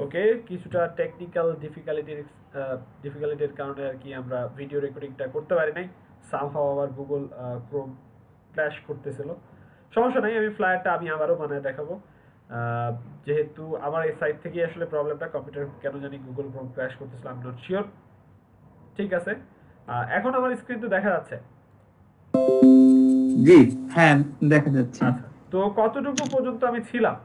ওকে, কিছুটা টেকনিক্যাল ডিফিকাল্টির কারণে আর কি আমরা ভিডিও রেকর্ডিংটা করতে পারি নাই। সামহাও আবার গুগল ক্রোম ক্র্যাশ করতেছিল। সমস্যা নাই, আমি আবারও বানায় দেখাবো। আহ, যেহেতু আমার এই সাইট থেকে আসলে প্রবলেমটা, কম্পিউটার কেন জানি গুগল ক্রোম ক্র্যাশ করতেছিল, আমি নট শিওর। ঠিক আছে, এখন আমার স্ক্রিন তো দেখা যাচ্ছে। জি, হ্যাঁ, দেখা যাচ্ছে। আচ্ছা, তো কতটুকু পর্যন্ত আমি ছিলাম?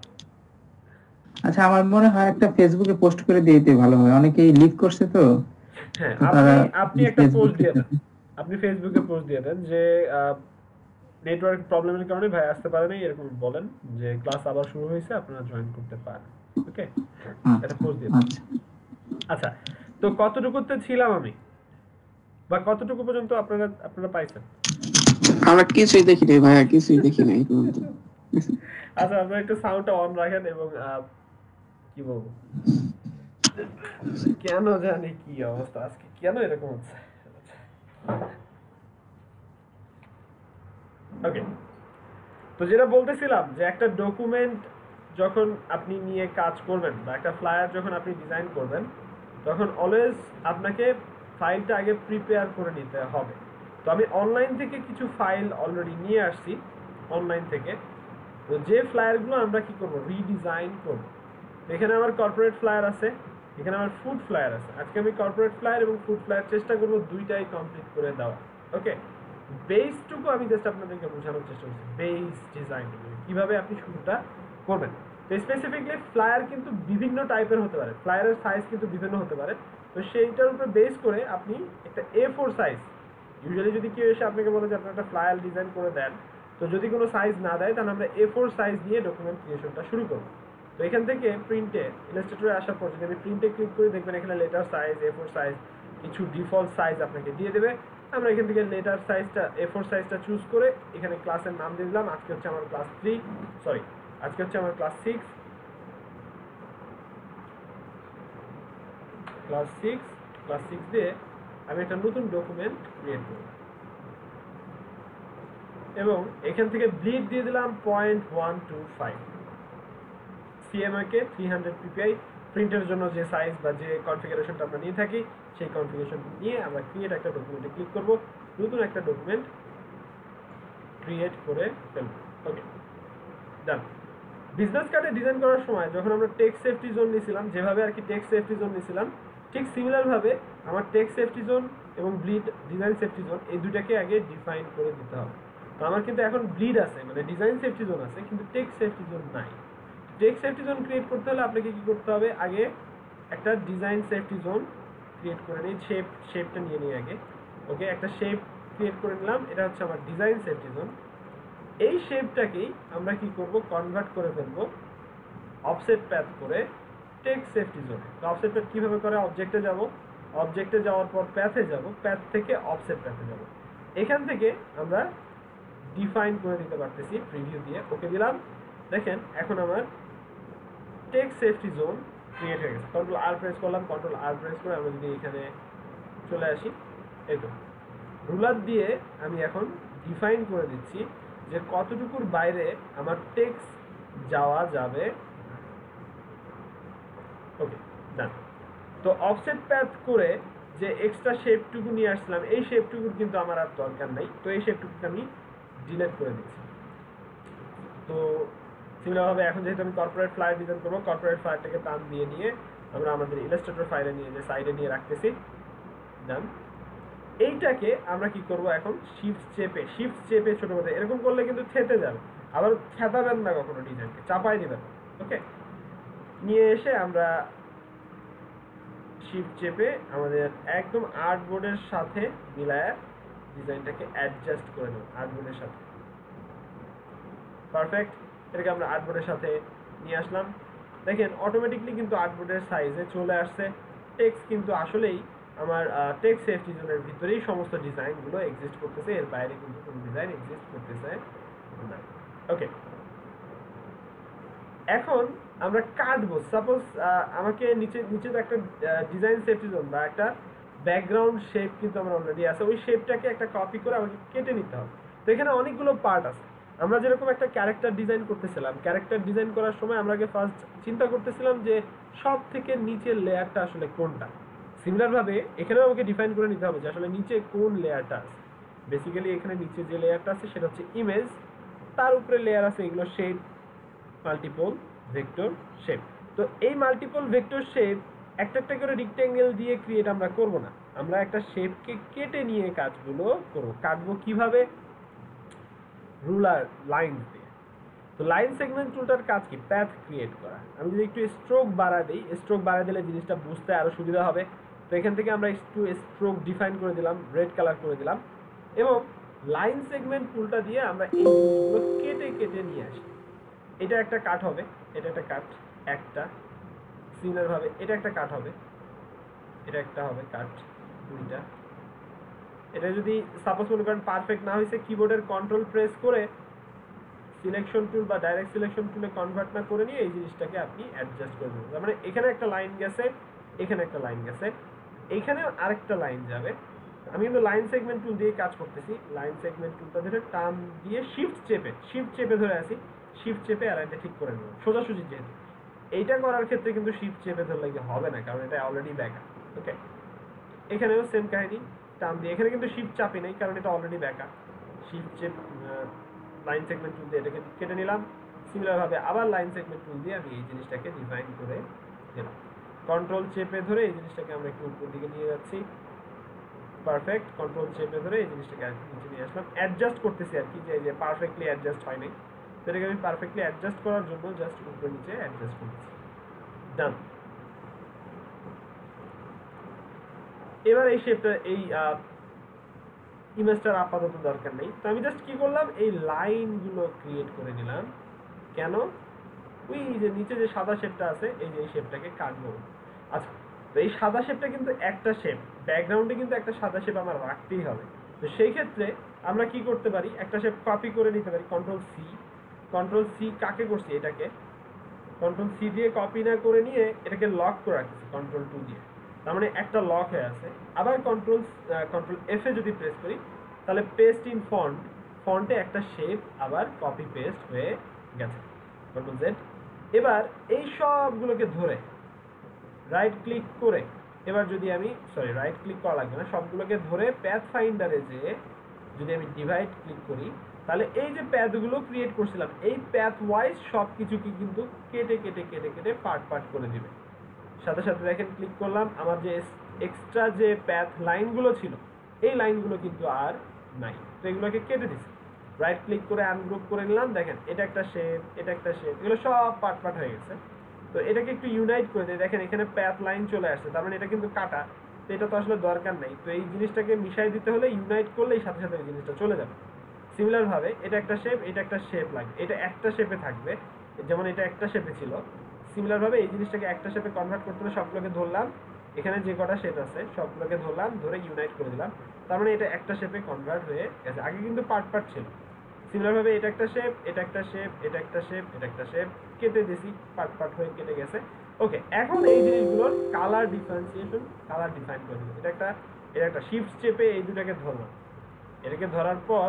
আচ্ছা, আমার মনে হয় একটা ফেসবুকে পোস্ট করে দিতে ভালো হয়, অনেকেই লিক করছে তো। হ্যাঁ, তো আপনি তারা আপনি একটা পোস্ট ফেসবুকে। দিয়ে দেন। আপনি ফেসবুকে পোস্ট দিয়ে দেন যে নেটওয়ার্ক প্রবলেমের কারণে ভাই আসতে পারে নাই, এরকম বলেন যে ক্লাস আবার শুরু হয়েছে, আপনারা জয়েন করতে পারেন। ওকে, এটা আচ্ছা, পোস্ট দিয়ে দেন। আচ্ছা। আচ্ছা, তো কতটুকুতে ছিলাম আমি, বা কতটুকু পর্যন্ত আপনারা আপনারা পাইছেন? আমরা কিছুই দেখি নাই ভাইয়া, কিছুই দেখি নাই পর্যন্ত। আচ্ছা, আপনারা একটু সাউন্ডটা অন রাখেন এবং কি বলবো, কেন জানি কি অবস্থা আজকে, কেন এরকম হচ্ছে। ওকে, তো যেটা বলতেছিলাম যে একটা ডকুমেন্ট যখন আপনি নিয়ে কাজ করবেন বা একটা ফ্লায়ার যখন আপনি ডিজাইন করবেন, তখন অলওয়েজ আপনাকে ফাইলটা আগে প্রিপেয়ার করে নিতে হবে। তো আমি অনলাইন থেকে কিছু ফাইল অলরেডি নিয়ে আসছি, অনলাইন থেকে। তো যে ফ্লায়ারগুলো আমরা কি করব, রিডিজাইন করব। এখানে আমার কর্পোরেট ফ্লায়ার আছে, এখানে আমার ফুড ফ্লায়ার আছে। আজকে আমি কর্পোরেট ফ্লায়ার এবং ফুড ফ্লায়ার চেষ্টা করব দুইটাই কমপ্লিট করে দেওয়া। ওকে, বেসটুকু আমি জাস্ট আপনাদেরকে বোঝানোর চেষ্টা করছি, বেস ডিজাইন কিভাবে আপনি শুরুটা করবেন। তো স্পেসিফিকলি ফ্লায়ার কিন্তু বিভিন্ন টাইপের হতে পারে, ফ্লায়ারের সাইজ কিন্তু বিভিন্ন হতে পারে। তো সেইটার উপরে বেস করে আপনি একটা A4 সাইজ, ইউজুয়ালি যদি কেউ এসে আপনাকে বলে যে আপনার একটা ফ্লায়ার ডিজাইন করে দেন, তো যদি কোনো সাইজ না দেয় তাহলে আমরা A4 সাইজ নিয়ে ডকুমেন্ট ক্রিয়েশনটা শুরু করব। তো এখান থেকে প্রিন্টে, ইলাস্ট্রেটরে আসার পর যদি আমি প্রিন্টে ক্লিক করি, দেখবেন এখানে লেটার সাইজ, A4 সাইজ, কিছু ডিফল্ট সাইজ আপনাকে দিয়ে দেবে। আমরা এখান থেকে লেটার সাইজটা, A4 সাইজটা চুজ করে এখানে ক্লাসের নাম দিয়ে দিলাম। আজকে হচ্ছে আমার ক্লাস 3, সরি, আজকে হচ্ছে আমার ক্লাস 6, ক্লাস 6, ক্লাস 6 দিয়ে আমি একটা নতুন ডকুমেন্ট ক্রিয়েট করব এবং এখান থেকে ব্লিড দিয়ে দিলাম 0.125, সিএমআই কে 300 পিপিআই। প্রিন্টের জন্য যে সাইজ বা যে কনফিগারেশনটা আমরা নিয়ে থাকি, সেই কনফিগারেশন নিয়ে আমরা ক্রিয়েট একটা ডকুমেন্টে ক্লিক করব, নতুন একটা ডকুমেন্ট ক্রিয়েট করে ফেলব। ওকে, ডান। বিজনেস কার্ডে ডিজাইন করার সময় যখন আমরা টেক্সট সেফটি জোন নিয়েছিলাম, যেভাবে আর কি টেক্সট সেফটি জোন নিয়েছিলাম, ঠিক সিমিলার ভাবে আমার টেক্সট সেফটি জোন এবং ব্লিড ডিজাইন সেফটি জোন, এই দুটাকে আগে ডিফাইন করে দিতে হবে। তো আমার কিন্তু এখন ব্লিড আছে, মানে ডিজাইন সেফটি জোন আছে, কিন্তু টেক্সট সেফটি জোন নাই। টেক্সট সেফটি জোন ক্রিয়েট করতে হলে আপনাকে কি করতে হবে, আগে একটা ডিজাইন সেফটি জোন ক্রিয়েট করে নিই। শেপটা নিয়ে নিই আগে। ওকে, একটা শেপ ক্রিয়েট করে নিলাম, এটা হচ্ছে আমার ডিজাইন সেফটি জোন। এই শেপটাকেই আমরা কি করব, কনভার্ট করে ফেলবো অফসেট প্যাথ করে টেক্সট সেফটি জোনে। তো অফসেট প্যাথ কিভাবে করে, অবজেক্টে যাব, অবজেক্টে যাওয়ার পর প্যাথে যাব, প্যাথ থেকে অফসেট প্যাথে যাব। এখান থেকে আমরা ডিফাইন করে দিতে পারতেছি প্রিভিউ দিয়ে। ওকে দিলাম, দেখেন এখন আমার টেক্সট সেফটি জোন ক্রিয়েট হয়ে গেছে। কন্ট্রোল আর প্রেস করলাম, কন্ট্রোল আর প্রেস করে আমরা যদি এখানে চলে আসি, এই তো রুলার দিয়ে আমি এখন ডিফাইন করে দিচ্ছি যে কতটুকুর বাইরে আমার টেক্সট যাওয়া যাবে। ওকে, ডান। তো অফসেট প্যাথ করে যে এক্সট্রা শেপটুকু নিয়ে আসলাম, এই শেপটুকুর কিন্তু আমার আর দরকার নাই। তো এই শেপটুকুকে আমি ডিলিট করে দিচ্ছি। তো সিমিলারভাবে এখন যেহেতু আমি কর্পোরেট ফ্লায়ার ডিজাইন করবো, কর্পোরেট ফ্লায়ারটাকে টান দিয়ে নিয়ে আমরা আমাদের ইলাস্ট্রেটর ফাইলে নিয়ে যে সাইডে নিয়ে রাখতেছি। ডান। এইটাকে আমরা কি করব, এখন শিফট চেপে ছোট করে এরকম করলে কিন্তু থেতে যাবে। আবার থেতাবেন না কখনো, ডিজাইনকে চাপাই দিবেন। ওকে, নিয়ে এসে আমরা শিফট চেপে আমাদের একদম আর্টবোর্ডের সাথে মিলায় ডিজাইনটাকে অ্যাডজাস্ট করে নেব আর্টবোর্ডের সাথে। পারফেক্ট, এটাকে আমরা আর্টবোর্ডের সাথে নিয়ে আসলাম। দেখেন অটোমেটিকলি কিন্তু আর্টবোর্ডের সাইজে চলে আসছে। টেক্সট কিন্তু আসলেই আমার টেক্সট সেফটি জোনের ভিতরেই সমস্ত ডিজাইনগুলো এক্সিস্ট করতেছে, এর বাইরে কিন্তু কোনো ডিজাইন এক্সিস্ট করতেছে না। ওকে, এখন আমরা কাটবো। সাপোজ আমাকে নিচে নিচে তো একটা ডিজাইন সেফটি জোন বা একটা ব্যাকগ্রাউন্ড শেপ কিন্তু আমার অলরেডি আছে, ওই শেপটাকে একটা কপি করে আমাকে কেটে নিতে হবে। তো এখানে অনেকগুলো পার্ট আছে, আমরা যেরকম একটা ক্যারেক্টার ডিজাইন করতেছিলাম, ক্যারেক্টার ডিজাইন করার সময় আমরা আগে ফার্স্ট চিন্তা করতেছিলাম যে সব থেকে নিচের লেয়ারটা আসলে কোনটা। সিমিলার ভাবে এখানেও আমাকে ডিফাইন করে নিতে হবে যে আসলে নিচে কোন লেয়ারটা আছে। বেসিক্যালি এখানে নিচে যে লেয়ারটা আছে সেটা হচ্ছে ইমেজ, তার উপরে লেয়ার আছে এগুলো শেপ, মাল্টিপল ভেক্টর শেপ। তো এই মাল্টিপল ভেক্টর শেপ একটা একটা করে রেক্ট্যাঙ্গেল দিয়ে ক্রিয়েট আমরা করব না, আমরা একটা শেপকে কেটে নিয়ে কাজগুলো করব। কাটবো কিভাবে? রুলার লাইন দিয়ে। তো লাইন সেগমেন্ট টুলটার কাজ কি? প্যাথ ক্রিয়েট করা। আমি যদি একটু স্ট্রোক বাড়া দিই, স্ট্রোক বাড়া দিলে জিনিসটা বুঝতে আরো সুবিধা হবে। তো এখান থেকে আমরা একটু স্ট্রোক ডিফাইন করে দিলাম, রেড কালার করে দিলাম, এবং লাইন সেগমেন্ট টুলটা দিয়ে আমরা এই জিনিসগুলো কেটে কেটে নিয়ে আসি। এটা একটা কাট হবে, এটা একটা কাট, একটা সিমিলার ভাবে এটা একটা কাট হবে, এটা একটা হবে কাট, দুইটা। এটা যদি সাপোজ মনে করেন পারফেক্ট না হয়েছে, কিবোর্ডের কন্ট্রোল প্রেস করে সিলেকশন টুল বা ডাইরেক্ট সিলেকশন টুলে কনভার্ট না করে নিয়ে এই জিনিসটাকে আপনি অ্যাডজাস্ট করে দেবেন। তার মানে এখানে একটা লাইন গেছে, এখানে একটা লাইন গেছে, এইখানে আরেকটা লাইন যাবে। আমি কিন্তু লাইন সেগমেন্ট টুল দিয়ে কাজ করতেছি। লাইন সেগমেন্ট টুলটা ধরে টান দিয়ে শিফট চেপে ধরে আছি, শিফট চেপে আর এটা ঠিক করে নেব সোজাসুজি। যেহেতু এইটা করার ক্ষেত্রে কিন্তু শিফট চেপে ধরলে হবে না, কারণ এটা অলরেডি ব্যাকা। ওকে, এখানেও সেম কাহিনী, টান দিয়ে। এখানে কিন্তু শিফট চাপি নাই, কারণ এটা অলরেডি ব্যাকা। শিফট চেপ লাইন সেগমেন্ট টুল দিয়ে এটাকে কেটে নিলাম। সিমিলার ভাবে আবার লাইন সেগমেন্ট টুল দিয়ে আমি এই জিনিসটাকে ডিফাইন করে দিলাম। কন্ট্রোল চেপে ধরে এই জিনিসটাকে আমরা একটু উপর দিকে নিয়ে যাচ্ছি, পারফেক্ট। কন্ট্রোল চেপে ধরে এই জিনিসটাকে নিচে নিয়ে আসলাম, অ্যাডজাস্ট করতেছি আর কি, যে পারফেক্টলি অ্যাডজাস্ট হয় নাই। তো এটাকে আমি পারফেক্টলি অ্যাডজাস্ট করার জন্য জাস্ট উপরে নিচে অ্যাডজাস্ট করতেছি। ডান। এবার এই শেপটা, এই ইমেজটার আপাতত দরকার নেই। তো আমি জাস্ট কি করলাম, এই লাইনগুলো ক্রিয়েট করে নিলাম। কেন? ওই যে নিচে যে সাদা শেপটা আছে, এই যে এই শেপটাকে কাটবো। আচ্ছা, তো এই সাদা শেপটা কিন্তু একটা শেপ, ব্যাকগ্রাউন্ডে কিন্তু একটা সাদা শেপ আমার রাখতেই হবে। তো সেই ক্ষেত্রে আমরা কি করতে পারি, একটা শেপ কপি করে নিতে পারি। কন্ট্রোল সি কাকে করছি, এটাকে কন্ট্রোল সি দিয়ে কপি না করে নিয়ে এটাকে লক করে রাখছি কন্ট্রোল 2 দিয়ে। তার মানে একটা লক হয়ে আছে। আবার কন্ট্রোল এফ এ যদি প্রেস করি, তাহলে পেস্ট ইন ফন্টে একটা শেপ আবার কপি পেস্ট হয়ে গেছে। Control Z. এবার এই সবগুলোকে ধরে রাইট ক্লিক করে, এবার যদি আমি রাইট ক্লিক করা লাগবে না, সবগুলোকে ধরে প্যাথ ফাইন্ডারে যে যদি আমি ডিভাইড ক্লিক করি, তাহলে এই যে প্যাথগুলো ক্রিয়েট করছিলাম, এই প্যাথ ওয়াইজ সব কিছুকে কিন্তু কেটে কেটে কেটে কেটে পার্ট করে দিবে। সাথে সাথে দেখেন ক্লিক করলাম, আমার যে এক্সট্রা যে প্যাথ লাইনগুলো ছিল, এই লাইনগুলো কিন্তু আর নাই। তো এগুলোকে কেটে দিছি। রাইট ক্লিক করে আনগ্রুপ করে নিলাম, দেখেন এটা একটা শেপ, এটা একটা শেপ, এগুলো সব পার্ট হয়ে গেছে। তো এটাকে একটু ইউনাইট করে দিই, দেখেন এখানে প্যাথ লাইন চলে আসছে, তার মানে এটা কিন্তু কাটা। তো এটা তো আসলে দরকার নেই। তো এই জিনিসটাকে মিশাই দিতে হলে ইউনাইট করলেই সাথে সাথে এই জিনিসটা চলে যাবে। সিমিলার ভাবে এটা একটা শেপ, এটা একটা শেপ লাগবে, এটা একটা শেপে থাকবে, যেমন এটা একটা শেপে ছিল। সিমিলার ভাবে এই জিনিসটাকে একটা শেপে কনভার্ট করতে হলে সবগুলোকে ধরলাম, এখানে যে কটা শেপ আছে সবগুলোকে ধরলাম, ধরে ইউনাইট করে দিলাম। তার মানে এটা একটা শেপে কনভার্ট হয়ে গেছে। আগে কিন্তু পার্ট ছিল। সিমিলার ভাবে এটা একটা শেপ, এটা একটা শেপ, এটা একটা শেপ, এটা একটা শেপ, কেটে দিছি, পার্ট হয়ে কেটে গেছে। ওকে, এখন এই জিনিসগুলোর কালার ডিফারেন্সিয়েশন, কালার ডিফাইন করে দিলাম। এটা একটা শিফট চেপে এই দুটাকে ধরলাম। এটাকে ধরার পর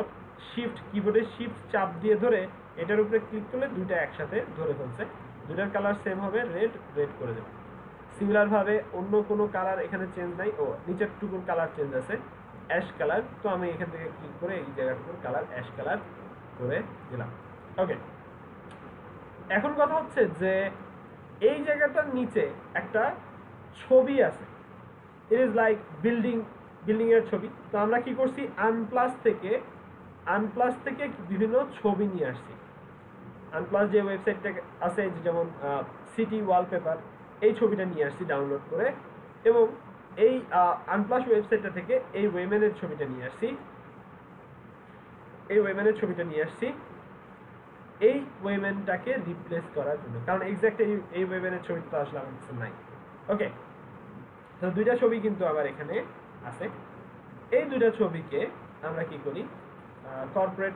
কিবোর্ডে শিফট চাপ দিয়ে ধরে এটার উপরে ক্লিক করলে দুইটা একসাথে ধরে ফেলছে। দুটার কালার সেম হবে, রেড করে দেব। সিমিলার ভাবে অন্য কোনো কালার এখানে চেঞ্জ নাই। ও নিচের টুকুর কালার চেঞ্জ আছে, অ্যাশ কালার। তো আমি এখান থেকে ক্লিক করে এই জায়গাটুকুর কালার অ্যাশ কালার করে দিলাম। ওকে, এখন কথা হচ্ছে যে এই জায়গাটার নিচে একটা ছবি আছে, ইট ইজ লাইক বিল্ডিং এর ছবি। তো আমরা কি করছি, আনপ্লাস থেকে বিভিন্ন ছবি নিয়ে আসছি। আনপ্লাস যে ওয়েবসাইটটা আছে, যেমন সিটি ওয়ালপেপার, এই ছবিটা নিয়ে আসছি ডাউনলোড করে, এবং এই আনপ্লাস ওয়েবসাইটটা থেকে এই ওয়েমেনের ছবিটা নিয়ে আসছি। এই ওয়েমেনটাকে রিপ্লেস করার জন্য, কারণ এক্স্যাক্ট এই ওয়েমেনের ছবিটা তো আসলে আমার কাছে নাই। ওকে, তো দুইটা ছবি কিন্তু আমার এখানে আছে। এই দুইটা ছবিকে আমরা কি করি, কর্পোরেট,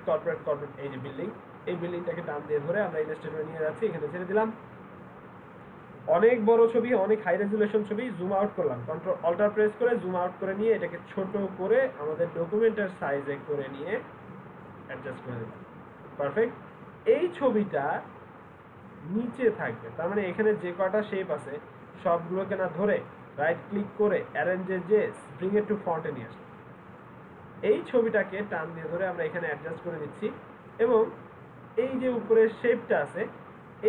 এই যে এই বিল্ডিংটাকে টান দিয়ে ধরে আমরা ইলাস্ট্রেটরে নিয়ে যাচ্ছি, এখানে ছেড়ে দিলাম। অনেক বড় ছবি, অনেক হাই রেজুলেশন ছবি, জুম আউট করলাম, কন্ট্রোল অল্টার প্রেস করে জুম আউট করে নিয়ে এটাকে ছোট করে আমাদের ডকুমেন্টের সাইজে করে নিয়ে অ্যাডজাস্ট করে দিলাম। পারফেক্ট। এই ছবিটা নিচে থাকবে, তার মানে এখানে যে কটা শেপ আছে সবগুলোকে না ধরে রাইট ক্লিক করে অ্যারেঞ্জে যে ব্রিং ইট টু ফন্টে নিয়ে আসি। এই ছবিটাকে টান দিয়ে ধরে আমরা এখানে অ্যাডজাস্ট করে দিচ্ছি এবং এই যে উপরের শেপটা আছে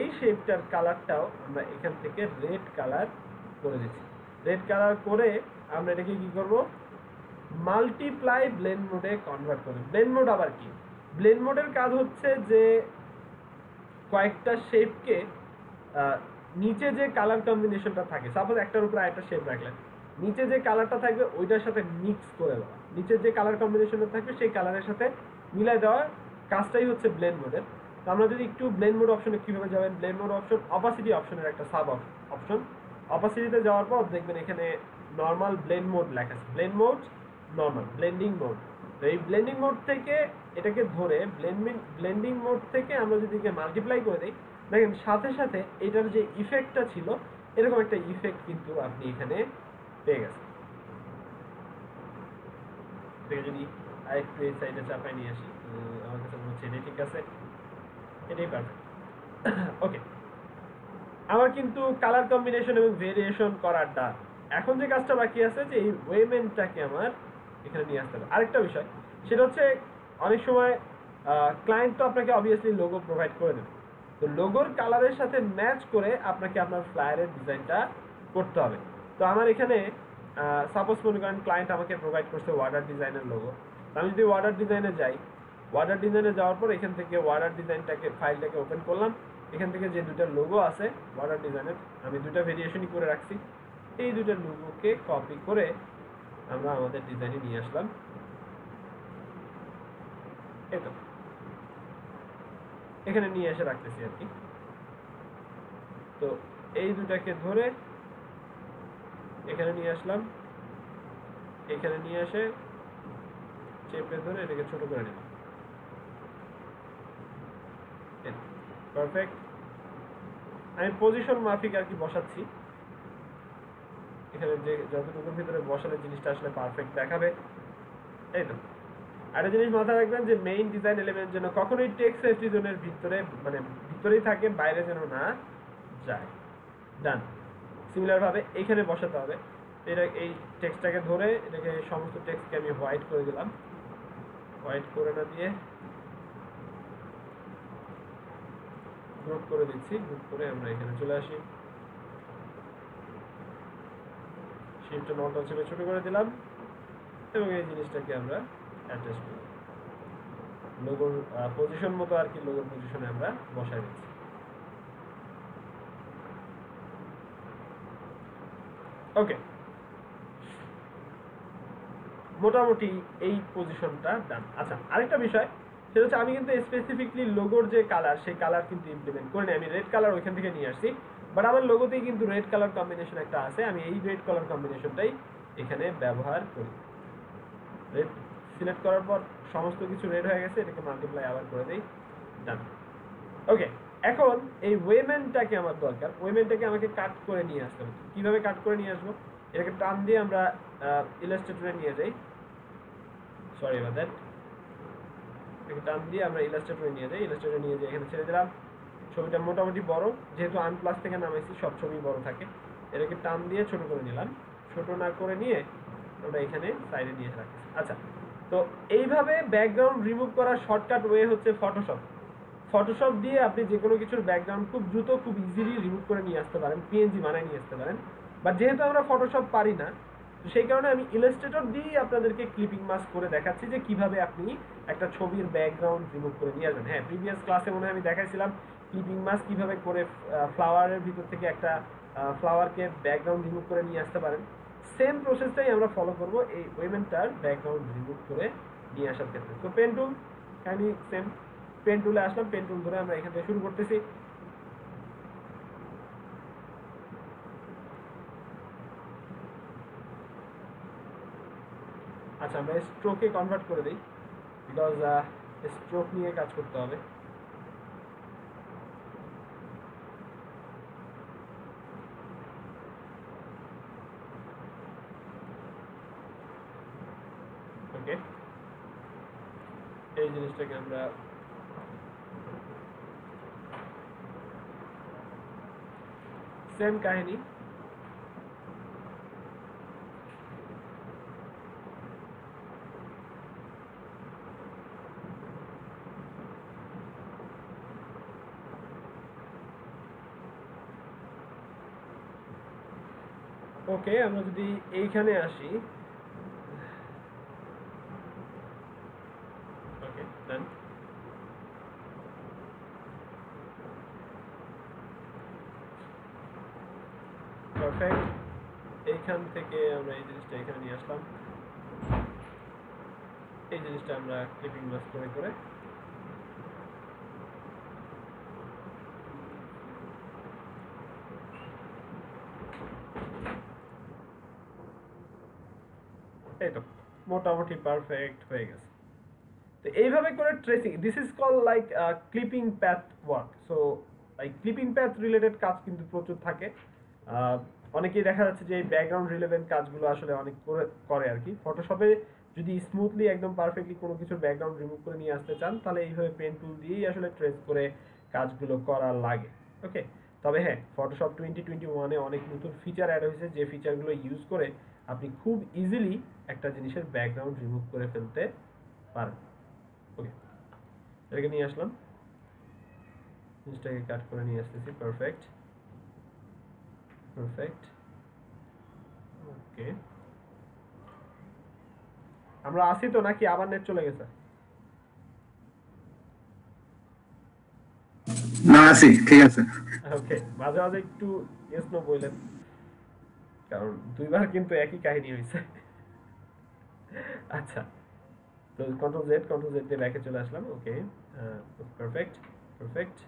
এই শেপটার কালারটাও আমরা এখান থেকে রেড কালার করে দিচ্ছি। রেড কালার করে আমরা এটাকে কি করব, মাল্টিপ্লাই ব্লেন্ড মোডে কনভার্ট করব। ব্লেন্ড মোড আবার কি? ব্লেন্ড মোডের কাজ হচ্ছে যে কয়েকটা শেপকে নিচে যে কালার কম্বিনেশনটা থাকে, সাপোজ একটার উপরে আরেকটা শেপ রাখলেন, নিচে যে কালারটা থাকবে ওইটার সাথে মিক্স করে দেওয়া, নিচে যে কালার কম্বিনেশনটা থাকবে সেই কালারের সাথে মিলাই দেওয়ার কাজটাই হচ্ছে ব্লেন্ড মোডের। তো আমরা যদি একটু ব্লেন্ড মোড অপশনে কিভাবে যাবেন, ব্লেন্ড মোড অপশন অপাসিটি অপশনের একটা সাব অপশন, অপাসিটিতে যাওয়ার পর দেখবেন এখানে নর্মাল ব্লেন্ড মোড লেখা আছে, blend mode normal blending mode. তো এই ব্লেন্ডিং মোড থেকে এটাকে ধরে ব্লেন্ডিং মোড থেকে আমরা যদি মাল্টিপ্লাই করে দিই, দেখেন সাথে সাথে এটার যে ইফেক্টটা ছিল এরকম একটা ইফেক্ট কিন্তু আপনি এখানে পেয়ে গেছেন। যদি আরেকটু এই সাইডে চাপাই নিয়ে আসি, আমার কাছে মনে হচ্ছে এটাই ঠিক আছে, এটাই পারফেক্ট। ওকে, আমার কিন্তু কালার কম্বিনেশন এবং ভেরিয়েশন করাটা, এখন যে কাজটা বাকি আছে যে এই ওয়েমেনটাকে আমার এখানে নিয়ে আসতে হবে। আরেকটা বিষয় সেটা হচ্ছে অনেক সময় ক্লায়েন্ট তো আপনাকে অবভিয়াসলি লোগো প্রোভাইড করে দেবে, তো লোগোর কালারের সাথে ম্যাচ করে আপনাকে আপনার ফ্লায়ারের ডিজাইনটা করতে হবে। তো আমার এখানে সাপোজ মনে করেন ক্লায়েন্ট আমাকে প্রোভাইড করছে ওয়ার্ডার ডিজাইনের লোগো, আমি যদি ওয়ার্ডার ডিজাইনে যাই, ওয়ার্ডার ডিজাইনে যাওয়ার পর এখান থেকে ওয়ার্ডার ডিজাইনটাকে ফাইলটাকে ওপেন করলাম, এখান থেকে যে দুটো লোগো আছে ওয়ার্ডার ডিজাইনের আমি দুটো ভেরিয়েশনই করে রাখছি, এই দুটো লোগোকে কপি করে আমরা আমাদের ডিজাইনে নিয়ে আসলাম। এই তো এখানে নিয়ে এসে রাখতেছি আর কি। তো এই দুটাকে ধরে এখানে নিয়ে আসলাম, এখানে নিয়ে এসে চেপে ধরে এটাকে ছোট করে নিলাম। পারফেক্ট। আমি পজিশন মাফিক আর কি বসাচ্ছি, এখানে যে যতটুকুর ভিতরে বসালে জিনিসটা আসলে পারফেক্ট দেখাবে। এই তো একটা জিনিস মাথায় রাখবেন যে মেইন ডিজাইন এলিমেন্ট যেন কখনোই টেক্সট সেফটি জোনের ভিতরে মানে ভিতরেই থাকে, বাইরে যেন না যায়। ডান। সিমিলার ভাবে এখানে বসাতে হবে। এটা এই টেক্সটটাকে ধরে এটাকে সমস্ত টেক্সটকে আমি হোয়াইট করে দিলাম, হোয়াইট করে না দিয়ে গ্রুপ করে দিচ্ছি, গ্রুপ করে আমরা এখানে চলে আসি, শিফট নট চেপে ছোট করে দিলাম এবং এই জিনিসটাকে আমরা অ্যাডজাস্ট করি লোগোর পজিশন মতো আর কি, লোগোর পজিশনে আমরা বসাই দিচ্ছি। ওকে, মোটামুটি এই পজিশনটা ডান। আচ্ছা, আরেকটা বিষয় সেটা হচ্ছে আমি কিন্তু স্পেসিফিকলি লোগোর যে কালার সেই কালার কিন্তু ইমপ্লিমেন্ট করিনি, আমি রেড কালার ওইখান থেকে নিয়ে আসছি, বাট আমার লোগোতেই কিন্তু রেড কালার কম্বিনেশন একটা আছে, আমি এই রেড কালার কম্বিনেশনটাই এখানে ব্যবহার করি। রেড সিলেক্ট করার পর সমস্ত কিছু রেড হয়ে গেছে, এটাকে মাল্টিপ্লাই আবার করে দেই, ডান। ওকে, এখন এই ওয়েমেনটাকে আমার দরকার, ওয়েমেনটাকে আমাকে কাট করে নিয়ে আসতে হবে। কিভাবে কাট করে নিয়ে আসবো? এটাকে টান দিয়ে আমরা ইলাস্ট্রেটরে নিয়ে যাই, সরি অ্যাবাউট দ্যাট, এটাকে টান দিয়ে আমরা ইলাস্ট্রেটরে নিয়ে যাই, ইলাস্ট্রেটরে নিয়ে যাই, এখানে ছেড়ে দিলাম। ছবিটা মোটামুটি বড়, যেহেতু আনপ্লাস থেকে নামাইছি সব ছবি বড় থাকে, এটাকে টান দিয়ে ছোট করে নিলাম, ছোট না করে নিয়ে আমরা এখানে সাইডে নিয়ে রাখছি। আচ্ছা, তো এইভাবে ব্যাকগ্রাউন্ড রিমুভ করার শর্টকাট ওয়ে হচ্ছে ফটোশপ। ফটোশপ দিয়ে আপনি যে কোনো কিছুর ব্যাকগ্রাউন্ড খুব দ্রুত খুব ইজিলি রিমুভ করে নিয়ে আসতে পারেন, পিএনজি বানায় নিয়ে আসতে পারেন। বাট যেহেতু আমরা ফটোশপ পারি না, তো সেই কারণে আমি ইলাস্ট্রেটর দিয়েই আপনাদেরকে ক্লিপিং মাস্ক করে দেখাচ্ছি যে কিভাবে আপনি একটা ছবির ব্যাকগ্রাউন্ড রিমুভ করে নিয়ে আসবেন। হ্যাঁ, প্রিভিয়াস ক্লাসে মনে হয় আমি দেখাইছিলাম ক্লিপিং মাস্ক কিভাবে করে ফ্লাওয়ারের ভিতর থেকে একটা ফ্লাওয়ারকে ব্যাকগ্রাউন্ড রিমুভ করে নিয়ে আসতে পারেন। সেম প্রসেসটাই আমরা ফলো করব এই ওয়েমেনটার ব্যাকগ্রাউন্ড রিমুভ করে নিয়ে আসার ক্ষেত্রে। তো pen tool, kindly same pen টুলে আসলাম, পেন টুল ধরে আমরা এখান থেকে শুরু করতেছি। আচ্ছা, আমরা স্ট্রোকে কনভার্ট করে দিই, বিকজ স্ট্রোক নিয়ে কাজ করতে হবে। ওকে, এই জিনিসটাকে আমরা সেম কাহিনী। ওকে, আমরা যদি এইখানে আসি, ওকে দেন পারফেক্ট। এইখান থেকে আমরা এই জিনিসটা এখানে নিয়ে আসলাম, এই জিনিসটা আমরা ক্লিপিং মাস্ক করে করে এই তো মোটামুটি পারফেক্ট হয়ে গেছে। তো এইভাবে করে tracing, this is call like clipping path work. So like clipping path related কাজ কিন্তু প্রচুর থাকে। অনেকেই দেখা যাচ্ছে যে এই ব্যাকগ্রাউন্ড রিলেভেন্ট কাজগুলো আসলে অনেক করে আর কি। ফটোশপে যদি স্মুথলি একদম পারফেক্টলি কোনো কিছুর ব্যাকগ্রাউন্ড রিমুভ করে নিয়ে আসতে চান, তাহলে এইভাবে পেন টুল দিয়েই আসলে ট্রেস করে কাজগুলো করা লাগে। ওকে, তবে হ্যাঁ, ফটোশপ 2021-এ অনেক নতুন ফিচার অ্যাড হয়েছে, যে ফিচারগুলো ইউজ করে আপনি খুব ইজিলি একটা জিনিসের ব্যাকগ্রাউন্ড রিমুভ করে ফেলতে পারেন। ওকে, এটাকে নিয়ে আসলাম, জিনিসটাকে কাট করে নিয়ে আসতেছি। Perfect perfect. ওকে, আমরা আসি তো নাকি আবার নেট চলে গেছে? না আসি, ঠিক আছে। ওকে, মাঝে মাঝে একটু ইয়েস নো বললেন, কারণ দুইবার কিন্তু একই কাহিনী হয়েছে। আচ্ছা, তো কন্ট্রোল জেড দিয়ে ব্যাকে চলে আসলাম। ওকে, পারফেক্ট পারফেক্ট।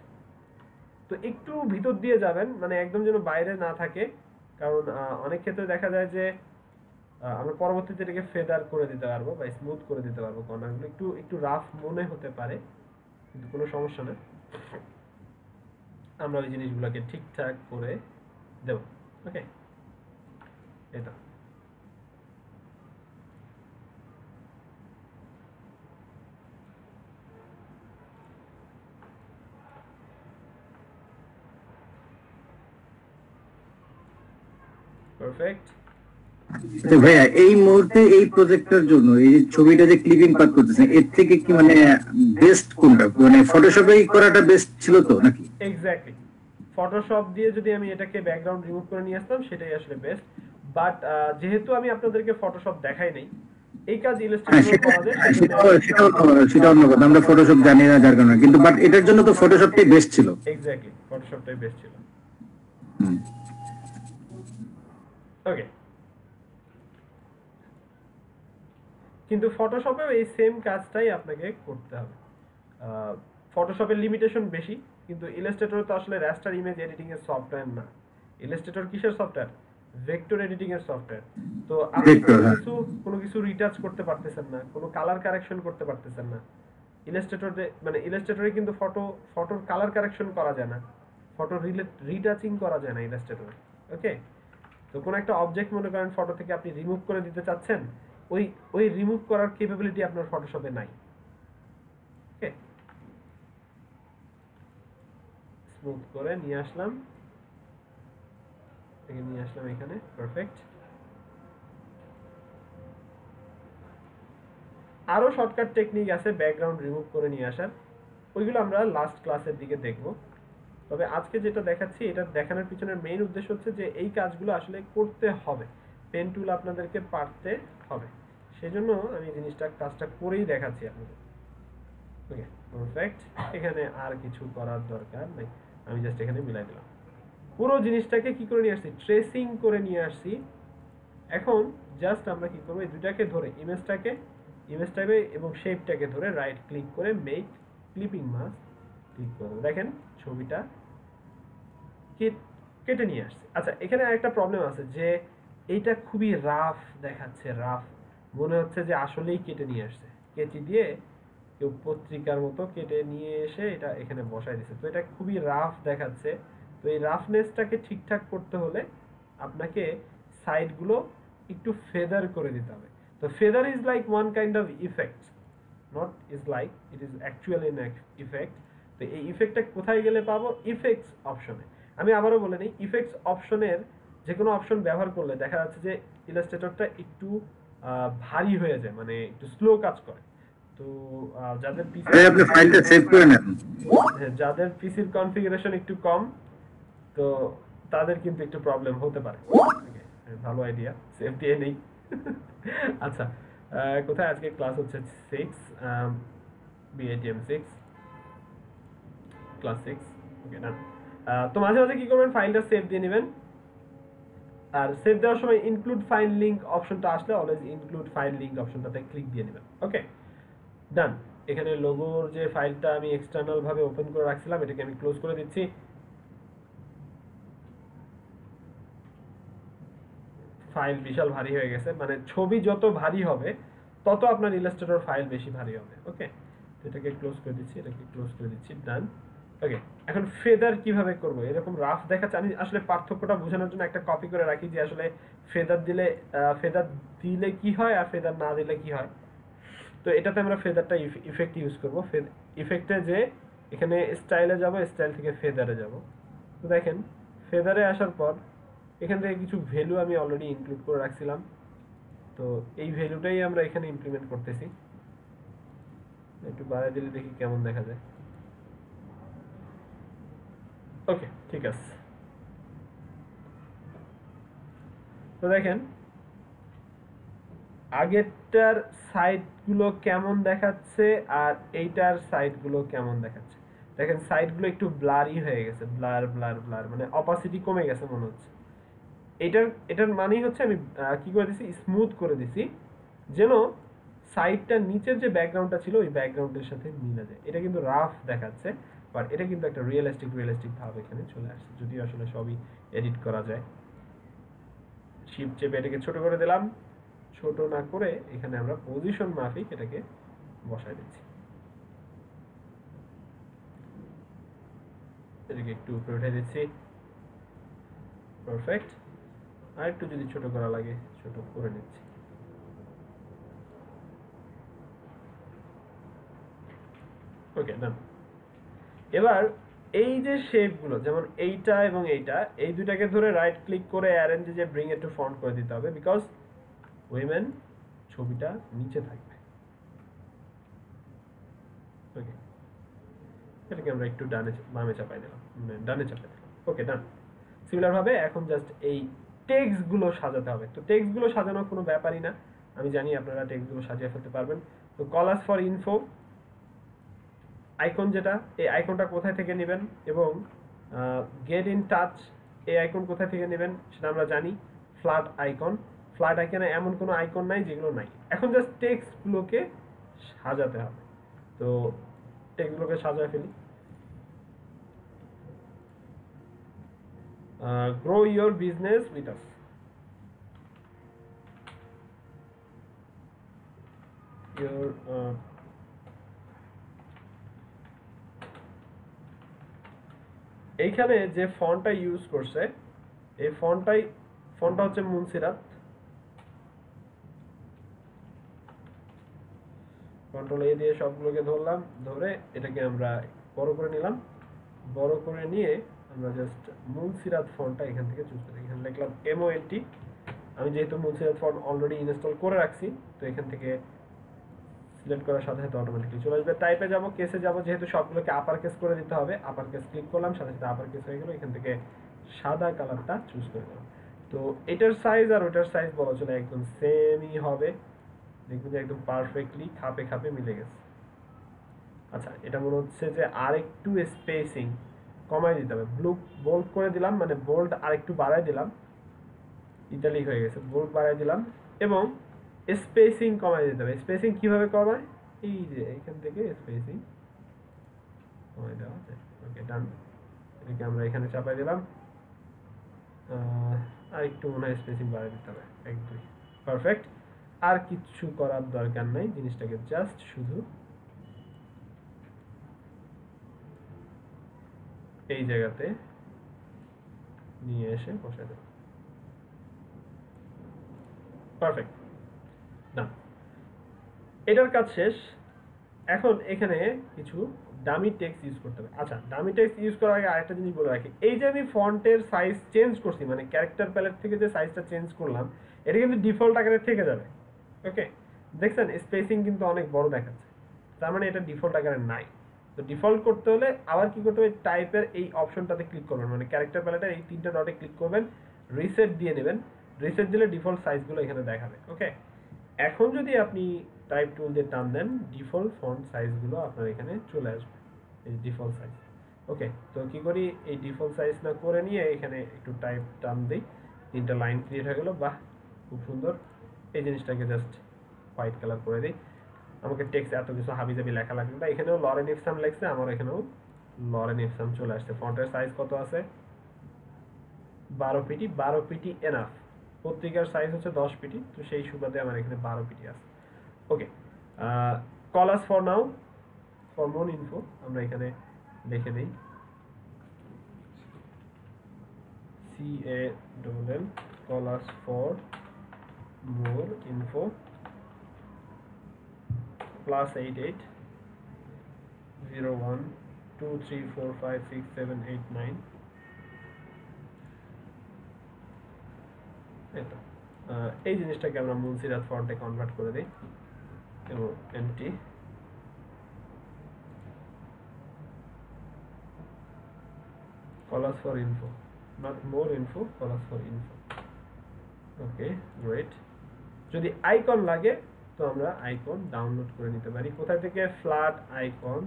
তো একটু ভিতর দিয়ে যাবেন, মানে একদম যেন বাইরে না থাকে, কারণ অনেক ক্ষেত্রে দেখা যায় যে আমরা পরবর্তীতে এটাকে ফেদার করে দিতে পারবো বা স্মুথ করে দিতে পারবো। কর্নারগুলো একটু একটু রাফ মনে হতে পারে, কিন্তু কোনো সমস্যা না, আমরা ওই জিনিসগুলোকে ঠিকঠাক করে দেব। ওকে, এটা পারফেক্ট। তো ভাইয়া এই মুহূর্তে এই প্রজেক্টের জন্য এই যে ছবিটা যে ক্লিপিং পাঠ করতেছেন, এর থেকে কি মানে বেস্ট কোনটা, মানে ফটোশপেই করাটা বেস্ট ছিল তো নাকি? এক্স্যাক্টলি, ফটোশপ দিয়ে যদি আমি এটাকে ব্যাকগ্রাউন্ড রিমুভ করে নিয়ে আসতাম সেটাই আসলে বেস্ট। বাট যেহেতু আমি আপনাদেরকে ফটোশপ দেখাই নাই, এই কাজ হ্যাঁ, ইলাস্ট্রেটরে করা যায়, সেটা অন্য কথা, আমরা ফটোশপ জানি না যার কারণে, কিন্তু বাট এটার জন্য তো ফটোশপটাই বেস্ট ছিল। এক্স্যাক্টলি ফটোশপটাই বেস্ট ছিল। হুম। ওকে, কিন্তু ফটোশপেও এই সেম কাজটাই আপনাকে করতে হবে। ফটোশপের লিমিটেশন বেশি, কিন্তু ইলাস্ট্রেটর তো আসলে রাস্টার ইমেজ এডিটিং এর সফটওয়্যার না। ইলাস্ট্রেটর কিসের সফটওয়্যার? ভেক্টর এডিটিং এর সফটওয়্যার। তো আপনি কোনো কিছু রিটাচ করতে পারতেছেন না, কোনো কালার কারেকশন করতে পারতেছেন না। ইলাস্ট্রেটরে মানে ইলাস্ট্রেটরে কিন্তু ফটোর কালার কারেকশন করা যায় না, ফটো রিটাচিং করা যায় না ইলাস্ট্রেটরে। ওকে, তো কোন একটা অবজেক্ট মনে করেন ফটো থেকে আপনি রিমুভ করে দিতে চাচ্ছেন, ওই ওই রিমুভ করার ক্যাপাবিলিটি আপনার ফটোশপে নাই। ওকে, স্মুথ করে নিয়ে আসলাম, এখানে পারফেক্ট। আরো শর্টকাট টেকনিক আছে ব্যাকগ্রাউন্ড রিমুভ করে নিয়ে আসার, ওইগুলো আমরা লাস্ট ক্লাসের দিকে দেখব। তবে আজকে যেটা দেখাচ্ছি, এটা দেখানোর পিছনের মেইন উদ্দেশ্য হচ্ছে যে এই কাজগুলো আসলে করতে হবে, পেন টুল আপনাদেরকে পারতে হবে, সেজন্য আমি কাজটা করেই দেখাচ্ছি আপনাদের। ওকে, পারফেক্ট। এখানে আর কিছু করার দরকার নেই, আমি জাস্ট এখানে মিলাই দিলাম। পুরো জিনিসটাকে কি করে নিয়ে আসছি? ট্রেসিং করে নিয়ে আসছি। এখন জাস্ট আমরা কি করব, এই দুটাকে ধরে ইমেজ টাইপে এবং শেপটাকে ধরে রাইট ক্লিক করে মেক ক্লিপিং মাস্ক ক্লিক করব। দেখেন ছবিটা কেটে নিয়ে আসছে। আচ্ছা, এখানে আরেকটা প্রবলেম আছে যে এইটা খুবই রাফ দেখাচ্ছে, রাফ মনে হচ্ছে যে আসলেই কেটে নিয়ে আসছে, কেচি দিয়ে কেউ পত্রিকার মতো কেটে নিয়ে এসে এটা এখানে বসাই দিয়েছে। তো এটা খুবই রাফ দেখাচ্ছে। তো এই রাফনেসটাকে ঠিকঠাক করতে হলে আপনাকে সাইডগুলো একটু ফেদার করে দিতে হবে। তো feather is like one kind of effect, not is like, it is actually an effect. তো এই ইফেক্টটা কোথায় গেলে পাবো? ইফেক্টস অপশনে। আমি আবারও বলে নিই, ইফেক্টস অপশনের যে কোনো অপশন ব্যবহার করলে দেখা যাচ্ছে যে ইলাস্ট্রেটরটা একটু ভারী হয়ে যায়, মানে একটু স্লো কাজ করে। তো যাদের পিসি, আপনি ফাইলটা সেভ করে নেন। যাদের পিসির কনফিগারেশন একটু কম, তো তাদের কিন্তু একটু প্রবলেম হতে পারে। ভালো আইডিয়া, সেভ দিয়ে নেই। আচ্ছা, কোথায় আজকে ক্লাস হচ্ছে 6, বিএটিএম 6, ক্লাস 6। ওকে, না তো মাঝে মাঝে কি করবেন, ফাইলটা সেভ দিয়ে নেবেন। আর সেভ দেওয়ার সময় ইনক্লুড ফাইল লিংক অপশনটা আসলে অলওয়েজ ইনক্লুড ফাইল লিংক অপশনটাতে ক্লিক দিয়ে নেবেন। ওকে, ডান। এখানে লোগোর যে ফাইলটা আমি এক্সটার্নাল ভাবে ওপেন করে রাখছিলাম, এটাকে আমি ক্লোজ করে দিচ্ছি। ফাইল বিশাল ভারী হয়ে গেছে, মানে ছবি যত ভারী হবে তত আপনার ইলাস্ট্রেটর ফাইল বেশি ভারী হবে। ওকে, তো এটাকে ক্লোজ করে দিচ্ছি, এটাকে ক্লোজ করে দিচ্ছি, ডান। ওকে, এখন ফেদার কিভাবে করব, এরকম রাফ দেখাচ্ছে। আমি আসলে পার্থক্যটা বোঝানোর জন্য একটা কপি করে রাখি যে আসলে ফেদার দিলে কি হয় আর ফেদার না দিলে কি হয়। তো এটাতে আমরা ফেদারটা ইফেক্ট ইউজ করব। ইফেক্টে যে এখানে স্টাইলে যাব, স্টাইল থেকে ফেদারে যাব। তো দেখেন, ফেদারে আসার পর এখান থেকে কিছু ভ্যালু আমি অলরেডি ইনক্লুড করে রাখছিলাম, তো এই ভ্যালুটাই আমরা এখানে ইমপ্লিমেন্ট করতেছি। একটু বাড়ায় দিলে দেখি কেমন দেখা যায়। ওকে, ঠিক আছে। তো দেখেন আগেরটার সাইডগুলো কেমন দেখাচ্ছে আর এইটার সাইডগুলো কেমন দেখাচ্ছে। দেখেন সাইডগুলো একটু ব্লারি হয়ে গেছে, ব্লার ব্লার ব্লার, মানে অপাসিটি কমে গেছে মনে হচ্ছে। এটার মানেই হচ্ছে আমি কি করে দিছি, স্মুথ করে দিছি, যেন সাইডটার নিচের যে ব্যাকগ্রাউন্ডটা ছিল ওই ব্যাকগ্রাউন্ডের সাথে মিলে যায়। এটা কিন্তু রাফ দেখাচ্ছে, বাট এটা কিন্তু একটা রিয়েলিস্টিক ভাব এখানে চলে আসছে, যদিও আসলে সবই এডিট করা যায়। শিফট চেপে এটাকে ছোট করে দিলাম, ছোট না করে এখানে আমরা পজিশন মাফিক এটাকে বসায় দিচ্ছি। এটাকে একটু উপরে উঠে দিচ্ছি, পারফেক্ট। আর একটু যদি ছোট করা লাগে ছোট করে নিচ্ছি। ওকে, ডান। এবার এই যে শেপগুলো, যেমন এইটা এবং এইটা, এই দুটাকে ধরে রাইট ক্লিক করে অ্যারেঞ্জে যে ব্রিং ইট টু ফ্রন্ট করে দিতে হবে, বিকজ উইমেন ছবিটা নিচে থাকবে। ওকে, এটাকে আমরা একটু বামে চাপাই দিলাম, মানে ডানে চাপাই দিলাম। ওকে, ডান। সিমিলার ভাবে এখন জাস্ট এই টেক্সট গুলো সাজাতে হবে। তো টেক্সট গুলো সাজানোর কোনো ব্যাপারই না, আমি জানি আপনারা টেক্সট গুলো সাজিয়ে ফেলতে পারবেন। তো কলাস ফর ইনফো আইকন, যেটা এই আইকনটা কোথায় থেকে নেবেন, এবং গেট ইন টাচ এই আইকন কোথায় থেকে নেবেন সেটা আমরা জানি। ফ্ল্যাট আইকনে এমন কোনো আইকন নাই যেগুলো নাই। এখন জাস্ট টেক্সট গুলোকে সাজাতে হবে। তো টেক্সট গুলোকে সাজায় ফেলি। grow your business with us. Your এইখানে যে ফন্টটা ইউজ করছে, এই ফন্টটা হচ্ছে মুনসিরাত। কন্ট্রোল এ দিয়ে সবগুলোকে ধরলাম, ধরে এটাকে আমরা বড় করে নিলাম। বড় করে নিয়ে আমরা জাস্ট মুনসিরাত ফন্টটা এখান থেকে চুজ করি। এখানে লিখলাম MONT। আমি যেহেতু মুনসিরাত ফন্ট অলরেডি ইনস্টল করে রাখছি, তো এখান থেকে সিলেক্ট করার সাথে সাথে অটোমেটিকলি চলে আসবে। টাইপে যাব, কেসে যাব, যেহেতু সবগুলোকে আপার কেস করে দিতে হবে, আপার কেস ক্লিক করলাম, সাথে সাথে আপার কেস হয়ে গেল। এখান থেকে সাদা কালারটা চুজ করে দিলাম। তো এটার সাইজ আর ওটার সাইজ বলা চলে একদম সেমই হবে, দেখবেন যে একদম পারফেক্টলি খাপে খাপে মিলে গেছে। আচ্ছা, এটা মনে হচ্ছে যে আরেকটু স্পেসিং কমাই দিতে হবে। বোল্ড করে দিলাম, মানে বোল্ড আরেকটু বাড়াই দিলাম, ইতালিক হয়ে গেছে, বোল্ড বাড়াই দিলাম, এবং স্পেসিং কমাই দিতে হবে। স্পেসিং কিভাবে কমায়, এই যে এখান থেকে স্পেসিং কমাই দেওয়া যায়। ওকে, ডান। এটাকে আমরা এখানে চাপাই দিলাম, আর একটু মনে হয় স্পেসিং বাড়াই দিতে হবে, 1 2, পারফেক্ট। আর কিছু করার দরকার নাই, জিনিসটাকে জাস্ট শুধু এই জায়গাতে নিয়ে এসে বসাই দেব, পারফেক্ট, ডান। এটার কাজ শেষ। এখন এখানে কিছু ডামি টেক্সট ইউজ করতে হবে। আচ্ছা, ডামি টেক্সট ইউজ করার আগে আরেকটা জিনিস বলে রাখি, এই যে আমি ফন্টের সাইজ চেঞ্জ করছি, মানে ক্যারেক্টার প্যালেট থেকে যে সাইজটা চেঞ্জ করলাম, এটা কিন্তু ডিফল্ট আকারে থেকে যাবে। ওকে, দেখছেন স্পেসিং কিন্তু অনেক বড় দেখাচ্ছে, তার মানে এটা ডিফল্ট আকারে নাই। তো ডিফল্ট করতে হলে আবার কি করতে হবে, টাইপের এই অপশনটাতে ক্লিক করবেন, মানে ক্যারেক্টার প্যালেটের এই তিনটা ডটে ক্লিক করবেন, রিসেট দিয়ে নেবেন। রিসেট দিলে ডিফল্ট সাইজগুলো এখানে দেখাবে। ওকে, এখন যদি আপনি টাইপ টুল দিয়ে টান দেন, ডিফল্ট ফন্ট সাইজগুলো আপনার এখানে চলে আসবে, এই ডিফল্ট সাইজ। ওকে, তো কি করি, এই ডিফল্ট সাইজ না করে নিয়ে এখানে একটু টাইপ টান দিই, তিনটা লাইন ক্রিয়েট হয়ে গেল। বাহ, খুব সুন্দর। এই জিনিসটাকে জাস্ট হোয়াইট কালার করে দিই। আমাকে টেক্সট এত কিছু হাবিজাবি লেখা লাগবে না, এখানেও লরেন ইফসাম লেখছে, আমার এখানেও লরেন ইফসাম চলে আসছে। ফন্টের সাইজ কত আছে, 12 পিটি। 12 পিটি এনাফ, পত্রিকার সাইজ হচ্ছে 10 পিটি, তো সেই সুবাদে আমার এখানে 12 পিটি আছে। Okay, call us for now, for more info আমরা এখানে লিখে দিই CALL, call us for more info +880123456789। এই জিনিসটাকে আমরা মুনসিরাত ফন্টে কনভার্ট করে দিই এবং anti callous for info, not more info, callous for info. Okay, great. যদি আইকন লাগে তো আমরা আইকন ডাউনলোড করে নিতে পারি। কোথায় থেকে, ফ্ল্যাট আইকন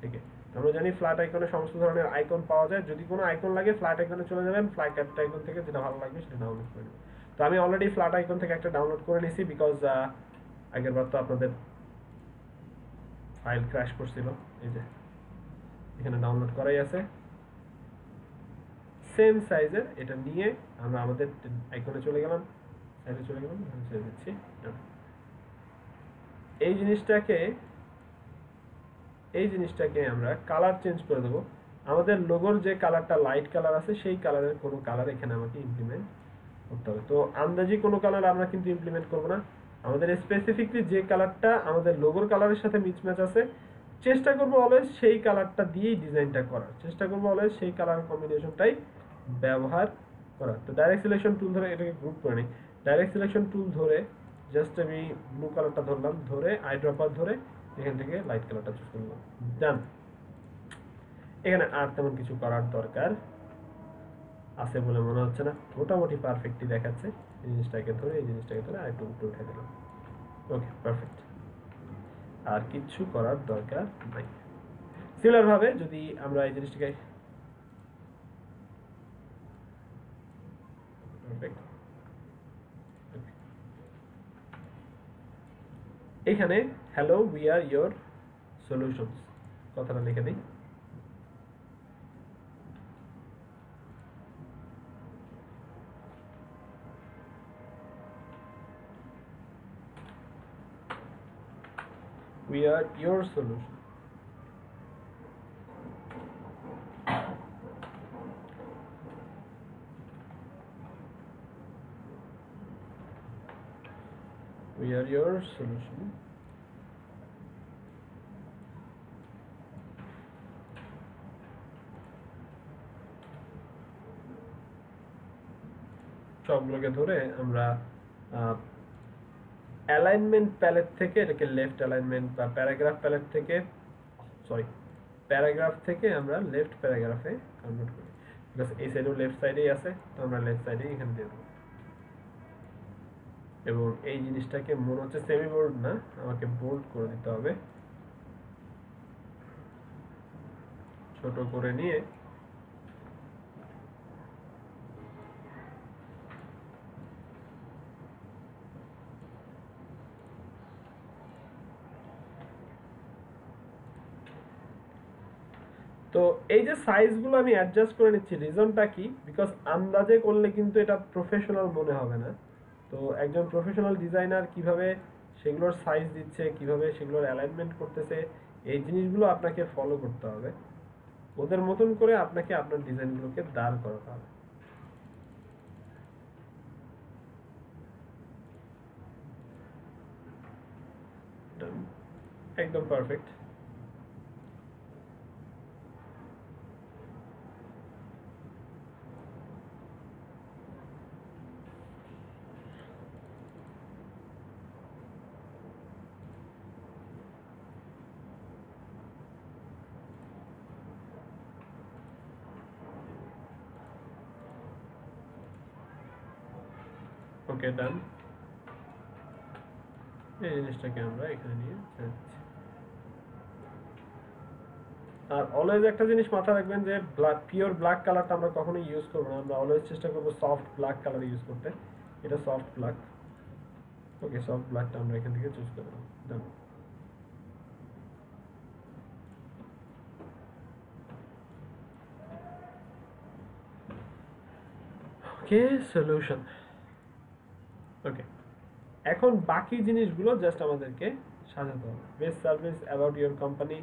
থেকে। আমরা জানি ফ্ল্যাট আইকনে সমস্ত ধরনের আইকন পাওয়া যায়, যদি কোনো আইকন লাগে ফ্ল্যাট আইকনে চলে যাবেন, ফ্ল্যাট আইকন থেকে যেটা ভালো লাগবে সেটা ডাউনলোড করে নেবেন। তো আমি অলরেডি ফ্ল্যাট আইকন থেকে একটা ডাউনলোড করে নিয়েছি, বিকজ আগের বার তো আপনাদের ফাইল ক্র্যাশ করছিল। এই যে এখানে ডাউনলোড করাই আছে, সেম সাইজের। এটা নিয়ে আমরা আমাদের আইকনে চলে গেলাম, সাইডে চলে গেলাম, ছেড়ে দিচ্ছি। এই জিনিসটাকে আমরা কালার চেঞ্জ করে দেবো। আমাদের লোগোর যে কালারটা লাইট কালার আছে, সেই কালারের কোনো কালার এখানে আমাকে ইমপ্লিমেন্ট করতে হবে। তো আন্দাজি কোনো কালার আমরা কিন্তু ইমপ্লিমেন্ট করবো না, আমাদের স্পেসিফিকলি যে কালারটা আমাদের লোগোর কালারের সাথে মিচম্যাচ আছে, চেষ্টা করবো অলওয়েজ সেই কালারটা দিয়েই ডিজাইনটা করার, চেষ্টা করবো অলওয়েজ সেই কালার কম্বিনেশনটাই ব্যবহার করার। তো ডাইরেক্ট সিলেকশন টুল ধরে এটাকে গ্রুপ করে নিই। ডাইরেক্ট সিলেকশন টুল ধরে জাস্ট আমি ব্লু কালারটা ধরলাম, ধরে আই ড্রপার ধরে এখান থেকে লাইট কালারটা চুজ করলাম, ডান। এখানে আর তেমন কিছু করার দরকার আছে বলে মনে হচ্ছে না, মোটামুটি পারফেক্টই দেখাচ্ছে। এই জিনিসটাকে ধরে আর একটু উপরে উঠে দিলাম। ওকে, পারফেক্ট, আর কিছু করার দরকার নাই। সিমিলার ভাবে যদি আমরা এই জিনিসটাকে পারফেক্ট, এখানে hello we are your solutions কথাটা লিখে দিই। We are your solution. We are your solution. সবগুলোকে ধরে আমরা অ্যালাইনমেন্ট প্যালেট থেকে এটাকে লেফট অ্যালাইনমেন্ট বা প্যারাগ্রাফ প্যালেট থেকে, প্যারাগ্রাফ থেকে আমরা লেফট প্যারাগ্রাফে কনভার্ট করি, বিকজ এই সাইডেও লেফট সাইডেই আছে, তো আমরা লেফট সাইডেই এখানে দিয়ে দেবো। এবং এই জিনিসটাকে মনে হচ্ছে সেমি বোল্ড না, আমাকে বোল্ড করে দিতে হবে। ছোট করে নিয়ে তো এই যে সাইজগুলো আমি অ্যাডজাস্ট করে নিচ্ছি, রিজনটা কি, বিকজ আন্দাজে করলে কিন্তু এটা প্রফেশনাল মনে হবে না। তো একজন প্রফেশনাল ডিজাইনার কিভাবে সেগুলোর সাইজ দিচ্ছে, কিভাবে সেগুলোর অ্যালাইনমেন্ট করতেছে, এই জিনিসগুলো আপনাকে ফলো করতে হবে। ওদের মতন করে আপনাকে আপনার ডিজাইনগুলোকে দাঁড় করাতে হবে। একদম পারফেক্ট। ওকে ডান। এই জিনিসটাকে আমরা এখানে নিয়ে যাচ্ছি। আর অলওয়েজ একটা জিনিস মাথায় রাখবেন যে পিওর ব্ল্যাক কালারটা আমরা কখনোই ইউজ করবো না, আমরা অলওয়েজ চেষ্টা করবো সফট ব্ল্যাক কালার ইউজ করতে। এটা সফট ব্ল্যাক। ওকে, সফট ব্ল্যাকটা আমরা এখান থেকে চুজ করবো। ডান। ওকে, সলিউশন। ওকে, এখন বাকি জিনিসগুলো জাস্ট আমাদেরকে সাজাতে হবে। Best service about your company,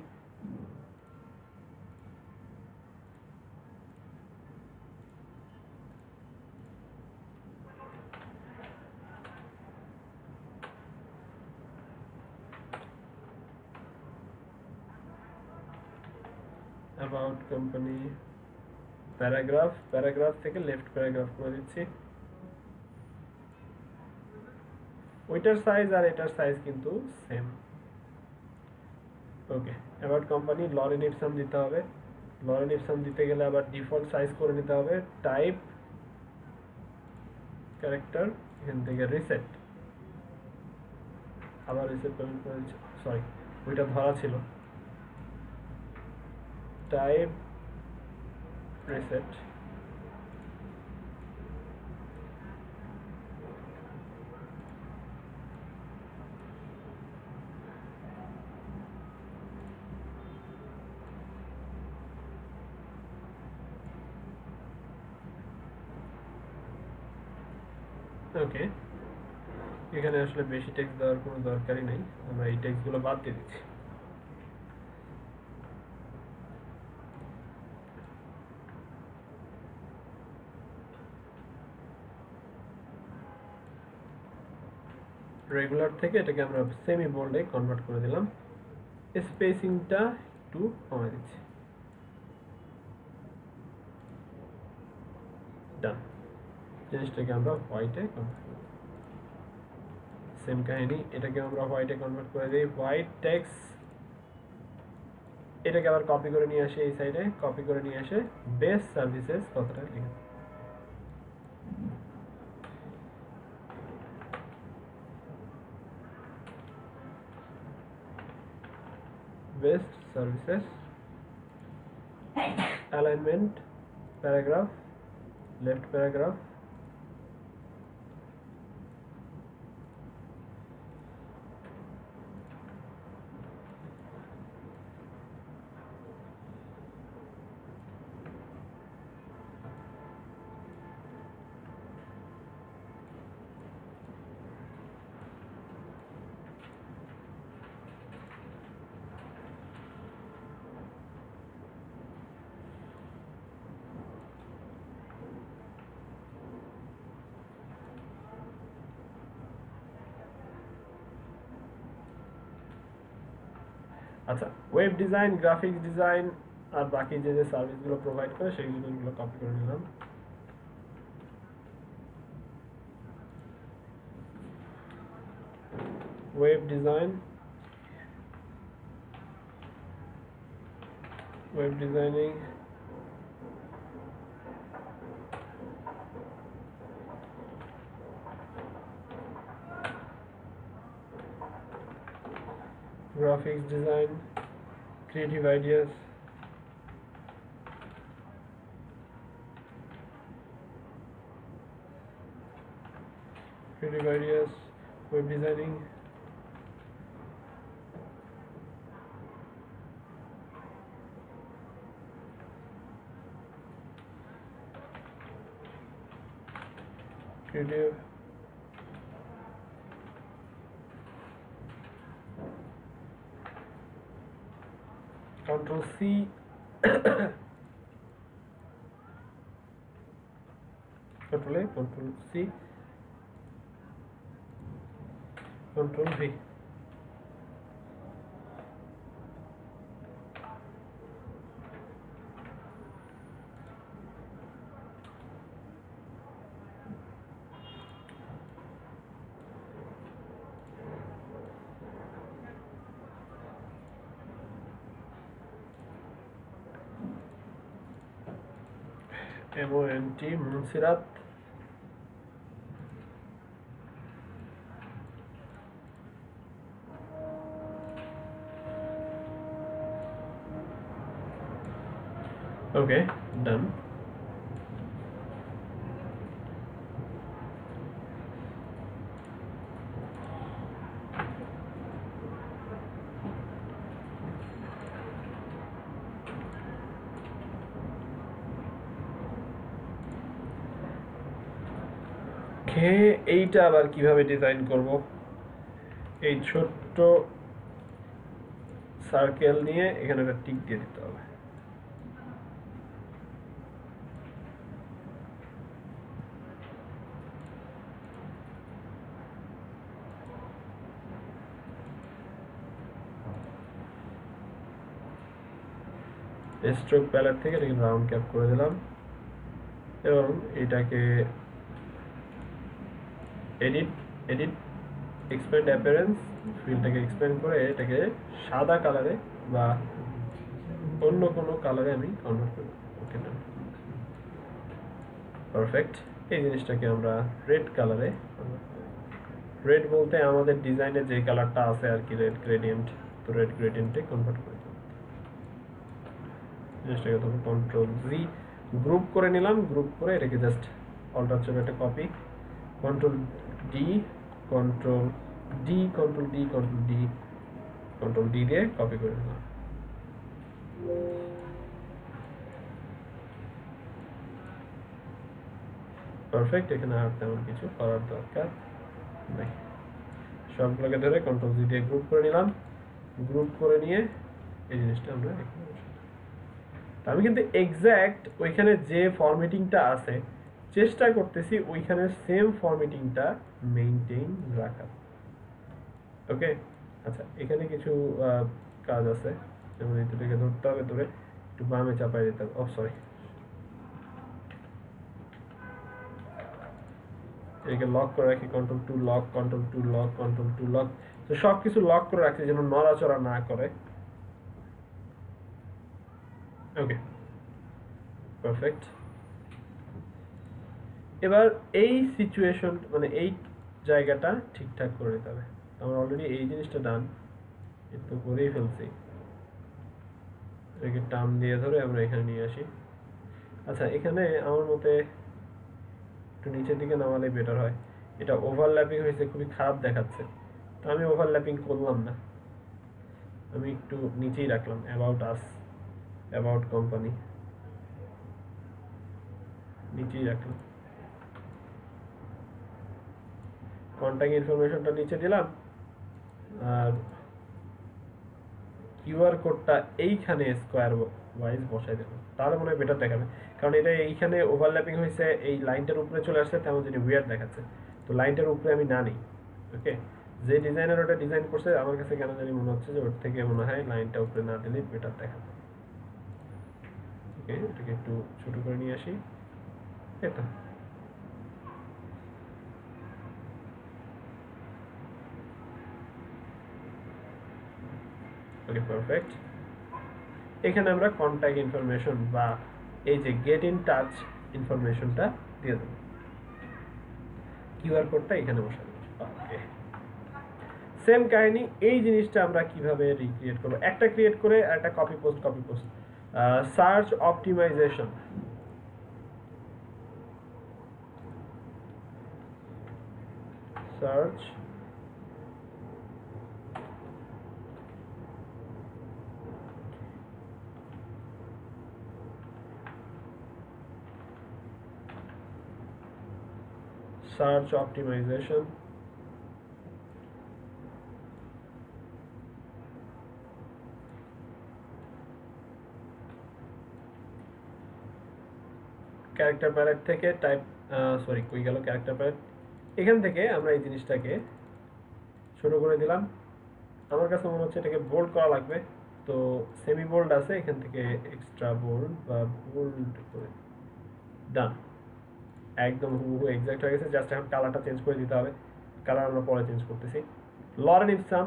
about company, paragraph, paragraph থেকে লেফট প্যারাগ্রাফ করে দিচ্ছি। ওইটার সাইজ আর এটার সাইজ কিন্তু same. Okay, about company lorem ipsum দিতে হবে। লরেন ইপসন দিতে গেলে আবার ডিফল্ট সাইজ করে নিতে হবে। টাইপ ক্যারেক্টার, এখান থেকে রিসেট, আবার রিসেট করে দিচ্ছি। সরি, ওইটা ধরা ছিল। Type reset. ওকে, এখানে আসলে বেশি টেক্সট দেওয়ার কোনো দরকারই নেই, আমরা এই টেক্সটগুলো বাদ দিয়ে দিচ্ছি। রেগুলার থেকে এটাকে আমরা সেমি বোল্ডে কনভার্ট করে দিলাম। স্পেসিংটা একটু কমে দিচ্ছি। ডান। জিনিসটাকে আমরা হোয়াইটে কনভার্ট করব। সেম কাহিনী, এটাকে আমরা হোয়াইটে কনভার্ট করে দিই। হোয়াইট টেক্সট, এটাকে আবার কপি করে নিয়ে আসে, এই সাইডে কপি করে নিয়ে আসে বেস্ট সার্ভিসেস কথাটা লিখে। Best services, alignment, paragraph, left paragraph, আচ্ছা, ওয়েব ডিজাইন, গ্রাফিক্স ডিজাইন আর বাকি যে যে সার্ভিসগুলো প্রোভাইড করে সেইগুলো কপি করে নিলাম। Web design, web designing, graphics design, creative ideas, web designing, creative, Control C, Control A, Control C, Control V. MONT, মুনসিরাত, ওকে, ডান। এইটা আবার কিভাবে ডিজাইন করব? এই ছোট্ট সার্কেল নিয়ে এখানে একটা টিক দিয়ে দিতে হবে। স্ট্রোক প্যালেট থেকে এটাকে রাউন্ড ক্যাপ করে দিলাম এবং এটাকে এডিট এডিট এক্সপ্যান্ড অ্যাপিয়ারেন্স ফিল্ডটাকে এক্সপ্যান্ড করে এটাকে সাদা কালারে বা অন্য কোনো কালারে আমি কনভার্ট করব। ওকে, ডান, পারফেক্ট। এই জিনিসটাকে আমরা রেড কালারে, রেড বলতে আমাদের ডিজাইনে যে কালারটা আছে আর কি, রেড গ্রেডিয়েন্ট, তো রেড গ্রেডিয়েন্টে কনভার্ট করে দিলাম। জিনিসটাকে তখন কন্ট্রোল জি গ্রুপ করে নিলাম, গ্রুপ করে এটাকে জাস্ট অল্টার চেপে একটা copy, control D, control D, control D, control D, control D দিয়ে কপি করে নিলাম। পারফেক্ট। এখানে আর তেমন কিছু করার দরকার নাই, সবগুলোকে ধরে কন্ট্রোল জি দিয়ে গ্রুপ করে নিলাম। গ্রুপ করে নিয়ে এই জিনিসটা আমরা এখানে বসাই। আমি কিন্তু এক্স্যাক্ট ওইখানে যে ফরম্যাটিংটা আছে চেষ্টা করতেছি ওইখানে সেম ফরম্যাটিংটা মেইনটেইন রাখার। ওকে, আচ্ছা, এখানে কিছু কাজ আছে, যেমন এই দুটোকে ধরতে হবে, ধরে একটু বামে চাপাই দিতে হবে। ও সরি, এটাকে লক করে রাখি, control two lock, control two lock, control two lock. তো সব কিছু লক করে রাখছি যেন নড়াচড়া না করে। ওকে, পারফেক্ট। এবার এই সিচুয়েশন মানে এই জায়গাটা ঠিকঠাক করে নিতে হবে। আমরা অলরেডি এই জিনিসটা ডান একটু করেই ফেলছি, এটাকে টার্ম দিয়ে ধরে আমরা এখানে নিয়ে আসি। আচ্ছা, এখানে আমার মতে একটু নিচের দিকে নামালে বেটার হয়। এটা ওভারল্যাপিং হয়েছে, খুবই খারাপ দেখাচ্ছে, তো আমি ওভারল্যাপিং করলাম না, আমি একটু নিচেই রাখলাম, অ্যাবাউট আস, অ্যাবাউট কোম্পানি নিচেই রাখলাম, কন্ট্যাক্ট ইনফরমেশনটা নিচে দিলাম, আর কিউআর কোডটা এইখানে স্কোয়ার ওয়াইজ বসাই দেবো, তাহলে মনে হয় বেটার দেখাবে। কারণ এটা এইখানে ওভারল্যাপিং হয়েছে, এই লাইনটার উপরে চলে আসছে, তেমন যদি উইয়ার্ড দেখাচ্ছে, তো লাইনটার উপরে আমি না নিই। ওকে, যে ডিজাইনার ওটা ডিজাইন করছে আমার কাছে কেন জানি মনে হচ্ছে যে ওর থেকে মনে হয় লাইনটা উপরে না দিলে বেটার দেখাবে। ওকে, এটাকে একটু ছোট করে নিয়ে আসি, এটা ওকে, পারফেক্ট। এখানে আমরা কন্ট্যাক্ট ইনফরমেশন বা এই যে গেট ইন টাচ ইনফরমেশনটা দিয়ে দেবো, কিউআর কোডটা এখানে বসাবো। ওকে, সেম কাহিনী। এই জিনিসটা আমরা কিভাবে রিক্রিয়েট করব? একটা ক্রিয়েট করে একটা copy post, copy post, search optimization, search search optimization, character palette থেকে টাইপ, সরি কই গেল ক্যারেক্টার প্যালেট, এখান থেকে আমরা এই জিনিসটাকে ছোট করে দিলাম। আমার কাছে মনে হচ্ছে এটাকে বোল্ড করা লাগবে, তো সেমি বোল্ড আছে, এখান থেকে এক্সট্রা বোল্ড বা বোল্ড করে ডান, একদম হুবহু এক্সাক্ট হয়ে গেছে। জাস্ট এখন কালারটা চেঞ্জ করে দিতে হবে, কালার আমরা পরে চেঞ্জ করতেছি। লরেন ইপসাম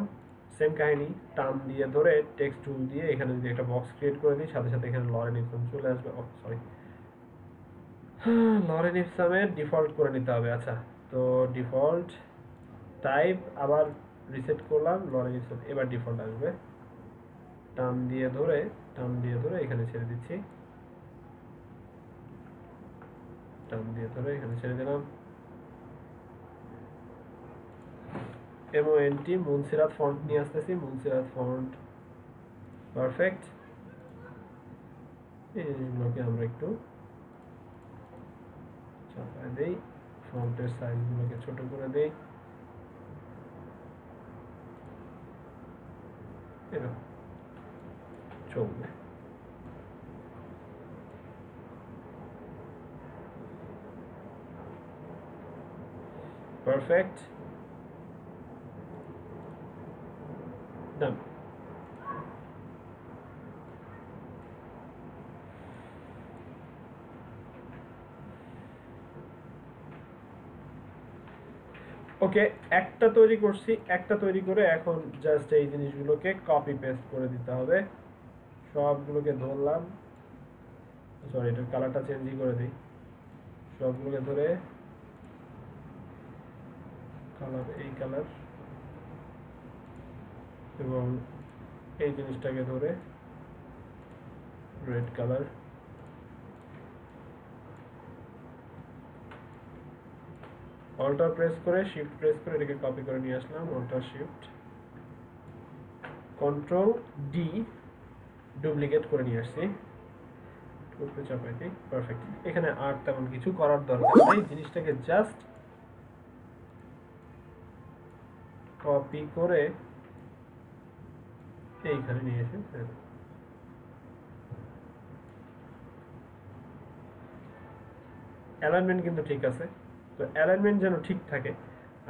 সেম কাহিনী, টার্ম দিয়ে ধরে টেক্সট টুল দিয়ে এখানে যদি একটা বক্স ক্রিয়েট করে দিই, সাথে সাথে এখানে লরেন ইপসাম চলে আসবে। ও সরি, লরেন ইপসামের ডিফল্ট করে নিতে হবে। আচ্ছা, তো ডিফল্ট টাইপ আবার রিসেট করলাম, লরেন ইপসাম এবার ডিফল্ট আসবে। টার্ম দিয়ে ধরে এখানে ছেড়ে দিচ্ছি, টান দিয়ে ধরে এখানে ছেড়ে দিলাম। MONT মুনসিরাত ফন্ট নিয়ে আসতেছি, মুনসিরাত ফন্ট, পারফেক্ট। এই জিনিসগুলোকে আমরা একটু চাপায় দেই, ফন্টের সাইজগুলোকে ছোট করে দেই, এরকম চলবে। পারফেক্ট, ডান। ওকে, একটা তৈরি করছি, একটা তৈরি করে এখন জাস্ট এই জিনিসগুলোকে কপি পেস্ট করে দিতে হবে। সবগুলোকে ধরলাম, সরি এটার কালারটা চেঞ্জই করে দিই। সবগুলোকে ধরে কালার, এই কালার এবং এই জিনিসটাকে ধরে রেড কালার, অল্টার প্রেস করে শিফট প্রেস করে এটাকে কপি করে নিয়ে আসলাম, alt shift control D duplicate করে নিয়ে আসছি, উপরে চাপাই দিই, পারফেক্ট। এখানে আর তেমন কিছু করার দরকার নেই, জিনিসটাকে জাস্ট কপি করে এইখানে নিয়ে এসে অ্যালাইনমেন্ট কিন্তু ঠিক আছে। তো অ্যালাইনমেন্ট যেন ঠিক থাকে,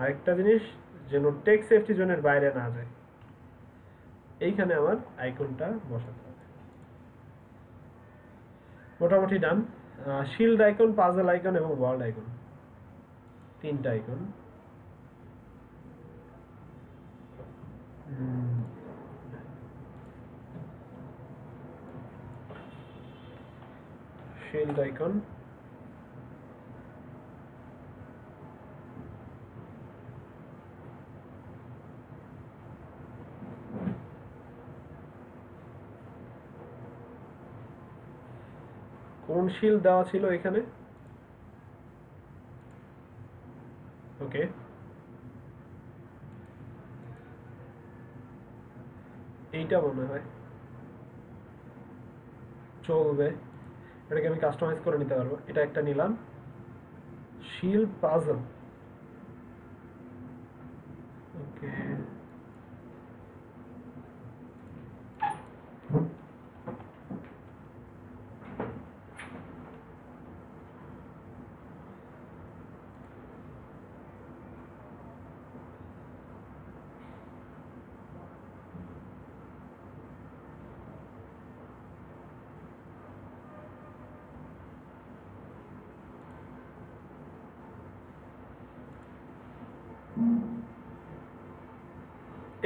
আরেকটা জিনিস যেন টেক সেফটি জোনের বাইরে না যায়, এইখানে আমার আইকনটা বসাতে হবে। মোটামুটি ডান। শিল্ড আইকন, পাজল আইকন এবং ওয়ার্ল্ড আইকন, তিনটা আইকন। শিল্ড আইকন, কোন শিল্ড দেওয়া ছিল এখানে? ওকে, এইটা মনে হয় চলবে, এটাকে আমি কাস্টমাইজ করে নিতে পারবো। এটা একটা নিলাম, শিল্ড পাজল, ওকে।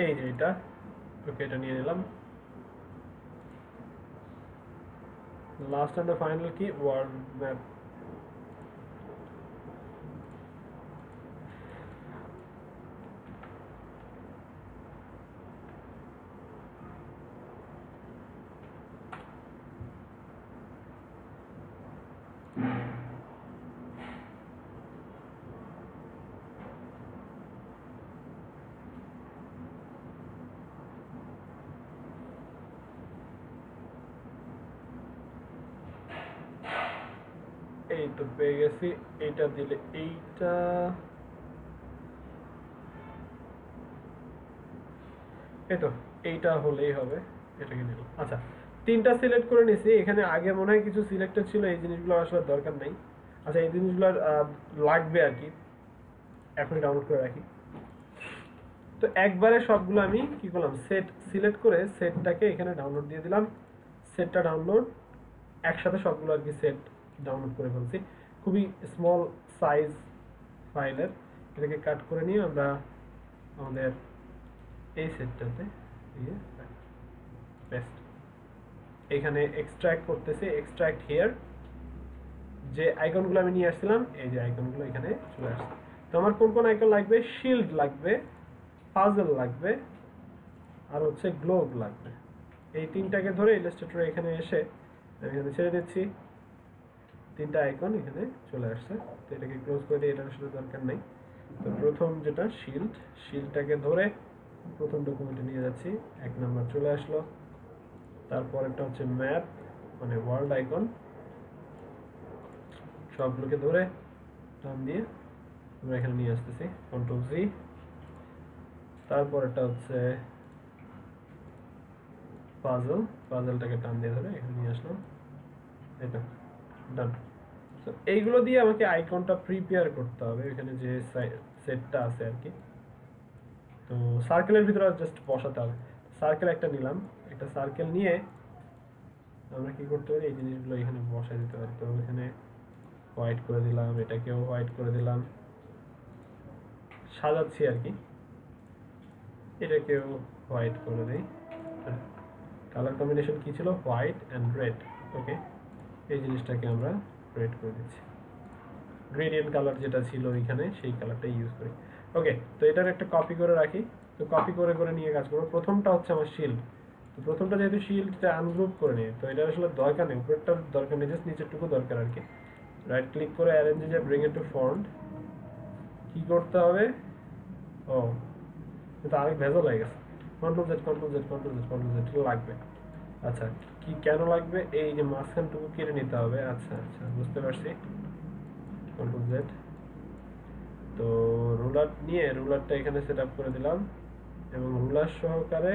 এই যে এটা, ওকে, এটা নিয়ে নিলাম। লাস্ট এন্ড ফাইনাল কি? World map. এই তো পেয়ে গেছি। এইটা দিলে এইটা, এই তো এইটা হলেই হবে, এটাকে নিলাম। আচ্ছা, তিনটা সিলেক্ট করে নিছি। এখানে আগে মনে হয় কিছু সিলেক্টেড ছিল, এই জিনিসগুলো আসলে দরকার নেই। আচ্ছা, এই জিনিসগুলো লাগবে আর কি, এখনই ডাউনলোড করে রাখি। তো একবারে সবগুলো আমি কি করলাম, সেট সিলেক্ট করে সেটটাকে এখানে ডাউনলোড দিয়ে দিলাম। সেটটা ডাউনলোড, একসাথে সবগুলো আর কি সেট ডাউনলোড করে ফেলছি। খুবই স্মল সাইজ ফাইলের, এটাকে কাট করে নিয়ে আমরা আমাদের এই সেটটাতে দিয়ে পেস্ট, এখানে এক্সট্রাক্ট করতেছি, এক্সট্রাক্ট হিয়ার। যে আইকনগুলো আমি নিয়ে আসছিলাম, এই যে আইকনগুলো এখানে চলে আসছে। তো আমার কোন কোন আইকন লাগবে? শিল্ড লাগবে, পাজল লাগবে, আর হচ্ছে গ্লোব লাগবে। এই তিনটাকে ধরে ইলাস্ট্রেটর এখানে এসে আমি এখানে ছেড়ে দিচ্ছি। তিনটা আইকন এখানে চলে আসছে। তো এটাকে ক্লোজ করে দিয়ে, এটার আসলে দরকার নেই। তো প্রথম যেটা শিল্ডটাকে ধরে প্রথম ডকুমেন্টে নিয়ে যাচ্ছি, 1 নাম্বার চলে আসলো। তারপর একটা হচ্ছে ম্যাপ, মানে ওয়ার্ল্ড আইকন, সবগুলোকে ধরে টান দিয়ে আমরা এখানে নিয়ে আসতেছি, কন্ট্রোল জি। তারপর একটা হচ্ছে পাজলটাকে টান দিয়ে ধরে এখানে নিয়ে আসলাম, এটা ডান। তো এইগুলো দিয়ে আমাকে আইকনটা প্রিপেয়ার করতে হবে, এখানে যে সেটটা আছে আর কি। তো সার্কেলের ভিতরে জাস্ট বসাতে হবে। সার্কেল একটা নিলাম, একটা সার্কেল নিয়ে আমরা কি করতে পারি, এই জিনিসগুলো এখানে বসাই দিতে পারি। তো এখানে হোয়াইট করে দিলাম, এটাকেও হোয়াইট করে দিলাম, সাজাচ্ছি আর কি। এটাকেও হোয়াইট করে দিই। কালার কম্বিনেশন কি ছিল, হোয়াইট অ্যান্ড রেড। ওকে, এই জিনিসটাকে আমরা রেড করে দিচ্ছি। গ্রেডিয়েন্ট কালার যেটা ছিল এখানে, সেই কালারটাই ইউজ করি। ওকে, তো এটার একটা কপি করে রাখি। তো কপি করে করে নিয়ে কাজ করবো। প্রথমটা হচ্ছে আমার শিল্ড। তো প্রথমটা যেহেতু শিল্ডটা আনগ্রুপ করে নিই, তো এটা আসলে দরকার নেই, উপরেরটার দরকার নেই, জাস্ট নিচেরটুকু দরকার আর কি। রাইট ক্লিক করে অ্যারেঞ্জে যে ব্রিং ইট টু ফন্ট, কি করতে হবে, ও এটা আরেক ভেজাল হয়ে গেছে। কন্ট্রোল জেড লাগবে। আচ্ছা, কি কেন লাগবে, এই যে মাঝখানটুকু কেটে নিতে হবে। আচ্ছা আচ্ছা, বুঝতে পারছি। Control Z. তো রুলার নিয়ে রুলারটা এখানে সেট আপ করে দিলাম, এবং রুলার সহকারে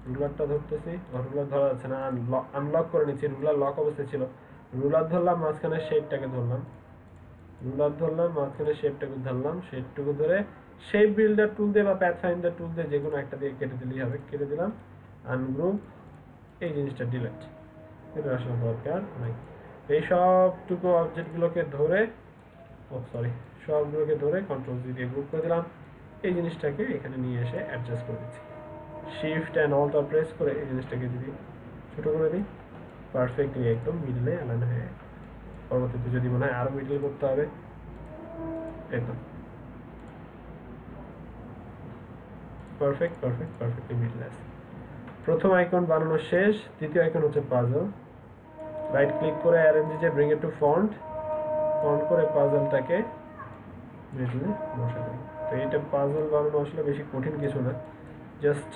রুলারটা ধরতেছি। রুলার ধরা যাচ্ছে না, আনলক করে নিচ্ছি। রুলার লক অবস্থায় ছিল। রুলার ধরলাম, মাঝখানে শেপটাকে ধরলাম, মাঝখানে শেপটাকে ধরলাম, শেপটুকু ধরে শেপ বিল্ডার টুল দিয়ে বা প্যাথফাইন্ডার টুল দিয়ে যে কোনো একটা দিয়ে কেটে দিলেই হবে। কেটে দিলাম, আনগ্রুপ, এই জিনিসটা ডিলিট, এটা আসলে দরকার নাই। এই সবটুকু অবজেক্টগুলোকে ধরে, সবগুলোকে ধরে কন্ট্রোল জি দিয়ে গ্রুপ করে দিলাম। এই জিনিসটাকে এখানে নিয়ে এসে অ্যাডজাস্ট করে দিচ্ছি। শিফট অ্যান্ড অল্টার প্রেস করে এই জিনিসটাকে যদি ছোট করে দিই, পারফেক্টলি একদম মিডলে অ্যালাইন হয়ে, পরবর্তীতে যদি মনে হয় আরো মিডল করতে হবে, একদম পারফেক্টলি মিডলে আছে। প্রথম আইকন বানানো শেষ। দ্বিতীয় আইকন হচ্ছে পাজল। রাইট ক্লিক করে অ্যারেঞ্জে যে ব্রিং ইট টু ফন্ট করে পাজলটাকে মিডলে বসে দেব। তো এটা পাজল বানানো আসলে বেশি কঠিন কিছু না, জাস্ট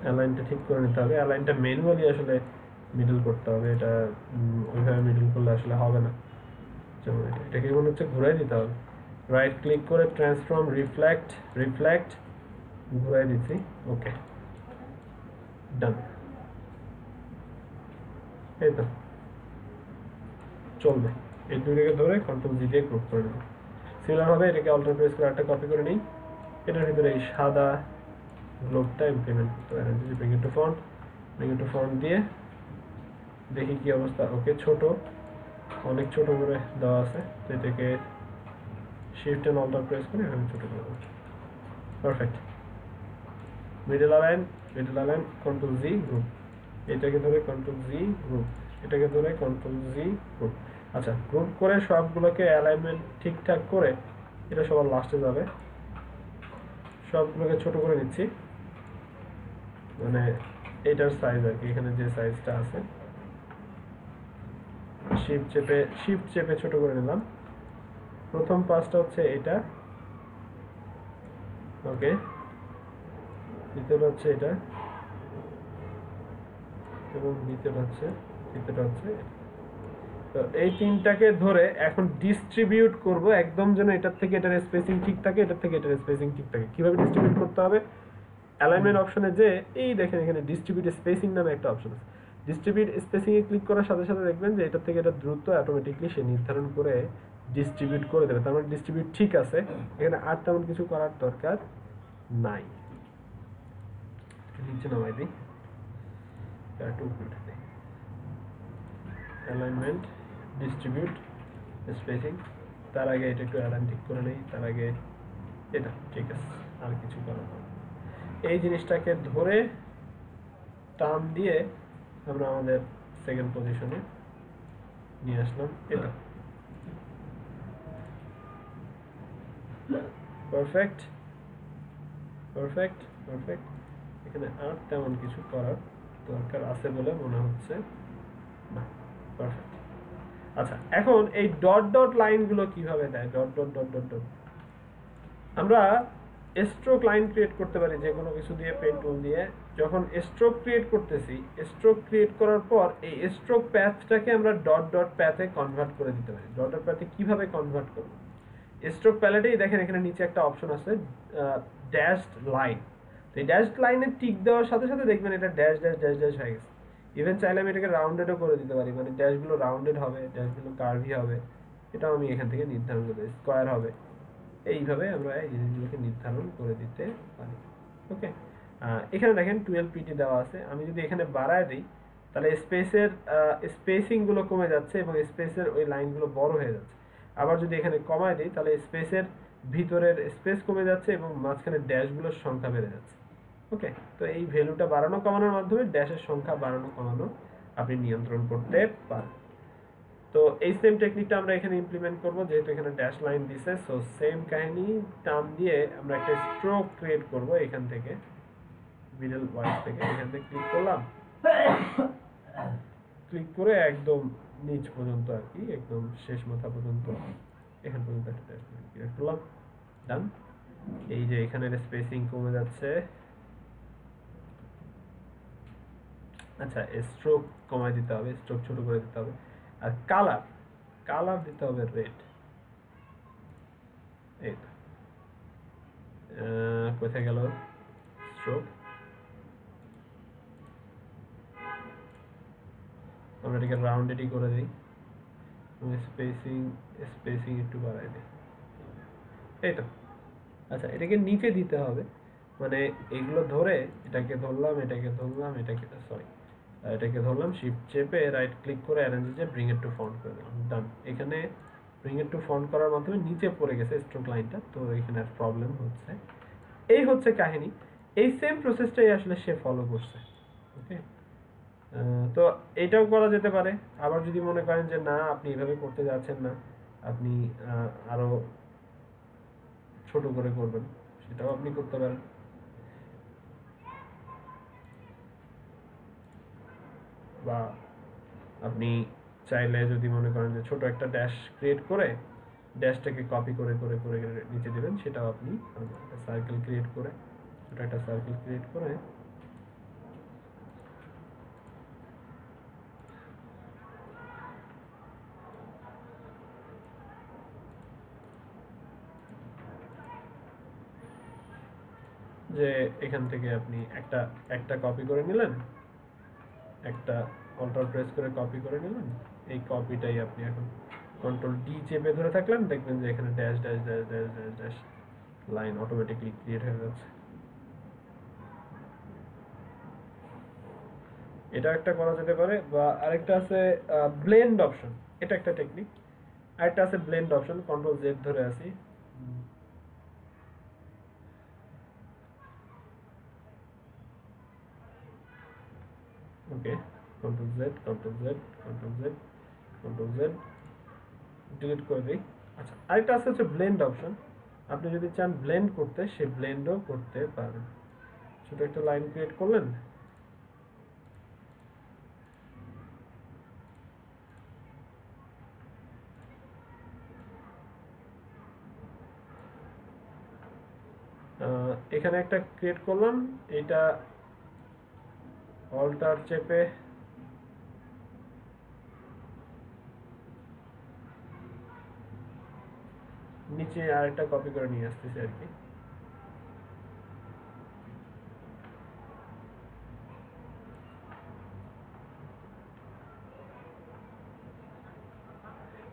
অ্যালাইনটা ঠিক করে নিতে হবে। অ্যালাইনটা ম্যানুয়ালি আসলে মিডল করতে হবে, এটা ওইভাবে মিডল করলে আসলে হবে না। যেমন এটাকে মনে হচ্ছে ঘুরাই দিতে হবে। রাইট ক্লিক করে ট্রান্সফর্ম রিফ্লেক্ট ঘুরাই দিচ্ছি। ওকে, ডান। এই তো চলবে। এই দুটোকে ধরে কন্ট্রোল জি দিয়ে গ্রুপ করে নেব। সিমিলার ভাবে এটাকে অল্টার প্রেস করে একটা কপি করে নিই। এটার ভিতরে এই সাদা গ্লোবটা ইমপ্লিমেন্ট করতে পারেন। যদি ব্রিং ইট টু ফন্ট দিয়ে দেখি কি অবস্থা। ওকে, ছোট, অনেক ছোট করে দেওয়া আছে। তো এটাকে শিফট এন্ড অল্টার প্রেস করে এখানে ছোট করে দেবো। পারফেক্ট। মিডল অ্যালাইন কন্ট্রোল জি গ্রুপ। এটাকে ধরে কন্ট্রোল জি গ্রুপ, এটাকে ধরে কন্ট্রোল জি গ্রুপ। আচ্ছা, গ্রুপ করে সবগুলোকে অ্যালাইনমেন্ট ঠিকঠাক করে, এটা সবার লাস্টে যাবে। সবগুলোকে ছোট করে নিচ্ছি, মানে এটার সাইজ আর কি, এখানে যে সাইজটা আছে। শিফট চেপে ছোট করে নিলাম। প্রথম পাঁচটা হচ্ছে এটা, ওকে, দ্বিতীয়টা হচ্ছে এটা, এবং তৃতীয়টা হচ্ছে। তো এই তিনটাকে ধরে এখন ডিস্ট্রিবিউট করব একদম, যেন এটার থেকে এটার স্পেসিং ঠিক থাকে, এটার থেকে এটার স্পেসিং ঠিক থাকে। কিভাবে ডিস্ট্রিবিউট করতে হবে, অ্যালাইনমেন্ট অপশনে যে এই দেখেন এখানে ডিস্ট্রিবিউট স্পেসিং নামে একটা অপশন আছে। ডিস্ট্রিবিউট স্পেসিং এ ক্লিক করার সাথে সাথে দেখবেন যে এটার থেকে এটা দ্রুত অটোমেটিকলি সে নির্ধারণ করে ডিস্ট্রিবিউট করে দেবে। তার মানে ডিস্ট্রিবিউট ঠিক আছে, এখানে আর তেমন কিছু করার দরকার নাই। নিচে নামাই দিই, অ্যালাইনমেন্ট, ডিস্ট্রিবিউট, স্পেসিং। তার আগে এটা একটু অ্যালাইন ঠিক করে নেই, তার আগে এটা ঠিক আছে, আর কিছু করার না। এই জিনিসটাকে ধরে টান দিয়ে আমরা আমাদের সেকেন্ড পজিশনে নিয়ে আসলাম। এটা পারফেক্ট। এখানে আর তেমন কিছু করার দরকার আছে বলে মনে হচ্ছে না। পারফেক্ট। আচ্ছা, এখন এই ডট ডট লাইনগুলো কিভাবে দেয়? Dot dot dot dot dot আমরা স্ট্রোক লাইন ক্রিয়েট করতে পারি যে কোনো কিছু দিয়ে, পেন টুল দিয়ে। যখন স্ট্রোক ক্রিয়েট করতেছি, স্ট্রোক ক্রিয়েট করার পর এই স্ট্রোক প্যাথটাকে আমরা ডট ডট প্যাথে কনভার্ট করে দিতে পারি। ডট ডট প্যাথে কিভাবে কনভার্ট করব? স্ট্রোক প্যালেটেই দেখেন এখানে নিচে একটা অপশন আছে ড্যাশড লাইন। তো এই ড্যাশড লাইনে টিক দেওয়ার সাথে সাথে দেখবেন এটা ড্যাশ ড্যাশ ড্যাশ ড্যাশ হয়ে গেছে। ইভেন চাইলে আমি এটাকে রাউন্ডেডও করে দিতে পারি, মানে ড্যাশগুলো রাউন্ডেড হবে, ড্যাশগুলো কার্ভি হবে, এটাও আমি এখান থেকে নির্ধারণ করে দিই, স্কোয়ার হবে। এইভাবে আমরা এই জিনিসগুলোকে নির্ধারণ করে দিতে পারি। ওকে, এখানে দেখেন 12 পিটি দেওয়া আছে। আমি যদি এখানে বাড়ায় দিই তাহলে স্পেসের স্পেসিংগুলো কমে যাচ্ছে এবং স্পেসের ওই লাইনগুলো বড় হয়ে যাচ্ছে। আবার যদি এখানে কমায় দিই তাহলে স্পেসের ভিতরের স্পেস কমে যাচ্ছে এবং মাঝখানে ড্যাশগুলোর সংখ্যা বেড়ে যাচ্ছে। ওকে, তো এই ভ্যালুটা বাড়ানো কমানোর মাধ্যমে ড্যাশের সংখ্যা বাড়ানো কমানো আপনি নিয়ন্ত্রণ করতে পারেন। তো এই সেম টেকনিকটা আমরা এখানে ইমপ্লিমেন্ট করব, যেহেতু এখানে ড্যাশ লাইন দিছে। সো সেম কাহিনী, টার্ম দিয়ে আমরা একটা স্ট্রোক ক্রিয়েট করব এখান থেকে, মিডল ওয়াইজ থেকে এখান থেকে ক্লিক করলাম, ক্লিক করে একদম নিচ পর্যন্ত আর কি, একদম শেষ মাথা পর্যন্ত এখান পর্যন্ত একটা ড্যাশ লাইন ক্রিয়েট করলাম। ডান। এই যে এখানের স্পেসিং কমে যাচ্ছে। আচ্ছা, স্ট্রোক কমায় দিতে হবে, স্ট্রোক ছোট করে দিতে হবে। আর কালার, কালার দিতে হবে রেড। এই তো কোথায় গেল স্ট্রোক? আমরা এটাকে রাউন্ডেডই করে দিই, স্পেসিং স্পেসিং একটু বাড়াই দিই। এই তো। আচ্ছা, এটাকে নিচে দিতে হবে, মানে এগুলো ধরে এটাকে ধরলাম, এটাকে ধরলাম, এটাকে সরি এটাকে ধরলাম, শিফট চেপে রাইট ক্লিক করে অ্যারেঞ্জে ব্রিং ইট টু ফন্ট করে দিলাম। ডান। এখানে ব্রিং ইট টু ফন্ট করার মাধ্যমে নিচে পড়ে গেছে স্ট্রোক লাইনটা, তো এখানে আর প্রবলেম হচ্ছে। এই হচ্ছে কাহিনী। এই সেম প্রসেসটাই আসলে সে ফলো করছে। ওকে, তো এটাও করা যেতে পারে। আবার যদি মনে করেন যে না, আপনি এভাবে করতে যাচ্ছেন না, আপনি আরো ছোট করে করবেন, সেটাও আপনি করতে পারেন। বা আপনি চাইলে যদি মনে করেন যে ছোট একটা ড্যাশ ক্রিয়েট করে ড্যাশটাকে কপি করে করে করে নিচে দেবেন, সেটাও আপনি একটা সার্কেল ক্রিয়েট করে, ছোট একটা সার্কেল ক্রিয়েট করে যে এখান থেকে আপনি একটা একটা কপি করে নিলেন, একটা কন্ট্রোল প্রেস করে কপি করে নিলেন। এই কপিটাই আপনি এখন কন্ট্রোল ডি চেপে ধরে থাকলেন, দেখবেন যে এখানে dash dash dash dash dash dash line automatically create হয়ে যাচ্ছে। এটা একটা করা যেতে পারে। বা আরেকটা আছে ব্লেন্ড অপশন, এটা একটা টেকনিক। আরেকটা আছে ব্লেন্ড অপশন, কন্ট্রোল জেড ধরে আছি, okay, control Z control Z control Z control Z delete করে দিই। আচ্ছা, আরেকটা আছে হচ্ছে ব্লেন্ড অপশন। আপনি যদি চান ব্লেন্ড করতে, সে ব্লেন্ডও করতে পারবেন। ছোট একটা লাইন ক্রিয়েট করলেন, এখানে একটা ক্রিয়েট করলাম, এটা অল্টার চেপে নিচে আরেকটা কপি করে নিয়ে আসতেছি আর কি।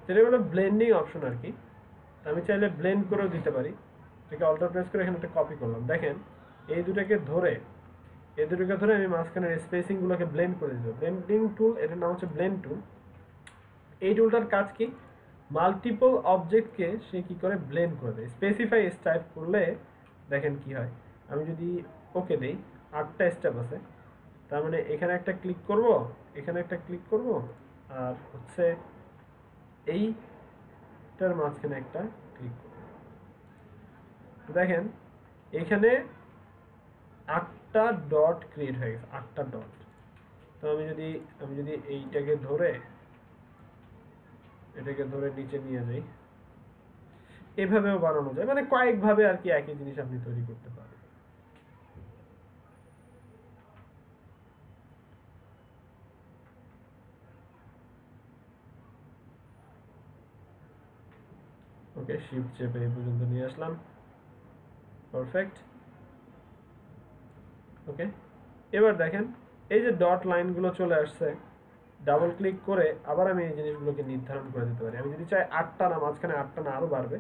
যেটা হলো ব্লেন্ডিং অপশন আর কি। আমি চাইলে ব্লেন্ড করেও দিতে পারি। এটাকে অল্টার প্রেস করে এখানে একটা কপি করলাম, দেখেন এই দুটাকে ধরে আমি মাঝখানের স্পেসিং গুলোকে ব্লেন্ড করে দিলাম। ব্লেন্ডিং টুল, এটার নাম হচ্ছে ব্লেন্ড টুল। এই টুলটার কাজ কি? মাল্টিপল অবজেক্টকে সে কি করে ব্লেন্ড করে দেয়। স্পেসিফাই স্টাইপ করলে দেখেন কি হয়। আমি যদি ওকে দেই, 8টা স্টেপ আছে, তার মানে এখানে একটা ক্লিক করব, এখানে একটা ক্লিক করব, আর হচ্ছে এইটার মাঝখানে একটা ক্লিক করব। দেখেন এখানে 8টা ডট ক্রিয়েট হয়ে গেছে, 8টা ডট। তো আমি যদি এইটাকে ধরে এটাকে ধরে নিচে নিয়ে যাই, এভাবেও বানানো যায়, মানে কয়েকভাবে আর কি একই জিনিস আপনি তৈরি করতে পারেন। ওকে, শিফট চেপে এই পর্যন্ত নিয়ে আসলাম, পারফেক্ট। ওকে, এবার দেখেন এই যে ডট লাইনগুলো চলে আসছে, ডাবল ক্লিক করে আবার আমি এই জিনিসগুলোকে নির্ধারণ করে দিতে পারি। আমি যদি চাই 8টা না, মাঝখানে 8টা না আরো বাড়বে,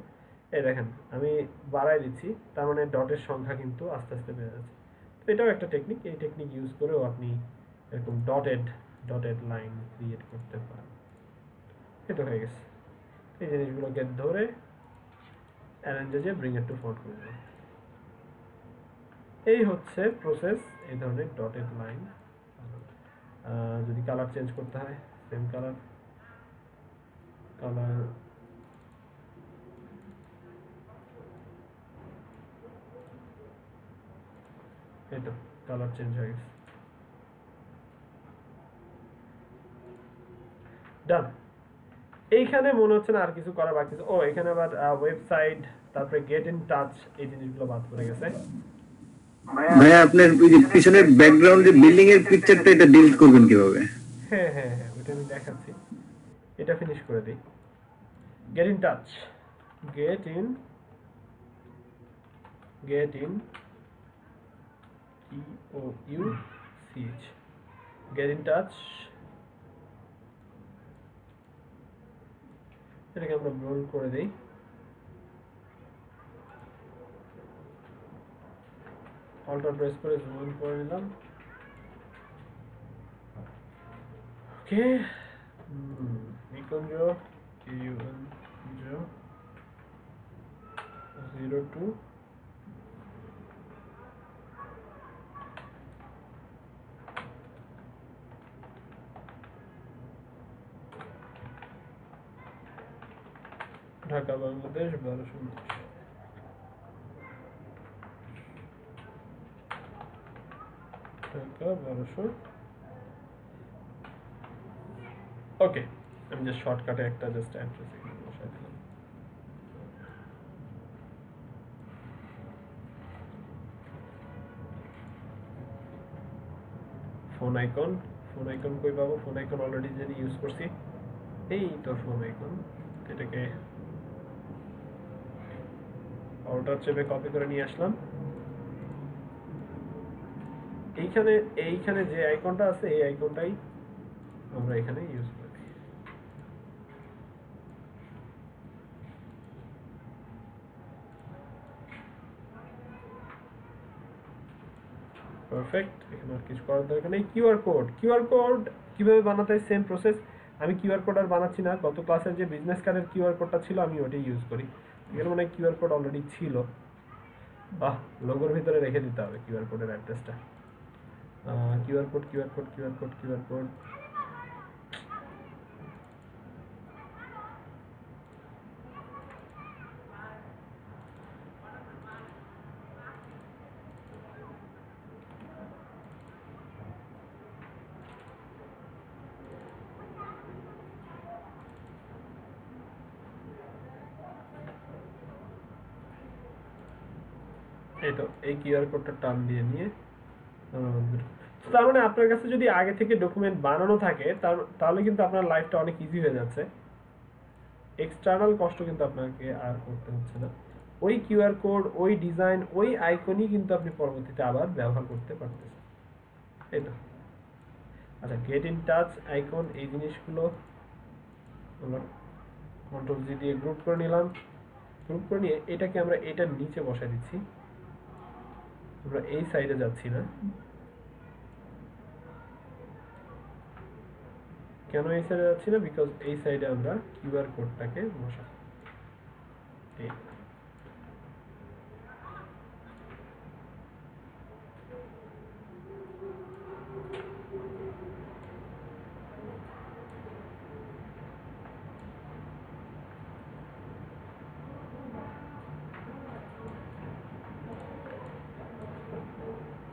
এই দেখেন আমি বাড়াই দিচ্ছি, তার মানে ডটের সংখ্যা কিন্তু আস্তে আস্তে বেড়ে যাচ্ছে। তো এটাও একটা টেকনিক, এই টেকনিক ইউজ করেও আপনি এরকম ডটেড লাইন ক্রিয়েট করতে পারেন। এটা হয়ে গেছে। এই জিনিসগুলোকে ধরে অ্যারেঞ্জে যে ব্রিং ইট টু ফ্রন্ট করে দেবো। এই হচ্ছে প্রসেস এই ধরনের ডটেড লাইন। যদি কালার চেঞ্জ করতে হয়, সেম কালার এই তো কালার চেঞ্জ হয়ে গেছে, ডান। এইখানে মনে হচ্ছে না আর কিছু করা বাকি আছে। ও এখানে আবার ওয়েবসাইট, তারপরে গেট ইন টাচ, এই জিনিসগুলো বাদ পড়ে গেছে। ভাইয়া আপনার ওই যে পিছনের ব্যাকগ্রাউন্ডে বিল্ডিং এর পিকচারটা এটা ডিলিট করবেন কিভাবে? হ্যাঁ হ্যাঁ হ্যাঁ, ওইটা আমি দেখাচ্ছি, এটা ফিনিশ করে দিই। Get in touch, get in TOUCH, get in touch. এটাকে আমরা বোল্ড করে দেই, অল্টার প্রেস করে জুম ইন করে নিলাম। ওকে, নিকুঞ্জ KUNJ 02 ঢাকা বাংলাদেশ 1229, ঢাকা 1200। ওকে, আমি জাস্ট শর্টকাটে একটা জাস্ট অ্যাড্রেস এখানে বসাই দিলাম। ফোন আইকন কই পাবো? ফোন আইকন অলরেডি জানি ইউজ করছি, এই তো ফোন আইকন। এটাকে অল্টার চেপে কপি করে নিয়ে আসলাম। এইখানে যে আইকনটা আছে এই আইকনটাই আমরা এখানে ইউজ করি। পারফেক্ট, এখানে আর কিছু করার দরকার নেই। কিউআর কোড কিভাবে বানাতে হয়, সেম প্রসেস। আমি কিউআর কোড আর বানাচ্ছি না, গত ক্লাসের যে বিজনেস কার্ডের কিউআর কোডটা ছিল আমি ওটাই ইউজ করি। এখানে মানে কিউআর কোড অলরেডি ছিল, লোগোর ভিতরে রেখে দিতে হবে কিউআর কোডের অ্যাড্রেসটা। কিউআর কোড এই তো এই কিউআর কোডটা টান দিয়ে নিয়ে তার মানে আপনার কাছে যদি আগে থেকে ডকুমেন্ট বানানো থাকে তাহলে কিন্তু আপনার লাইফটা অনেক ইজি হয়ে যাচ্ছে, এক্সটার্নাল কষ্ট কিন্তু আপনাকে আর করতে হচ্ছে না। ওই কিউআর কোড, ওই ডিজাইন, ওই আইকনই কিন্তু আপনি পরবর্তীতে আবার ব্যবহার করতে পারতেছেন। এই তো আচ্ছা, গেট ইন টাচ আইকন এই জিনিসগুলো আমরা কন্ট্রোল-G দিয়ে গ্রুপ করে নিলাম। গ্রুপ করে নিয়ে এটাকে আমরা এটার নিচে বসাই দিচ্ছি, আমরা এই সাইডে যাচ্ছি না। কেন এই সাইডে যাচ্ছি না? বিকজ এই সাইডে আমরা কিউআর কোডটাকে বসাই।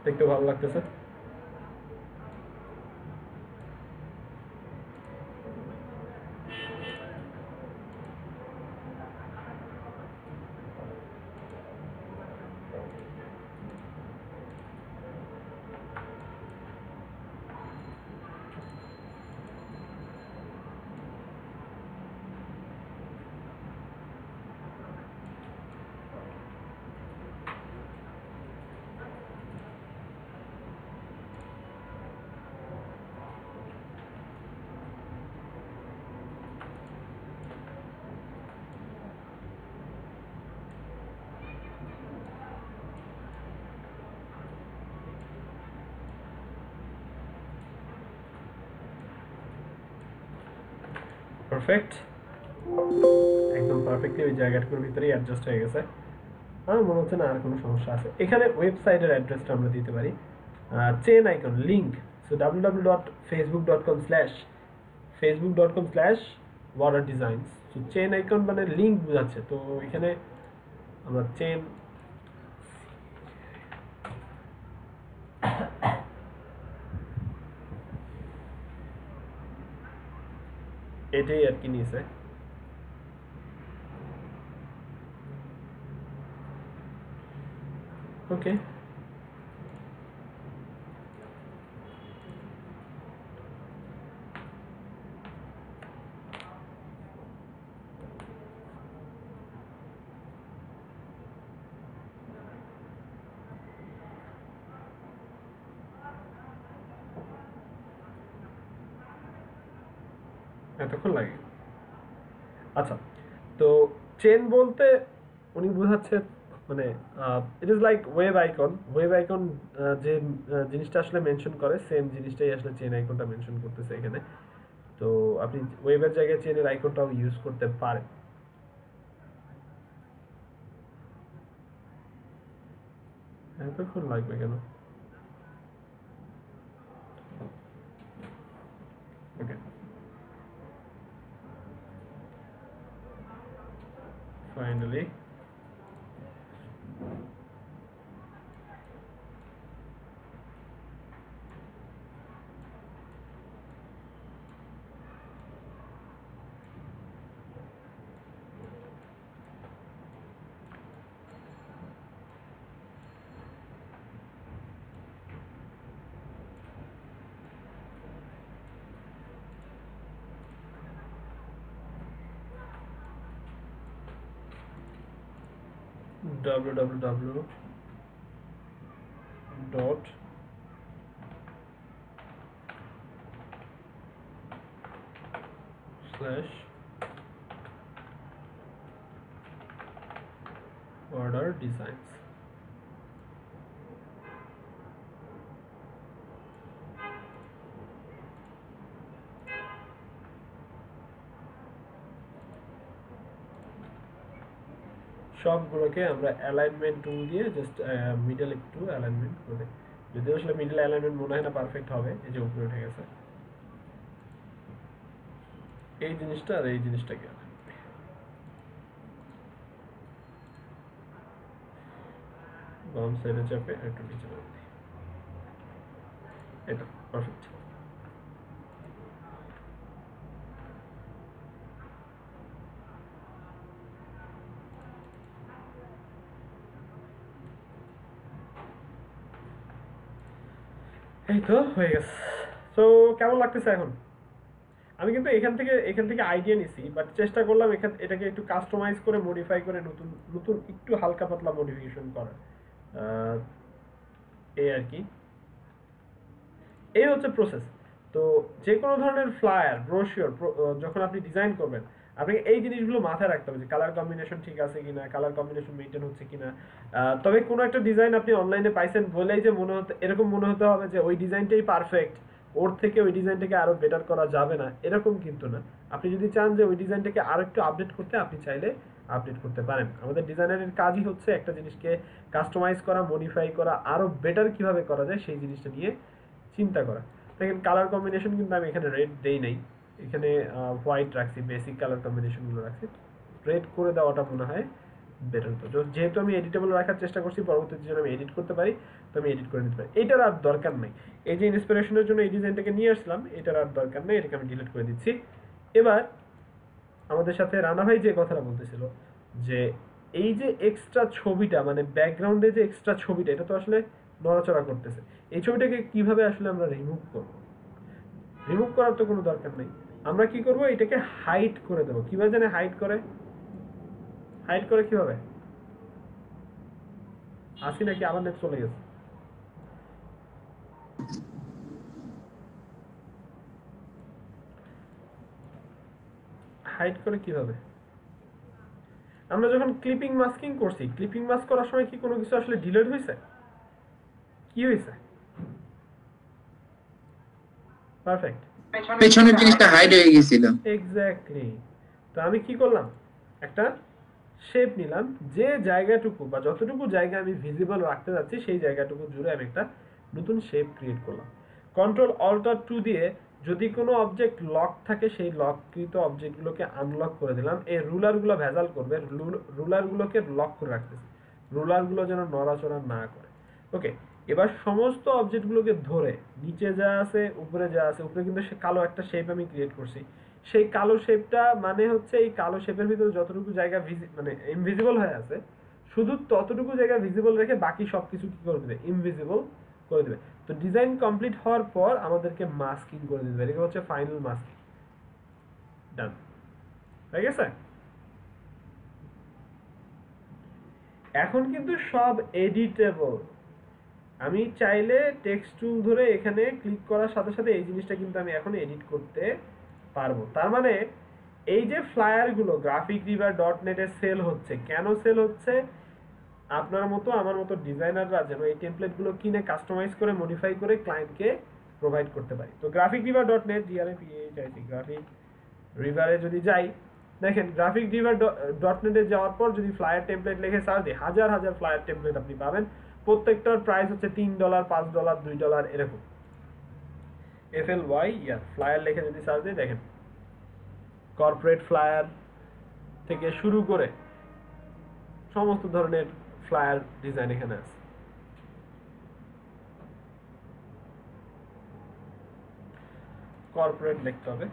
দেখতে ভালো লাগতেছে। পারফেক্ট, একদম পারফেক্টলি ওই জায়গাটার ভিতরেই অ্যাডজাস্ট হয়ে গেছে। আমার মনে হচ্ছে না আর কোনো সমস্যা আছে। এখানে ওয়েবসাইটের অ্যাড্রেসটা আমরা দিতে পারি, chain icon link. So www.facebook.com/water designs। So chain icon মানে লিঙ্ক বোঝাচ্ছে, তো এখানে আমরা চেন এটাই আর কি নিয়েছে। ওকে, এতক্ষণ লাগে। আচ্ছা, তো চেন বলতে উনি বোঝাচ্ছে মানে it is like web icon যে জিনিসটা আসলে মেনশন করে সেম জিনিসটাই আসলে চেন আইকনটা মেনশন করতেছে এখানে। তো আপনি ওয়েবের জায়গায় চেনের আইকনটাও ইউজ করতে পারেন। এতক্ষণ লাগবে কেন? ওকে, finally www dot slash order designs। সবগুলোকে আমরা অ্যালাইনমেন্ট টুল দিয়ে জাস্ট মিডল একটু অ্যালাইনমেন্ট করে, যদি আসলে মিডল অ্যালাইনমেন্ট মনে হয় না পারফেক্ট হবে। এই যে উপরে উঠে গেছে এই জিনিসটা, আর এই জিনিসটাকে বাম সাইডে চাপে একটু নিচে নামাতে, এটা পারফেক্ট। এই তো হয়ে গেছে। তো কেমন লাগতেছে এখন? আমি কিন্তু এখান থেকে আইডিয়া নিছি, বাট চেষ্টা করলাম এটাকে একটু কাস্টমাইজ করে মডিফাই করে নতুন নতুন একটু হালকা পাতলা মডিফিকেশন করার। আহ, এই আর কি, এই হচ্ছে প্রসেস। তো যে কোনো ধরনের ফ্লায়ার ব্রোশিওর যখন আপনি ডিজাইন করবেন, আপনাকে এই জিনিসগুলো মাথায় রাখতে হবে যে কালার কম্বিনেশন ঠিক আছে কিনা, কালার কম্বিনেশন মেনটেন হচ্ছে কিনা। তবে কোনো একটা ডিজাইন আপনি অনলাইনে পাইছেন বলেই যে এরকম মনে হতে হবে যে ওই ডিজাইনটাই পারফেক্ট, ওর থেকে ওই ডিজাইনটাকে আরো বেটার করা যাবে না, এরকম কিন্তু না। আপনি যদি চান যে ওই ডিজাইনটাকে আরো একটু আপডেট করতে, আপনি চাইলে আপডেট করতে পারেন। আমাদের ডিজাইনারের কাজই হচ্ছে একটা জিনিসকে কাস্টমাইজ করা, মডিফাই করা, আরো বেটার কিভাবে করা যায় সেই জিনিসটা নিয়ে চিন্তা করা। দেখেন কালার কম্বিনেশন কিন্তু আমি এখানে রেড দেই নাই, এখানে হোয়াইট রাখছি, বেসিক কালার কম্বিনেশনগুলো রাখছি। রেড করে দেওয়াটা মনে হয় বেটার। তো যেহেতু আমি এডিটেবল রাখার চেষ্টা করছি, পরবর্তীতে যেন আমি এডিট করতে পারি, তো আমি এডিট করে নিতে পারি। এটার আর দরকার নেই, এই যে ইন্সপিরেশনের জন্য এই ডিজাইনটাকে নিয়ে আসলাম, এটার আর দরকার নেই, এটাকে আমি ডিলিট করে দিচ্ছি। এবার আমাদের সাথে রানা ভাই যে কথাটা বলতেছিল যে এই যে এক্সট্রা ছবিটা, মানে ব্যাকগ্রাউন্ডে যে এক্সট্রা ছবিটা, এটা তো আসলে নড়াচড়া করতেছে। এই ছবিটাকে কিভাবে আসলে আমরা রিমুভ করব? রিমুভ করার তো কোনো দরকার নেই। আমরা কি করব, এটাকে হাইড করে দেবো। কিভাবে জানে হাইড করে? হাইড করে কিভাবে? আসি নাকি আবার নেট চলে গেছে? হাইড করে কিভাবে? আমরা যখন ক্লিপিং মাস্কিং করছি, ক্লিপিং মাস্ক করার সময় কি কোনো কিছু আসলে ডিলিট হয়েছে? কি হয়েছে? পারফেক্ট। পেছনের জিনিসটা হাইড হয়ে গেছিল। এক্স্যাক্টলি। তো আমি কি করলাম, একটা শেপ নিলাম, যে জায়গাটুকু বা যতটুকু জায়গা আমি ভিজিবল রাখতে যাচ্ছি সেই জায়গাটুকু জুড়ে আমি একটা নতুন শেপ ক্রিয়েট করলাম। কন্ট্রোল অল্টার 2 দিয়ে যদি কোনো অবজেক্ট লক থাকে সেই লককৃত অবজেক্টগুলোকে আনলক করে দিলাম। এই রুলারগুলো ভেজাল করবে, রুলারগুলোকে লক করে রাখতেছি, রুলারগুলো যেন নড়াচড়া না করে। ওকে, এবার সমস্ত অবজেক্টগুলোকে ধরে নিচে যা আছে উপরে যা আছে, উপরে কিন্তু সে কালো একটা শেপ আমি ক্রিয়েট করছি, সেই কালো শেপটা মানে হচ্ছে এই কালো শেপের ভিতরে যতটুকু জায়গা মানে ইনভিজিবল হয়ে আছে শুধু ততটুকু জায়গা ভিজিবল রেখে বাকি সবকিছু কি করে দেবে, ইনভিজিবল করে দেবে। তো ডিজাইন কমপ্লিট হওয়ার পর আমাদেরকে মাস্কিং করে দিতে হবে, এটা হচ্ছে ফাইনাল মাস্কিং। ডান হয়ে গেছে। এখন কিন্তু সব এডিটেবল। আমি চাইলে টেক্সট টুল ধরে এখানে ক্লিক করার সাথে সাথে এই জিনিসটা কিন্তু আমি এখন এডিট করতে পারবো। তার মানে এই যে ফ্লায়ারগুলো গ্রাফিক রিভার ডট নেটে সেল হচ্ছে, কেন সেল হচ্ছে, আপনার মতো আমার মতো ডিজাইনাররা যেন এই টেমপ্লেটগুলো কিনে কাস্টমাইজ করে মডিফাই করে ক্লায়েন্টকে প্রোভাইড করতে পারি। তো graphic river dot net graphic রিভারে যদি যাই, দেখেন গ্রাফিক রিভার ডট নেটে যাওয়ার পর যদি ফ্লায়ার টেমপ্লেট লিখে সার্চ দিই, হাজার হাজার ফ্লায়ার টেমপ্লেট আপনি পাবেন। প্রত্যেকটার প্রাইস হচ্ছে $3, $5, $2 এরকম। FLY ফ্লায়ার লিখে যদি সার্চ দিই, দেখেন কর্পোরেট ফ্লায়ার থেকে শুরু করে সমস্ত ধরনের ফ্লায়ার ডিজাইন এখানে আছে। কর্পোরেট লিখতে হবে,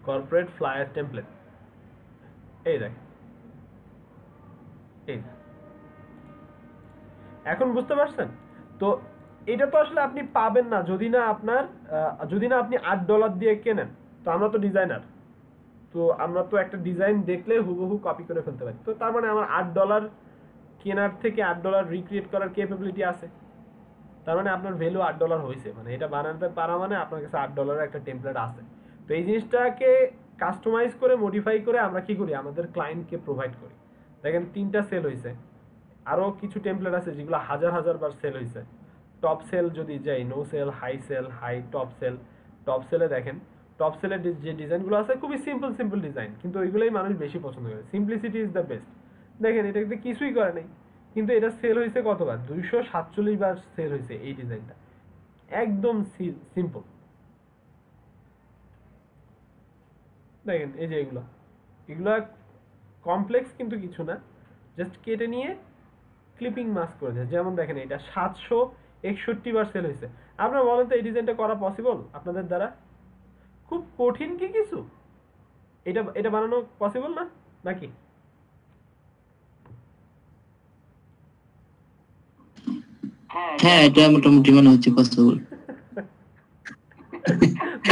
কর্পোরেট ফ্লায়ার টেমপ্লেট, এই দেখ, এই এখন বুঝতে পারছেন? তো এটা তো আসলে আপনি পাবেন না যদি না আপনার যদি না আপনি $8 দিয়ে কেনেন। তো আমরা তো ডিজাইনার, তো আমরা তো একটা ডিজাইন দেখলে হুবহু কপি করে ফেলতে পারি। তো তার মানে আমার $8 কেনার থেকে $8 রিক্রিয়েট করার ক্যাপাবিলিটি আছে। তার মানে আপনার ভ্যালু $8 হয়েছে, মানে এটা বানাতে পারা মানে আপনার কাছে $8 একটা টেমপ্লেট আছে। তো এই জিনিসটাকে কাস্টমাইজ করে মডিফাই করে আমরা কি করি, আমাদের ক্লায়েন্টকে প্রোভাইড করি। দেখেন 3টা সেল হয়েছে, আরো কিছু টেমপ্লেট আছে যেগুলো হাজার হাজার বার সেল হয়েছে। টপ সেল যদি যাই, no sale, high, top sale. Top সেলে দেখেন, টপ সেলের যে ডিজাইনগুলো আছে খুবই সিম্পল ডিজাইন, কিন্তু ওইগুলোই মানুষ বেশি পছন্দ করে। Simplicity is the best. দেখেন এটা কিন্তু কিছুই করে নাই, কিন্তু এটা সেল হয়েছে কতবার, 247 বার সেল হয়েছে এই ডিজাইনটা। একদম সিম্পল। দেখেন এই যে এগুলা কমপ্লেক্স কিন্তু কিছু না, জাস্ট কেটে নিয়ে ক্লিপিং মাস্ক করে দেয়। যেমন দেখেন এটা 761 বার সেল হয়েছে। আপনারা বলেন তো এই ডিজাইনটা করা পসিবল আপনাদের দ্বারা? খুব কঠিন কি কিছু? এটা বানানো পসিবল না নাকি? হ্যাঁ, এটা মোটামুটি মনে হচ্ছে পসিবল।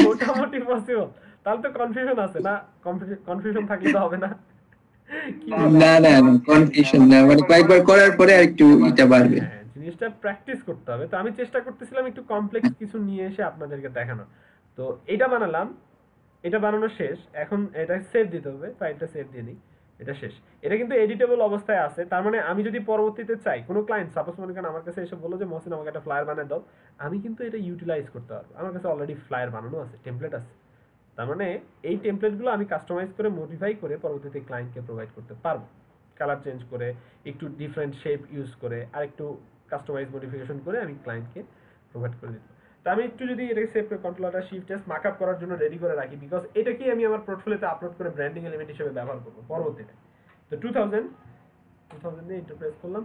মোটামুটি পসিবল, তাহলে তো কনফিউশন আছে না? কনফিউশন থাকলে তো হবে না। না না না, কনফিউশন না, মানে কয়েকবার করার পরে আর একটু এটা বাড়বে। হ্যাঁ, জিনিসটা প্র্যাকটিস করতে হবে। তো আমি চেষ্টা করতেছিলাম একটু কমপ্লেক্স কিছু নিয়ে এসে আপনাদেরকে দেখানো। তো এটা বানালাম, এটা বানানো শেষ। এখন এটা সেভ দিতে হবে, ফাইলটা সেভ দিয়ে নিই। এটা শেষ। এটা কিন্তু এডিটেবল অবস্থায় আছে। তার মানে আমি যদি পরবর্তীতে চাই, কোনো ক্লায়েন্ট সাপোজ মনে করেন আমার কাছে এসে বললো যে মহসিন আমাকে একটা ফ্লায়ার বানিয়ে দাও, আমি কিন্তু এটা ইউটিলাইজ করতে পারবো। আমার কাছে অলরেডি ফ্লায়ার বানানো আছে, টেমপ্লেট আছে। তার মানে এই টেমপ্লেটগুলো আমি কাস্টমাইজ করে মডিফাই করে পরবর্তীতে ক্লায়েন্টকে প্রোভাইড করতে পারবো, কালার চেঞ্জ করে, একটু ডিফারেন্ট শেপ ইউজ করে, আর একটু কাস্টমাইজ মডিফিকেশন করে আমি ক্লায়েন্টকে প্রোভাইড করে দিতে। তো আমি একটু যদি এটাকে সেভ করে কন্ট্রোলারটা শিফট এস মার্ক আপ করার জন্য রেডি করে রাখি, বিকজ এটাকেই আমি আমার পোর্টফোলিওতে আপলোড করে ব্র্যান্ডিং এলিমেন্ট হিসেবে ব্যবহার করবো পরবর্তীতে। তো 2000 নিয়ে ইন্টারপ্রেস করলাম।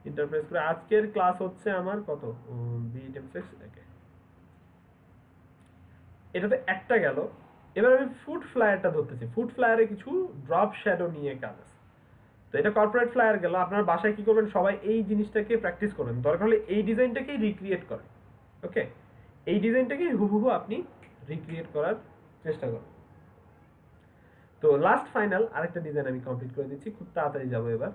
ইন্টারপ্রেস করে আজকের ক্লাস হচ্ছে আমার কত, এটাতে একটা গেল। এবার আমি ফুড ফ্লায়ারটা ধরতেছি। ফুড ফ্লায়ারে কিছু ড্রপ শ্যাডো নিয়ে কাজ আছে। তো এটা কর্পোরেট ফ্লায়ার গেল। আপনার বাসায় কি করবেন, সবাই এই জিনিসটাকে প্র্যাকটিস করবেন, দরকার হলে এই ডিজাইনটাকেই রিক্রিয়েট করেন। ওকে, এই ডিজাইনটাকেই হুবহু আপনি রিক্রিয়েট করার চেষ্টা করেন। তো লাস্ট ফাইনাল আরেকটা ডিজাইন আমি কমপ্লিট করে দিচ্ছি, খুব তাড়াতাড়ি যাবো এবার।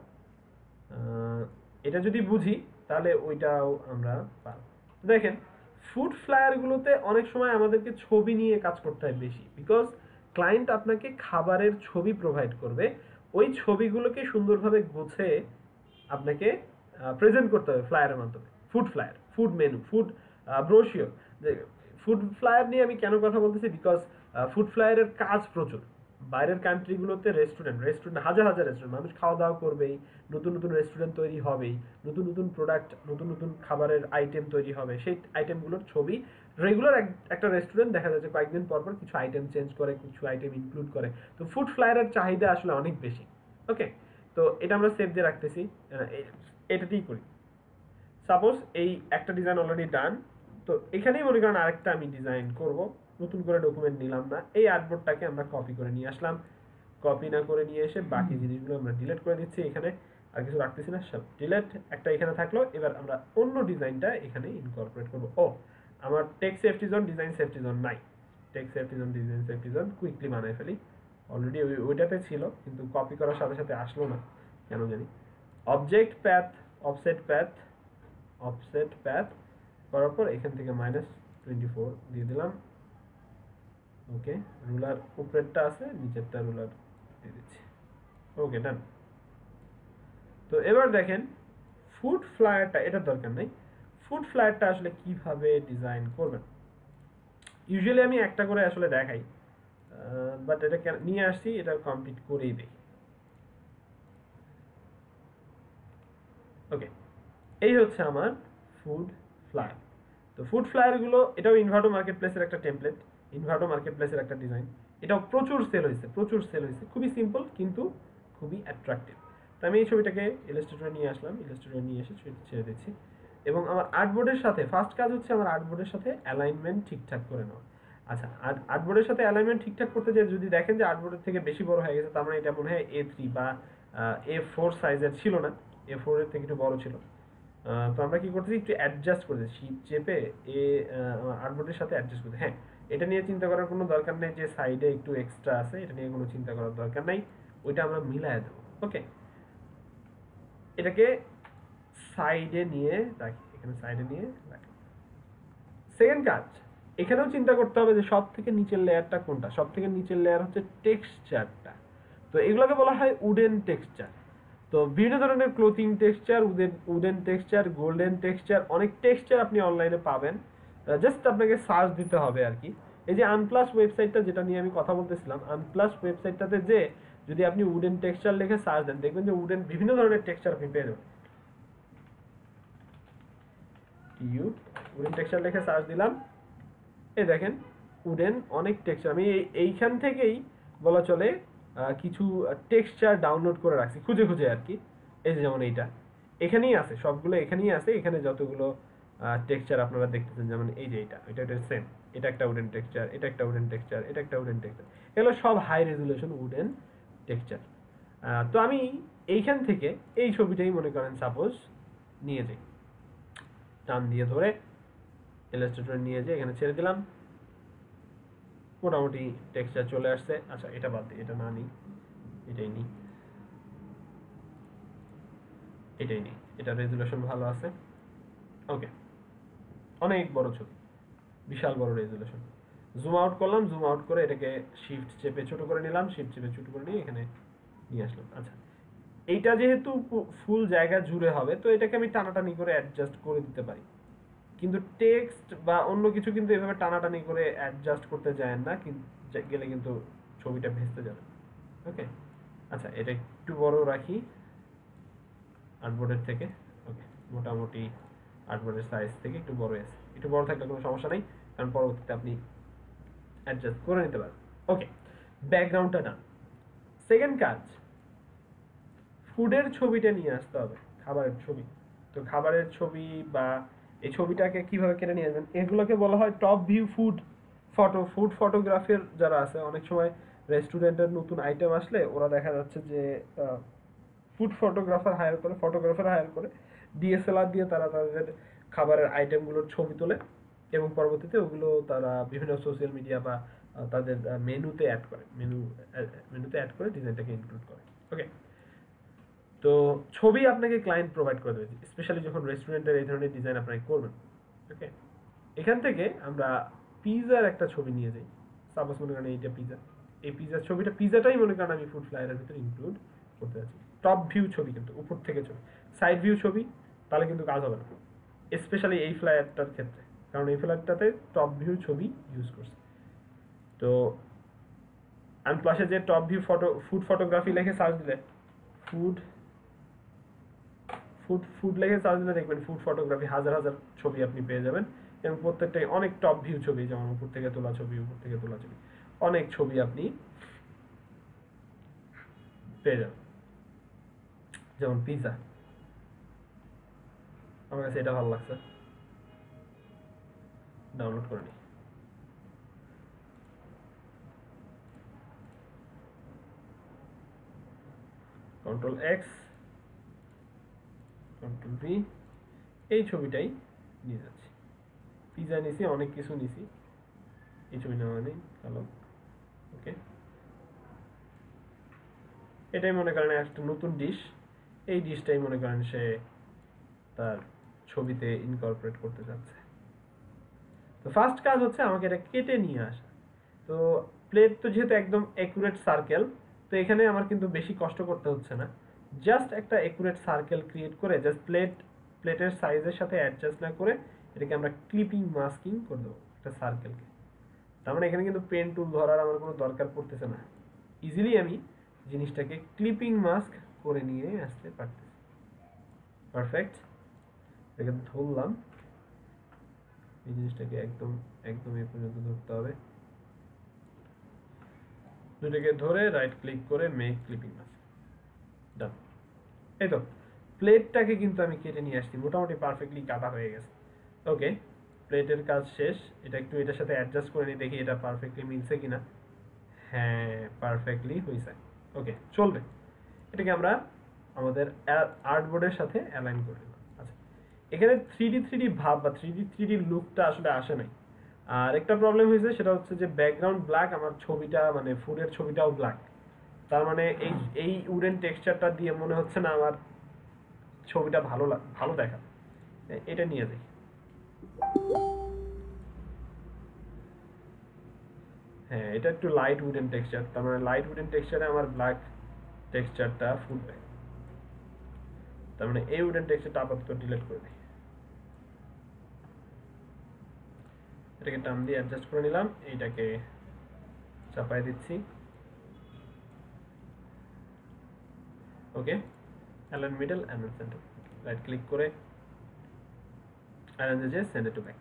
এটা যদি বুঝি তাহলে ওইটাও আমরা পারব। দেখেন ফুড ফ্লায়ারগুলোতে অনেক সময় আমাদেরকে ছবি নিয়ে কাজ করতে হয় বেশি, বিকজ ক্লায়েন্ট আপনাকে খাবারের ছবি প্রোভাইড করবে। ওই ছবিগুলোকে সুন্দরভাবে গুছিয়ে আপনাকে প্রেজেন্ট করতে হবে ফ্লায়ারের মাধ্যমে। Food flyer, food menu, food brochure. যে ফুড ফ্লায়ার নিয়ে আমি কেন কথা বলতেছি, বিকজ ফুড ফ্লায়ারের কাজ প্রচুর। বাইরের কান্ট্রিগুলোতে রেস্টুরেন্ট হাজার হাজার রেস্টুরেন্ট, মানুষ খাওয়া দাওয়া করবেই, নতুন নতুন রেস্টুরেন্ট তৈরি হবেই, নতুন নতুন প্রোডাক্ট, নতুন নতুন খাবারের আইটেম তৈরি হবে, সেই আইটেমগুলোর ছবি রেগুলার একটা রেস্টুরেন্ট দেখা যাচ্ছে কয়েকদিন পর পর কিছু আইটেম চেঞ্জ করে, কিছু আইটেম ইনক্লুড করে। তো ফুড ফ্লায়ারের চাহিদা আসলে অনেক বেশি। ওকে, তো এটা আমরা সেভ দিয়ে রাখতেছি, এটাতেই করি। সাপোজ এই একটা ডিজাইন অলরেডি ডান, তো এখানেই মনে করেন আরেকটা আমি ডিজাইন করব, নতুন করে ডকুমেন্ট নিলাম না, এই আর্টবোর্ডটাকে আমরা কপি করে নিয়ে আসলাম। কপি না করে নিয়ে এসে বাকি জিনিসগুলো আমরা ডিলিট করে দিচ্ছি, এখানে আর কিছু রাখতেছি না, সব ডিলিট। একটা এখানে থাকলো, এবার আমরা অন্য ডিজাইনটা এখানে ইনকর্পোরেট করব। ও, আমার text safety zone, design safety zone নাই। Text safety zone, design safety zone quickly বানাই ফেলি। অলরেডি ওইটাতে ছিল, কিন্তু কপি করার সাথে সাথে আসলো না কেন জানি। Object path, offset path, offset path করার পর এখান থেকে -24 দিয়ে দিলাম। ওকে, রুলার উপরেরটা আছে, নিচেরটা রুলার দিয়ে দিচ্ছি। ওকে, ডান। তো এবার দেখেন ফুড ফ্লায়ারটা, এটার দরকার নেই। ফুড ফ্লায়ারটা আসলে কিভাবে ডিজাইন করবেন, ইউজুয়ালি আমি একটা করে আসলে দেখাই, বাট এটা নিয়ে আসছি, এটা কমপ্লিট করেই দেই। ওকে, এই হচ্ছে আমার ফুড ফ্লায়ার। তো ফুড ফ্লায়ারগুলো, এটাও ইনভার্টো মার্কেট প্লেসের একটা টেমপ্লেট, ইনভার্টো মার্কেট প্লেসের একটা ডিজাইন। এটাও প্রচুর সেল হয়েছে, খুবই সিম্পল কিন্তু খুবই অ্যাট্রাকটিভ। তো আমি এই ছবিটাকে ইলাস্ট্রেটরে নিয়ে আসলাম, ইলাস্ট্রেটরে নিয়ে এসে ছেড়ে দিচ্ছি। এবং আমার আর্টবোর্ডের সাথে ফার্স্ট কাজ হচ্ছে আমার আর্টবোর্ডের সাথে অ্যালাইনমেন্ট ঠিকঠাক করে নেওয়া। আচ্ছা, আর্টবোর্ডের সাথে অ্যালাইনমেন্ট ঠিকঠাক করতে যে যদি দেখেন যে আর্টবোর্ডের থেকে বেশি বড় হয়ে গেছে, তার মানে এটা মনে হয় A3 বা A4 সাইজের ছিল না, A4 এর থেকে একটু বড় ছিল। তো আমরা কি করতেছি, একটু অ্যাডজাস্ট করে দিচ্ছি, শিপ চেপে আর্টবোর্ডের সাথে অ্যাডজাস্ট করতে। হ্যাঁ, এটা নিয়ে চিন্তা করার কোনো দরকার নেই যে সাইডে একটু এক্সট্রা আছে, এটা নিয়ে কোনো চিন্তা করার দরকার নাই, ওইটা আমরা মিলায় দেবো। ওকে, এটাকে সাইডে নিয়ে রাখি, এখানে সাইডে নিয়ে রাখি। সেকেন্ড কাজ, এখানেও চিন্তা করতে হবে যে সব থেকে নিচের লেয়ারটা কোনটা। সব থেকে নিচের লেয়ার হচ্ছে টেক্সচারটা। তো এগুলোকে বলা হয় উডেন টেক্সচার। তো বিভিন্ন ধরনের clothing texture, wooden texture, golden texture, অনেক টেক্সচার আপনি অনলাইনে পাবেন, জাস্ট আপনাকে সার্চ দিতে হবে আর কি। এই যে আনপ্লাস ওয়েবসাইটটা যেটা নিয়ে আমি কথা বলতেছিলাম, আনপ্লাস ওয়েবসাইটটাতে যে যদি আপনি উডেন টেক্সচার লিখে সার্চ দেন, দেখবেন যে উডেন বিভিন্ন ধরনের টেক্সচার আপনি পেয়ে যাবেন। উডেন টেক্সচার লিখে সার্চ দিলাম, এই দেখেন উডেন অনেক টেক্সচার। আমি এইখান থেকেই বলা চলে কিছু টেক্সচার ডাউনলোড করে রাখছি খুঁজে খুঁজে আর কি। এই যে যেমন এইটা এখানেই আছে, সবগুলো এখানেই আছে। এখানে যতগুলো টেক্সচার আপনারা দেখতেছেন, যেমন এই যে এটা সেম, এটা একটা উডেন টেক্সচার, এটা একটা উডেন টেক্সচার, এটা একটা উডেন টেক্সচার, এগুলো সব হাই রেজুলেশন উডেন টেক্সচার। তো আমি এইখান থেকে এই ছবিটাই মনে করেন সাপোজ নিয়ে যাই, টান দিয়ে ধরে ইলাস্ট্রেটরে নিয়ে যাই, এখানে ছেড়ে দিলাম, মোটামুটি টেক্সচার চলে আসছে। আচ্ছা, এটা বাদ দিই, এটা না নিই, এটাই নিই, এটা রেজুলেশন ভালো আছে। ওকে, অনেক বড় ছবি, বিশাল বড় রেজুলেশন। জুম আউট করলাম, জুম আউট করে এটাকে শিফট চেপে ছোট করে নিলাম, শিফট চেপে ছোট করে নিয়ে এখানে নিয়ে আসলাম। আচ্ছা, এইটা যেহেতু ফুল জায়গা জুড়ে হবে, তো এটাকে আমি টানাটানি করে অ্যাডজাস্ট করে দিতে পারি, কিন্তু টেক্সট বা অন্য কিছু কিন্তু এভাবে টানাটানি করে অ্যাডজাস্ট করতে যায় না, গেলে কিন্তু ছবিটা ভেস্তে যাবে। ওকে, আচ্ছা, এটা একটু বড় রাখি আর্টবোর্ডের থেকে। ওকে, মোটামুটি আর্টবোর্ডের সাইজ থেকে একটু বড় আছে, একটু বড় থাকলে কোনো সমস্যা নেই, কারণ পরবর্তীতে আপনি অ্যাডজাস্ট করে নিতে পারবেন। ওকে, ব্যাকগ্রাউন্ডটা ডান। সেকেন্ড কাজ, ফুডের ছবিটা নিয়ে আসতে হবে, খাবারের ছবি। তো খাবারের ছবি বা এই ছবিটাকে কিভাবে কেটে নিয়ে আসবেন, এগুলোকে বলা হয় টপ ভিউ ফুড ফটোগ্রাফের যারা আছে, অনেক সময় রেস্টুরেন্টের নতুন আইটেম আসলে ওরা দেখা যাচ্ছে যে ফুড ফটোগ্রাফার হায়ার করে ডিএসএলআর দিয়ে তারা তাদের খাবারের আইটেমগুলোর ছবি তোলে এবং পরবর্তীতে ওগুলো তারা বিভিন্ন সোশ্যাল মিডিয়া বা তাদের মেনুতে অ্যাড করে ডিজাইনটাকে ইনক্লুড করে। ওকে, তো ছবি আপনাকে ক্লায়েন্ট প্রোভাইড করে দেবে, স্পেশালি যখন রেস্টুরেন্টের এই ধরনের ডিজাইন আপনাকে করবেন। ওকে, এখান থেকে আমরা পিজার একটা ছবি নিয়ে যাই। সাপোজ মনে করেন এইটা পিজা, এই পিজার ছবিটা, পিজাটাই মনে করেন আমি ফুড ফ্লায়ারের ভিতরে ইনক্লুড করতে যাচ্ছি। টপ ভিউ ছবি কিন্তু উপর থেকে ছবি, সাইড ভিউ ছবি তাহলে কিন্তু কাজ হবে না, স্পেশালি এই ফ্লায়ারটার ক্ষেত্রে। কারণ এই ফ্ল্যাটটাতে টপ ভিউ ছবি ইউজ করছে। তো আনপ্লাসে যে টপ ভিউ ফুড ফটোগ্রাফি লিখে সার্চ দিলে ফুড লিখে সার্চ দিলে দেখবেন ফুড ফটোগ্রাফি হাজার হাজার ছবি আপনি পেয়ে যাবেন, এবং প্রত্যেকটাই অনেক টপ ভিউ ছবি, যেমন উপর থেকে তোলা ছবি, অনেক ছবি আপনি পেয়ে যাবেন। যেমন পিৎজা, আমার কাছে এটা ভালো লাগছে, ডাউনলোড করে নিই। কন্ট্রোল এক্স, কন্ট্রোল ভি, এই ছবিটাই নিয়ে যাচ্ছি। পিৎজা নিছি, অনেক কিছু নিছি, এই ছবি নেওয়া নেই, হ্যালো, ওকে। এটাই মনে করেন একটা নতুন ডিশ, এই ডিশটাই মনে করেন সে তার ছবিতে ইনকর্পোরেট করতে যাচ্ছে। তো ফার্স্ট কাজ হচ্ছে আমাকে এটা কেটে নিয়ে আসা। তো প্লেট তো যেহেতু একদম অ্যাকুরেট সার্কেল, তো এখানে আমার কিন্তু বেশি কষ্ট করতে হচ্ছে না, জাস্ট একটা অ্যাকুরেট সার্কেল ক্রিয়েট করে জাস্ট প্লেটের সাইজের সাথে অ্যাডজাস্ট না করে এটাকে আমরা ক্লিপিং মাস্কিং করে দেবো একটা সার্কেলকে। তার মানে এখানে কিন্তু পেন টুল ধরার আমার কোনো দরকার পড়তেছে না, ইজিলি আমি জিনিসটাকে ক্লিপিং মাস্ক করে নিয়ে আসতে পারতেছি। পারফেক্ট, এটাকে ধরলাম, এই জিনিসটাকে একদম একদম এই পর্যন্ত ধরতে হবে, দুটোকে ধরে রাইট ক্লিক করে মেক ক্লিপিং মাস্ক, ডান। এই তো প্লেটটাকে কিন্তু আমি কেটে নিয়ে আসছি, মোটামুটি পারফেক্টলি কাটা হয়ে গেছে। ওকে, প্লেটের কাজ শেষ। এটা একটু এটার সাথে অ্যাডজাস্ট করে নিই, দেখি এটা পারফেক্টলি মিলছে কিনা। হ্যাঁ, পারফেক্টলি হয়েছে। ওকে, চলবে। এটাকে আমরা আমাদের আর্টবোর্ডের সাথে অ্যালাইন করে দিলাম। আচ্ছা, এখানে 3D ভাব বা 3D লুকটা আসলে আসে নাই। আর একটা প্রবলেম হয়েছে, সেটা হচ্ছে যে ব্যাকগ্রাউন্ড ব্ল্যাক, আমার ছবিটা মানে ফুডের ছবিটাও ব্ল্যাক। তার মানে এই উডেন টেক্সচারটা দিয়ে মনে হচ্ছে না আমার ছবিটা ভালো দেখা। এটা নিয়ে যাই। হ্যাঁ, এটা একটু লাইট উডেন টেক্সচার, তার মানে লাইট উডেন টেক্সচারে আমার ব্ল্যাক টেক্সচারটা ফুটবে। তার মানে এই উডেন টেক্সচারটা আপাতত ডিলিট করে দিই। এটাকে টার্ম দিয়ে অ্যাডজাস্ট করে নিলাম, এইটাকে চাপাই দিচ্ছি। Okay, align middle, align centre, right click করে অ্যালাইন এজে, সেন্ড টু ব্যাক।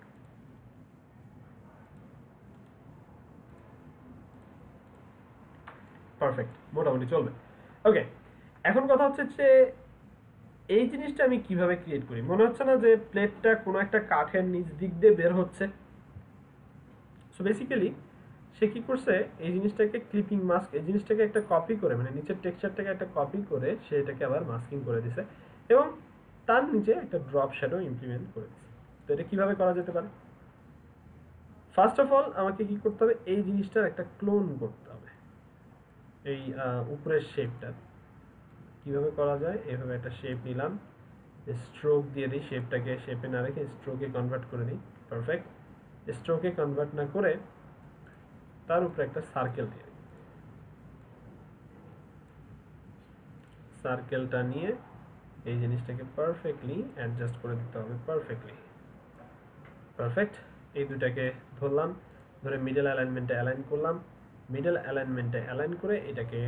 পারফেক্ট, মোটামুটি চলবে। ওকে, এখন কথা হচ্ছে যে এই জিনিসটা আমি কিভাবে ক্রিয়েট করি। মনে হচ্ছে না যে প্লেটটা কোনো একটা কাঠের নিচ দিক দিয়ে বের হচ্ছে। সো বেসিক্যালি সে কি করছে, এই জিনিসটাকে ক্লিপিং মাস্ক, এই জিনিসটাকে একটা কপি করে, মানে নিচের টেক্সচারটাকে একটা কপি করে সে এটাকে আবার মাস্কিং করে দিছে, এবং তার নিচে একটা ড্রপ শ্যাডো ইমপ্লিমেন্ট করে দিছে। তো এটা কিভাবে করা যেতে পারে? ফার্স্ট অফ অল আমাকে কি করতে হবে, এই জিনিসটার একটা ক্লোন করতে হবে। এই উপরের শেপটা কিভাবে করা যায়, এভাবে একটা শেপ নিলাম, স্ট্রোক দিয়ে দিই, শেপটাকে শেপে না রেখে স্ট্রোকে কনভার্ট করে দিই। পারফেক্ট, স্ট্রোকে কনভার্ট না করে তার উপরে একটা সার্কেল দিয়ে দিই। সার্কেলটা নিয়ে এই জিনিসটাকে পারফেক্টলি অ্যাডজাস্ট করে দিতে হবে। পারফেক্ট, এই দুটাকে ধরলাম, ধরে মিডল অ্যালাইনমেন্টে অ্যালাইন করলাম, মিডল অ্যালাইনমেন্টে অ্যালাইন করে এটাকে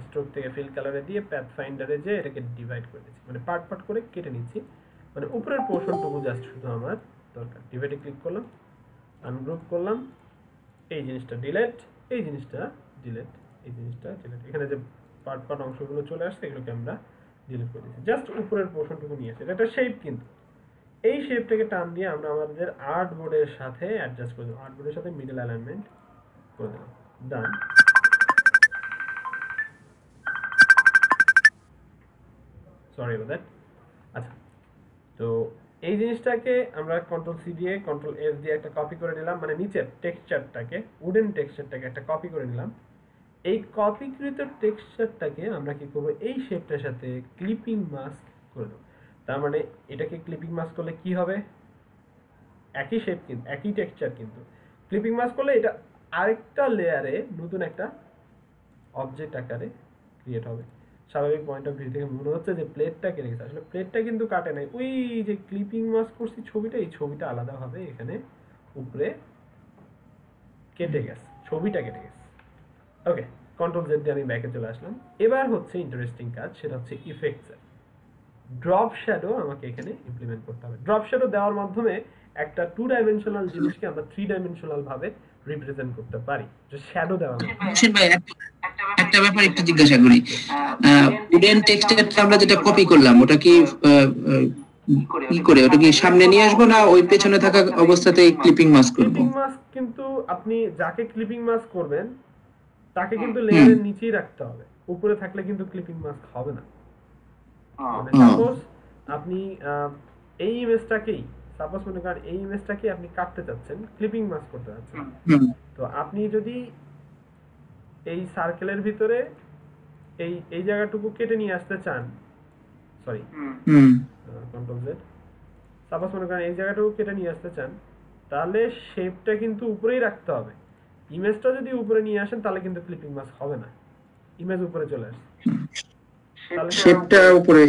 স্ট্রোক থেকে ফিল কালারে দিয়ে প্যাথ ফাইন্ডারে যে এটাকে ডিভাইড করে দিচ্ছি, মানে পার্ট করে কেটে নিচ্ছি, মানে উপরের পোর্শনটুকু জাস্ট শুধু আমার দরকার। ডিভাইডে ক্লিক করলাম, আনগ্রুপ করলাম, এই জিনিসটা ডিলেট, এই জিনিসটা ডিলেট, এই জিনিসটা ডিলেট। এখানে যে পার্ট অংশগুলো চলে আসছে এগুলোকে আমরা ডিলিট করে দিচ্ছি, জাস্ট উপরের পোর্শনটুকু নিয়ে আসছে। এটা একটা শেপ, কিন্তু এই শেপটাকে টান দিয়ে আমরা আমাদের আর্ট বোর্ডের সাথে অ্যাডজাস্ট করে দেবো। আর্ট বোর্ডের সাথে মিডল অ্যালাইনমেন্ট করে দিলাম, ডান। Sorry about that. আচ্ছা, তো এই জিনিসটাকে আমরা কন্ট্রোল সি দিয়ে কন্ট্রোল এস দিয়ে একটা কপি করে নিলাম, মানে নিচের টেক্সচারটাকে, উডেন টেক্সচারটাকে একটা কপি করে নিলাম। এই কপিকৃত টেক্সচারটাকে আমরা কি করব, এই শেপটার সাথে ক্লিপিং মাস্ক করে দেবো। তার মানে এটাকে ক্লিপিং মাস্ক করলে কি হবে, একই শেপ কিন্তু একই টেক্সচার, কিন্তু ক্লিপিং মাস্ক করলে এটা আরেকটা লেয়ারে নতুন একটা অবজেক্ট আকারে ক্রিয়েট হবে। স্বাভাবিক পয়েন্ট অফ ভিউ থেকে মনে হচ্ছে যে প্লেটটা কেটে গেছে, আসলে প্লেটটা কিন্তু কাটে নাই, ওই যে ক্লিপিং মাস্ক করছি ছবিটা, এই ছবিটা আলাদাভাবে এখানে উপরে কেটে গেছে, ছবিটা কেটে গেছে। ওকে, কন্ট্রোল জেড দিয়ে আমি ব্যাকে চলে আসলাম। এবার হচ্ছে ইন্টারেস্টিং কাজ, সেটা হচ্ছে ইফেক্টস। ড্রপ শ্যাডো আমাকে এখানে ইমপ্লিমেন্ট করতে হবে। ড্রপ শ্যাডো দেওয়ার মাধ্যমে একটা 2 ডাইমেনশনাল জিনিসকে আমরা 3 ডাইমেনশনাল ভাবে রিপ্রেজেন্ট করতে পারি, যে শ্যাডো দেওয়ার মাধ্যমে। হোসেন ভাই, একটা ব্যাপার একটু জিজ্ঞাসা করি। উডেন টেক্সচারটা আমরা যেটা কপি করলাম, ওটা কি কি করে ওটা কি সামনে নিয়ে আসবো, না ওই পেছনে থাকা অবস্থাতেই ক্লিপিং মাস্ক করব? ক্লিপিং মাস্ক কিন্তু আপনি যাকে ক্লিপিং মাস্ক করবেন তাকে কিন্তু লেয়ারের নিচেই রাখতে হবে, উপরে থাকলে কিন্তু ক্লিপিং মাস্ক হবে না। মানে সাপোজ আপনি এই ইমেজটাকেই, সাপোজ মনে করেন এই ইমেজটাকে আপনি কাটতে চাচ্ছেন, ক্লিপিং মাস্ক করতে চাচ্ছেন, তো আপনি যদি এই সার্কেলের ভিতরে এই এই জায়গাটুকু কেটে নিয়ে আসতে চান, সরি কন্ট্রোল জেড, সাপোজ মনে করেন এই জায়গাটুকু কেটে নিয়ে আসতে চান, তাহলে শেপটা কিন্তু উপরেই রাখতে হবে। ইমেজটা যদি উপরে নিয়ে আসেন তাহলে কিন্তু ক্লিপিং মাস্ক হবে না, ইমেজ উপরে চলে আসে, তাহলে শেপটা উপরে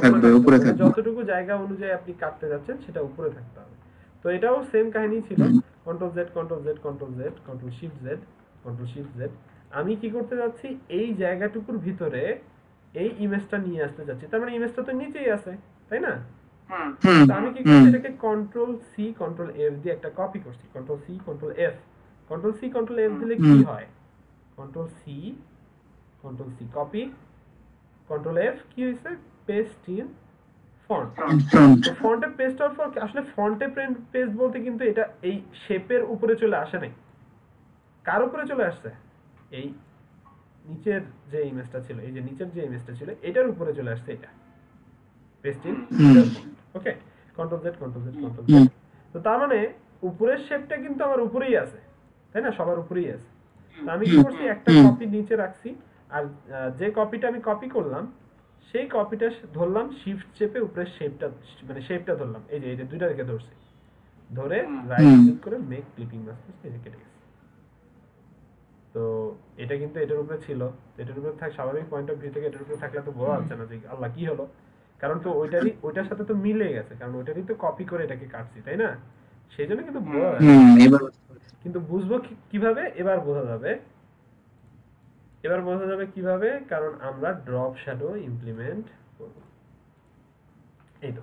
থাকবে, উপরে থাকবে। যতটুকু জায়গা অনুযায়ী আপনি কাটতে যাচ্ছেন সেটা উপরে থাকতে হবে। তো এটাও সেম কাহিনী ছিল, control Z control Z control Z control shift Z control shift Z, আমি কি করতে যাচ্ছি, এই জায়গাটুকুর ভিতরে এই ইমেজটা নিয়ে আসতে যাচ্ছি, তার মানে ইমেজটা তো নিচেই আছে, তাই না? তো আমি কি করছি, এটাকে কন্ট্রোল সি কন্ট্রোল এফ দিয়ে একটা কপি করছি, control C control F, control C control F দিলে কি হয়, control C copy, control F কি হইছে, পেস্ট ইন ফন্ট। তো ফন্টে পেস্ট হওয়ার পর আসলে ফন্টে পেস্ট বলতে কিন্তু এটা এই শেপের উপরে চলে আসে নাই, কার উপরে চলে আসছে, এই নিচের যে ইমেজটা ছিল, এই যে নিচের যে ইমেজটা ছিল এটার উপরে চলে আসছে, এটা paste in. Okay, control Z control Z control Z. তো তার মানে উপরের শেপটা কিন্তু আমার উপরেই আছে, তাই না, সবার উপরেই আছে। তো আমি কি করছি, একটা কপি নিচে রাখছি, আর যে কপিটা আমি কপি করলাম সেই কপিটা ধরলাম শিফট চেপে উপরের শেপটা, মানে শেপটা ধরলাম, এই যে দুইটা রেখে ধরছি, ধরে রাইট ক্লিক করে মেক ক্লিপিং মাস্ক, এই যে কেটে গেছে। তো এটা কিন্তু এটার উপরে ছিল, এটার উপরে থাক, স্বাভাবিক পয়েন্ট অফ ভিউ থেকে এটার উপরে থাকলে তো বোঝা যাচ্ছে না যে আল্লাহ কি হলো, কারণ তো ওইটার সাথে তো মিলে গেছে, কারণ ওইটারই তো কপি করে এটাকে কাটছি, তাই না? সেই জন্য কিন্তু বোঝা যাচ্ছে, কিন্তু বুঝবো কিভাবে, এবার বোঝা যাবে, কিভাবে, কারণ আমরা ড্রপ শ্যাডো ইমপ্লিমেন্ট করব। এই তো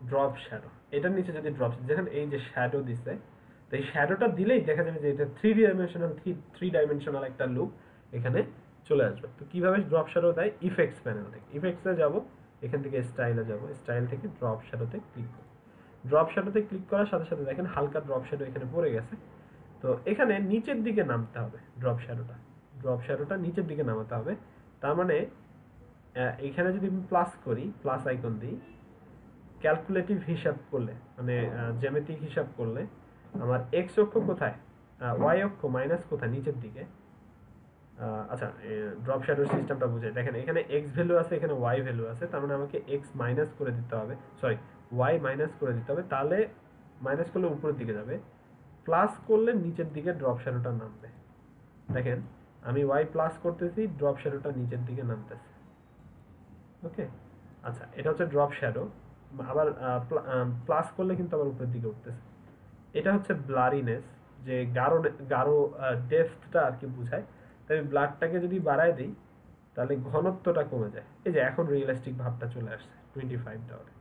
ড্রপ শ্যাডো, এটার নিচে যদি ড্রপ, যেখানে এই যে শ্যাডো দিছে, তো এই শ্যাডোটা দিলেই দেখা যাবে যে এটা 3 ডাইমেনশনাল একটা লুক এখানে চলে আসবে। তো কিভাবে ড্রপ শ্যাডো দেয়, ইফেক্টস প্যানেল থেকে, ইফেক্টসে যাব, এখান থেকে স্টাইলে যাব, স্টাইল থেকে ড্রপ শ্যাডোতে ক্লিক করব। ড্রপ শ্যাডোতে ক্লিক করার সাথে সাথে দেখেন হালকা ড্রপ শ্যাডো এখানে পড়ে গেছে। তো এখানে নিচের দিকে নামতে হবে, ড্রপ শ্যাডোটা নিচের দিকে নামাতে হবে। তার মানে এখানে যদি আমি প্লাস করি, প্লাস আইকন দিই, ক্যালকুলেটিভ হিসাব করলে, মানে জ্যামিতিক হিসাব করলে আমার এক্স অক্ষ কোথায়, ওয়াই অক্ষ মাইনাস কোথায়, নিচের দিকে। আচ্ছা, ড্রপ শ্যাডোর সিস্টেমটা বুঝাই, দেখেন এখানে এক্স ভ্যালু আছে, এখানে ওয়াই ভ্যালু আছে, তার মানে আমাকে এক্স মাইনাস করে দিতে হবে, সরি ওয়াই মাইনাস করে দিতে হবে, তাহলে মাইনাস করলে উপরের দিকে যাবে, প্লাস করলে নিচের দিকে ড্রপ শ্যাডোটা নামবে। দেখেন আমি ওয়াই প্লাস করতেছি, ড্রপ শ্যাডোটা নিচের দিকে নামতেছে। ওকে, আচ্ছা, এটা হচ্ছে ড্রপ শ্যাডো, আবার প্লাস করলে কিন্তু আবার উপরের দিকে উঠতেছে। এটা হচ্ছে ব্লারিনেস, যে গাঢ় ডেপথটা আর কি বোঝায়। তাই ব্লাডটাকে যদি বাড়ায় দিই তাহলে ঘনত্বটা কমে যায়, এই যে এখন রিয়েলিস্টিক ভাবটা চলে আসছে 25 টাওয়ারে।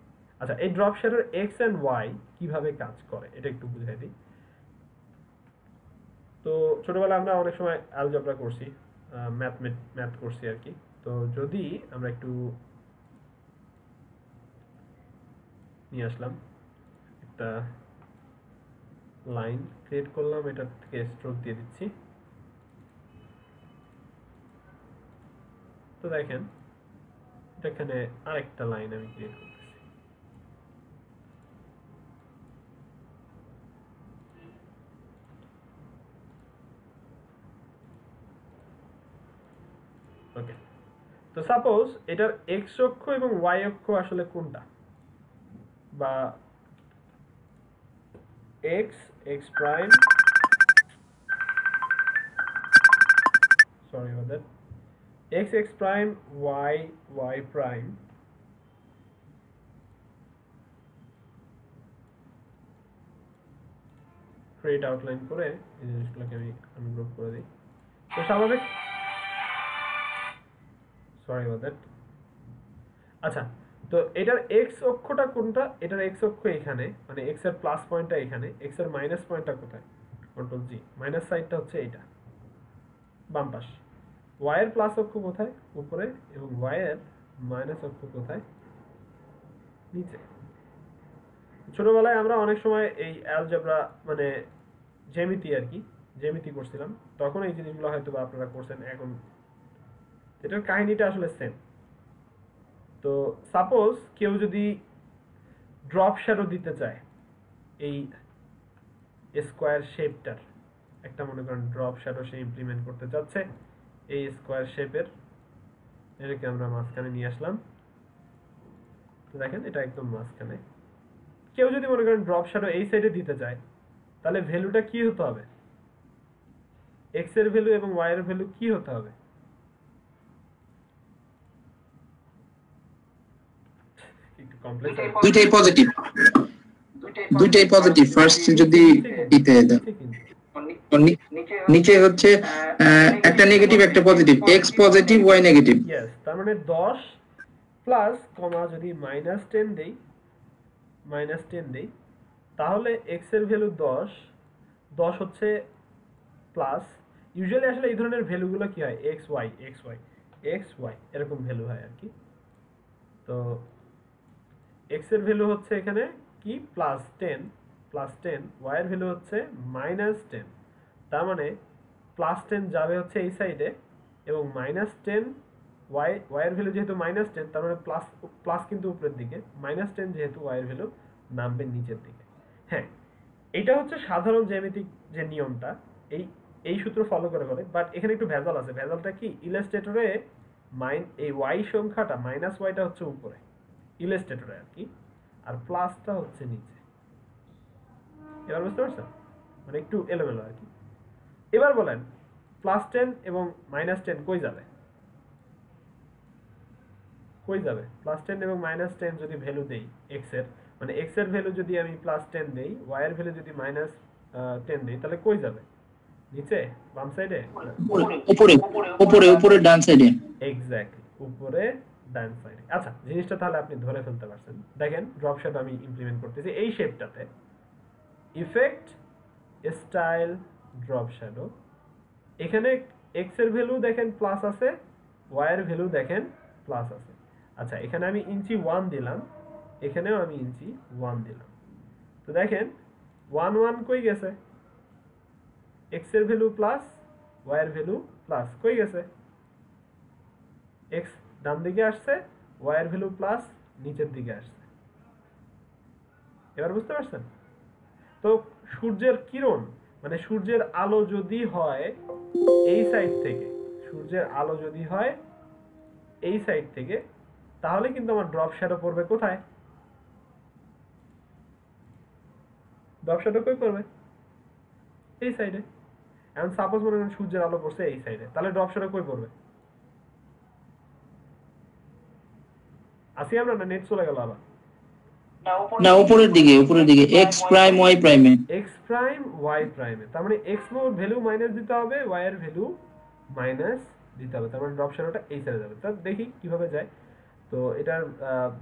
আচ্ছা, এই ড্রপ শ্যাডোর এক্স এন্ড ওয়াই কিভাবে কাজ করে এটা একটু বুঝাই দিই। তো ছোটবেলায় আমরা অনেক সময় অ্যালজেব্রা করছি, ম্যাথ করছি আর কি। তো যদি আমরা একটু নিয়ে আসলাম, একটা লাইন ক্রিয়েট করলাম, এটা থেকে স্ট্রোক দিয়ে দিচ্ছি। তো দেখেন এখানে আরেকটা লাইন আমি ক্রিয়েট করতেছি। ওকে, তো সাপোজ এটার এক্স অক্ষ এবং ওয়াই অক্ষ আসলে কোনটা, বা x prime, sorry x x prime y y prime create outline করে এই জিনিসগুলোকে আমি আনগ্রুপ করে দিই। তো স্বাভাবিক, সরি অ্যাবাউট দ্যাট। আচ্ছা, তো এটার x অক্ষটা কোনটা? এটার x অক্ষ এখানে, মানে x এর প্লাস পয়েন্টটা এখানে, x এর মাইনাস পয়েন্টটা কোথায়? কন্ট্রোল জি, মাইনাস সাইডটা হচ্ছে এইটা বাম পাশ। y এর প্লাস অক্ষ কোথায়? উপরে, এবং y এর মাইনাস অক্ষ কোথায়? নিচে। ছোটবেলায় আমরা অনেক সময় এই অ্যালজেব্রা মানে জ্যামিতি আর কি, জ্যামিতি করছিলাম, তখন এই জিনিসগুলো হয়তো বা আপনারা করছেন। এখন এটার কাহিনীটা আসলে সেম। তো সাপোজ কেউ যদি ড্রপ শ্যাডো দিতে চায় এই স্কোয়ার শেপটার, একটা মনে করেন ড্রপ শ্যাডো সে ইমপ্লিমেন্ট করতে চাচ্ছে এই স্কোয়ার শেপের, এটাকে আমরা মাঝখানে নিয়ে আসলাম। তো দেখেন এটা একদম মাঝখানে। কেউ যদি মনে করেন ড্রপ শ্যাডো এই সাইডে দিতে চায়, তাহলে ভ্যালুটা কি হতে হবে? x এর ভ্যালু এবং y এর ভ্যালু কি হতে হবে? একটু কমপ্লেক্স। দুইটাই পজিটিভ, দুইটাই পজিটিভ। ফার্স্ট যদি দিতে দাও, নিচে হচ্ছে একটা নেগেটিভ একটা positive, x positive y negative. Yes, তার মানে 10 প্লাস কমা যদি -10 দেই, -10 দেই, তাহলে x এর ভ্যালু 10, 10 হচ্ছে প্লাস। ইউজুয়ালি আসলে এই ধরনের ভ্যালুগুলো কি হয়? x y x y x y এরকম ভ্যালু হয় আর কি। তো x এর ভ্যালু হচ্ছে এখানে কি +10, +10, y এর ভ্যালু হচ্ছে -10। তার মানে +10 যাবে হচ্ছে এই সাইডে, এবং -10 y এর ভ্যালু যেহেতু -10, তার মানে প্লাস কিন্তু উপরের দিকে, -10 যেহেতু y এর ভ্যালু নামবে নিচের দিকে। হ্যাঁ, এটা হচ্ছে সাধারণ জ্যামিতিক যে নিয়মটা, এই এই সূত্র ফলো করে বলে। বাট এখানে একটু ভেজাল আছে। ভেজালটা কি? ইলাস্ট্রেটরে এই y সংখ্যাটা -yটা হচ্ছে উপরে ইলাস্ট্রেটরে আর কি, আর প্লাসটা হচ্ছে নিচে। এবার বুঝতে পারছেন? মানে একটু এলোমেলো আর কি। এবার বলেন +10 এবং -10 কই যাবে? কই যাবে? +10 এবং -10 যদি ভ্যালু দেই x এর, মানে x এর ভ্যালু যদি আমি +10 দেই, y এর ভ্যালু যদি -10 দেই, তাহলে কই যাবে? নিচে, বাম সাইডে? উপরে, উপরে, উপরে ডান সাইডে। এক্স্যাক্টলি, উপরে ডান সাইডে। আচ্ছা, জিনিসটা তাহলে আপনি ধরে ফেলতে পারছেন। দেখেন ড্রপ শ্যাডো আমি ইমপ্লিমেন্ট করতেছি এই শেপটাতে। Effect, style, drop shadow. এখানে x এর ভ্যালু দেখেন প্লাস আছে, y এর ভ্যালু দেখেন প্লাস আছে। আচ্ছা, এখানে আমি ইঞ্চি 1 দিলাম, এখানেও আমি ইঞ্চি 1 দিলাম। তো দেখেন 1 1 কই গেছে? x এর ভ্যালু প্লাস, y এর ভ্যালু প্লাস, কই গেছে? x ডান দিকে আসছে, y এর ভ্যালু প্লাস নিচের দিকে আসছে। এবার বুঝতে পারছেন? তো সূর্যের কিরণ, মানে সূর্যের আলো যদি হয় এই সাইড থেকে, সূর্যের আলো যদি হয় এই সাইড থেকে, তাহলে কিন্তু আমার ড্রপ শ্যাডো পড়বে কোথায়? ড্রপ শ্যাডো কই পড়বে? এই সাইডে। এখন সাপোজ মনে করেন সূর্যের আলো পড়ছে এই সাইডে, তাহলে ড্রপ শ্যাডো কই পড়বে? আসি আমরা, না নেট চলে গেল আবার? না, উপরের দিকে, উপরের দিকে, x প্রাইম y প্রাইমে। x প্রাইম y প্রাইমে, তার মানে x এর ভ্যালু মাইনাস দিতে হবে, y এর ভ্যালু মাইনাস দিতে হবে। তার মানে ড্রপ শ্যাডোটা এই সাইডে যাবে। তো দেখি কিভাবে যায়। তো এটা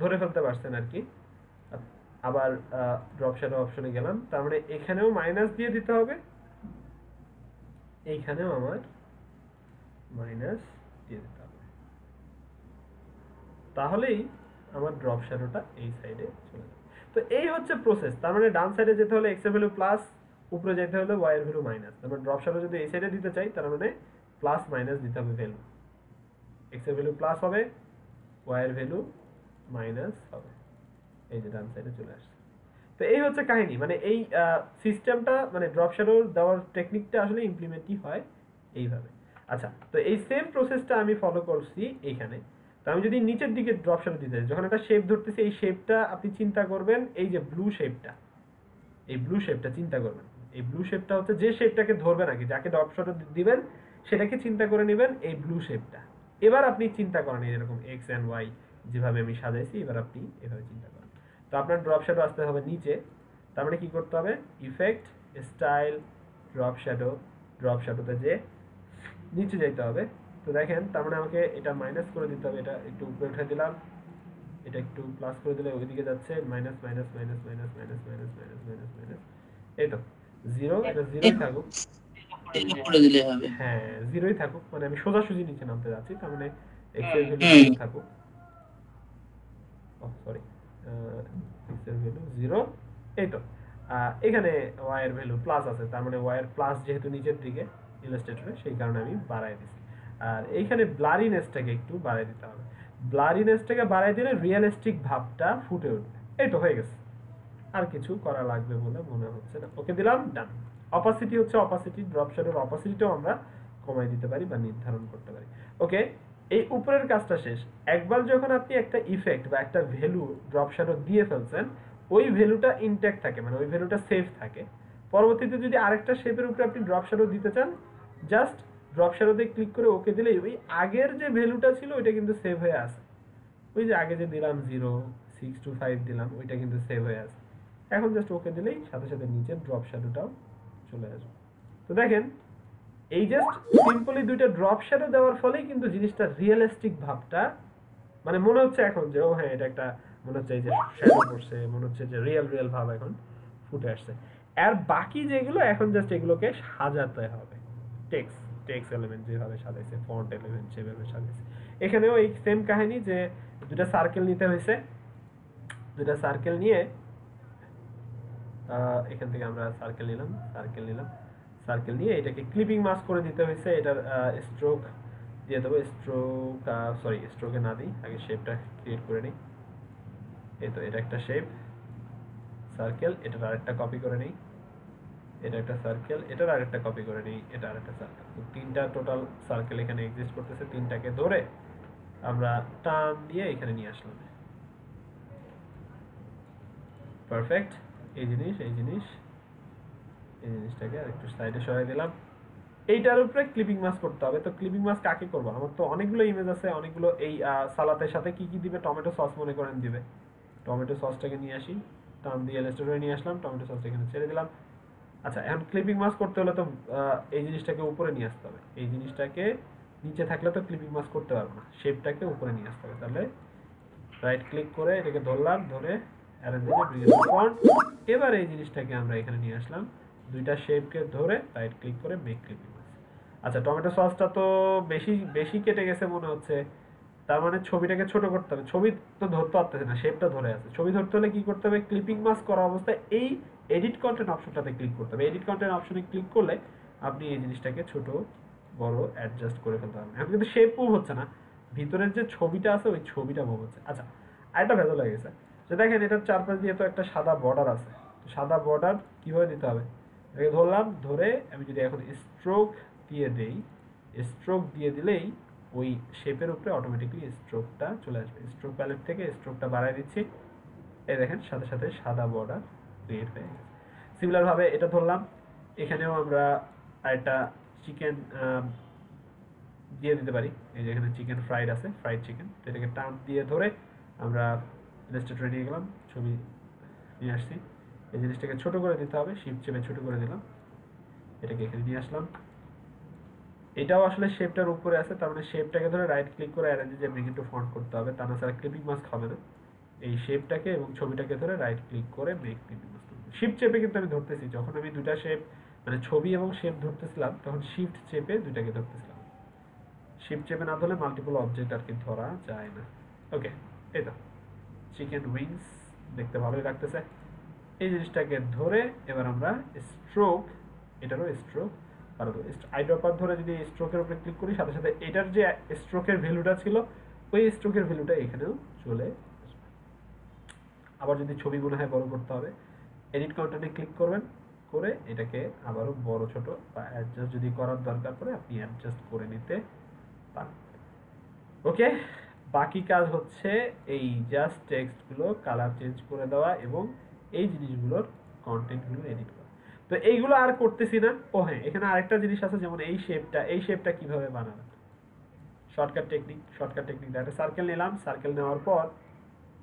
ধরে ফেলতে পারছেন আর কি। আবার ড্রপ শ্যাডো অপশনে গেলাম, তার মানে এখানেও মাইনাস দিয়ে দিতে হবে, এইখানেও আমার মাইনাস দিয়ে দিতে হবে, তাহলেই আমার ড্রপ শ্যাডোটা এই সাইডে চলে যাবে। তো এই হচ্ছে প্রসেস। তার মানে ডান সাইডে যেতে হলে x এর ভ্যালু প্লাস, উপরে যেতে হলে y এর ভ্যালু মাইনাস। তার মানে ড্রপ শ্যাডো যদি এই সাইডে দিতে চাই, তার মানে প্লাস মাইনাস দিতে হবে ভ্যালু। x এর ভ্যালু প্লাস হবে, y এর ভ্যালু মাইনাস হবে। এই যে ডান সাইডে চলে আসছে। তো এই হচ্ছে কাহিনী। মানে এই সিস্টেমটা, মানে ড্রপ শ্যাডো দেওয়ার টেকনিকটা আসলে ইমপ্লিমেন্টই হয় এইভাবে। আচ্ছা, তো এই সেম প্রসেসটা আমি ফলো করছি এইখানে। তো আমি যদি নিচের দিকে ড্রপ শ্যাডো দিতে চাই, যখন একটা শেপ ধরতেছি, এই শেপটা আপনি চিন্তা করবেন, এই যে ব্লু শেপটা, এই ব্লু শেপটা চিন্তা করবেন। এই ব্লু শেপটা হচ্ছে যে শেপটাকে ধরবেন আগে, যাকে ড্রপ শ্যাডো দিবেন সেটাকে চিন্তা করে নেবেন এই ব্লু শেপটা। এবার আপনি চিন্তা করেন এরকম এক্স অ্যান্ড ওয়াই যেভাবে আমি সাজাইছি, এবার আপনি এভাবে চিন্তা করেন। তো আপনার ড্রপ শ্যাডো আসতে হবে নিচে, তার মানে কি করতে হবে, ইফেক্ট, স্টাইল, ড্রপ শ্যাডোতে যে নিচে যাইতে হবে। তো দেখেন তার মানে আমাকে এটা মাইনাস করে দিতে হবে, এটা একটু উপরে উঠে দিলাম, এটা একটু প্লাস করে দিলে ওইদিকে যাচ্ছে, minus minus minus minus minus minus minus minus minus, এই তো জিরো, এটা জিরোই থাকুক, করে দিলে হবে। হ্যাঁ জিরোই থাকুক, মানে আমি সোজাসুজি নিচে নামতে যাচ্ছি, তার মানে এক্স এর ভ্যালু জিরো থাকুক, সরি এক্স এর ভ্যালু জিরো, এই তো এখানে ওয়াই এর ভ্যালু প্লাস আছে, তার মানে ওয়াই এর প্লাস যেহেতু নিচের দিকে ইলাস্ট্রেটরে, সেই কারণে আমি বাড়াই দিছি। আর এইখানে ব্লারিনেসটাকে একটু বাড়াই দিতে হবে, ব্লারিনেসটাকে বাড়াই দিলে রিয়েলিস্টিক ভাবটা ফুটে উঠবে। এই তো হয়ে গেছে, আর কিছু করা লাগবে বলে মনে হচ্ছে না। ওকে দিলাম, ডান। অপাসিটি হচ্ছে অপাসিটি, ড্রপ শ্যাডোর অপাসিটিটাও আমরা কমাই দিতে পারি বা নির্ধারণ করতে পারি। ওকে, এই উপরের কাজটা শেষ। একবার যখন আপনি একটা ইফেক্ট বা একটা ভ্যালু ড্রপ শ্যাডো দিয়ে ফেলছেন, ওই ভ্যালুটা ইনট্যাক্ট থাকে, মানে ওই ভ্যালুটা সেফ থাকে। পরবর্তীতে যদি আরেকটা শেপের উপরে আপনি ড্রপ শ্যাডো দিতে চান, জাস্ট ড্রপ শ্যাডোতে ক্লিক করে ওকে দিলেই ওই আগের যে ভ্যালুটা ছিল ওইটা কিন্তু সেভ হয়ে আসে। ওই যে আগে যে দিলাম 0.625 দিলাম, ওইটা কিন্তু সেভ হয়ে আসে। এখন জাস্ট ওকে দিলেই সাথে সাথে নিচে ড্রপ শ্যাডোটাও চলে আসবে। তো দেখেন এই জাস্ট সিম্পলি দুইটা ড্রপ শ্যাডো দেওয়ার ফলেই কিন্তু জিনিসটা রিয়েলিস্টিক ভাবটা, মানে মনে হচ্ছে এখন যে ও হ্যাঁ এটা একটা, মনে হচ্ছে এই যে শ্যাডো পড়ছে, মনে হচ্ছে যে রিয়েল ভাব এখন ফুটে আসছে। আর বাকি যেগুলো এখন জাস্ট এগুলোকে সাজাতে হবে, টেক্সট এলিমেন্ট যেভাবে সাজাইছে, ফন্ট এলিমেন্ট যেভাবে সাজাইছে, এখানেও এই সেম কাহিনী যে দুটা সার্কেল নিতে হয়েছে, দুটা সার্কেল নিয়ে এখান থেকে আমরা সার্কেল নিয়ে এটাকে ক্লিপিং মাস্ক করে দিতে হয়েছে। এটার স্ট্রোক দিয়ে দেবো, স্ট্রোকে না দিই, আগে শেপটা ক্রিয়েট করে নিই। এই তো এটা একটা শেপ সার্কেল, এটার আরেকটা কপি করে নিই, এটা একটা সার্কেল, এটার আরেকটা কপি করে নিই, এটা আরেকটা সার্কেল। তো তিনটা টোটাল সার্কেল এখানে এক্সিস্ট করতেছে, তিনটাকে ধরে আমরা টান দিয়ে এখানে নিয়ে আসলাম। পারফেক্ট। এই জিনিসটাকে আরেকটু সাইডে সরাই দিলাম। এইটার উপরে ক্লিপিং মাস্ক করতে হবে। তো ক্লিপিং মাস্ক কাকে করব, আমার তো অনেকগুলো ইমেজ আছে, অনেকগুলো। এই সালাতের সাথে কি কি দিবে, টমেটো সস মনে করেন দিবে, টমেটো সসটাকে নিয়ে আসি, টান দিয়ে রেস্টোরেন্টে নিয়ে আসলাম, টমেটো সসটা এখানে ছেড়ে দিলাম। আচ্ছা, এখন ক্লিপিং মাস্ক করতে হলে তো এই জিনিসটাকে উপরে নিয়ে আসতে হবে, এই জিনিসটাকে নিচে থাকলে তো ক্লিপিং মাস্ক করতে পারবো না, শেপটাকে উপরে নিয়ে আসতে হবে। তাহলে রাইট ক্লিক করে এটাকে ধরলাম, ধরে অ্যারেঞ্জ ফন্ট। এবার এই জিনিসটাকে আমরা এখানে নিয়ে আসলাম, দুইটা শেপকে ধরে রাইট ক্লিক করে মেক ক্লিপিং মাস্ক। আচ্ছা, টমেটো সসটা তো বেশি কেটে গেছে মনে হচ্ছে, তার মানে ছবিটাকে ছোট করতে হবে। ছবি তো ধরতে পারতেছে না, শেপটা ধরে আছে। ছবি ধরতে হলে কি করতে হবে, ক্লিপিং মাস্ক করা অবস্থায় এই এডিট কন্টেন্ট অপশনটাতে ক্লিক করতে হবে। এডিট কন্টেন্ট অপশনে ক্লিক করলে আপনি এই জিনিসটাকে ছোট বড় অ্যাডজাস্ট করে ফেলতে পারবেন। এখন কিন্তু শেপ মুভ হচ্ছে না, ভিতরের যে ছবিটা আছে ওই ছবিটা মুভ হচ্ছে। আচ্ছা, আরেকটা ভেতর হয়ে গেছে যে দেখেন এটার চারপাশ দিয়ে তো একটা সাদা বর্ডার আছে। সাদা বর্ডার কিভাবে দিতে হবে, এটাকে ধরলাম, ধরে আমি যদি এখন স্ট্রোক দিয়ে দেই, স্ট্রোক দিয়ে দিলেই ওই শেপের উপরে অটোমেটিক্যালি স্ট্রোকটা চলে আসবে। স্ট্রোক প্যালেট থেকে স্ট্রোকটা বাড়ায় দিচ্ছি, এই দেখেন সাথে সাথে সাদা বর্ডার ক্রিয়েট হয়ে গেছে। সিমিলার ভাবে এটা ধরলাম, এখানেও আমরা আরেকটা চিকেন দিয়ে দিতে পারি। এই যে এখানে চিকেন ফ্রাইড আছে, ফ্রাইড চিকেন, তো এটাকে টান দিয়ে ধরে আমরা ইলাস্ট্রেটরে নিয়ে গেলাম, ছবি নিয়ে আসছি। এই জিনিসটাকে ছোট করে দিতে হবে, শিফট চেপে ছোট করে দিলাম, এটাকে এখানে নিয়ে আসলাম। এটাও আসলে শেপটার উপরে আছে, তার মানে শেপটাকে ধরে রাইট ক্লিক করে অ্যারেঞ্জ যে ব্রিং ইনটু ফন্ট করতে হবে, তা না ছাড়া ক্লিপিং মাস্ক হবে না। এই শেপটাকে এবং ছবিটাকে ধরে রাইট ক্লিক করে মেক ক্লিপিং মাস্ক। শিফট চেপে কিন্তু আমি ধরতেছি, যখন আমি দুটা শেপ মানে ছবি এবং শেপ ধরতেছিলাম তখন শিফট চেপে দুটাকে ধরতেছিলাম। শিফট চেপে না ধরলে মাল্টিপল অবজেক্ট আর কি ধরা যায় না। ওকে, এই তো চিকেন উইংস দেখতে ভালোই লাগতেছে। এই জিনিসটাকে ধরে এবার আমরা স্ট্রোক, এটারও স্ট্রোক আইড্রপার ধরে যদি স্ট্রোকের উপরে ক্লিক করি, সাথে সাথে এটার যে স্ট্রোকের ভ্যালুটা ছিল ওই স্ট্রোকের ভ্যালুটা এখানেও চলে আসবে। আবার যদি ছবি মনে হয় বড় করতে হবে, এডিট কন্টেন্টে ক্লিক করবেন, করে এটাকে আবারও বড় ছোট বা অ্যাডজাস্ট যদি করার দরকার পড়ে আপনি অ্যাডজাস্ট করে নিতে পারেন। ওকে, বাকি কাজ হচ্ছে এই জাস্ট টেক্সটগুলো কালার চেঞ্জ করে দেওয়া এবং এই জিনিসগুলোর কন্টেন্টগুলো এডিট করা। তো এইগুলো আর করতেছি না। ও হ্যাঁ, এখানে আরেকটা জিনিস আছে, যেমন এই শেপটা কিভাবে বানাবেন শর্টকাট টেকনিক একটা সার্কেল নিলাম, সার্কেল নেওয়ার পর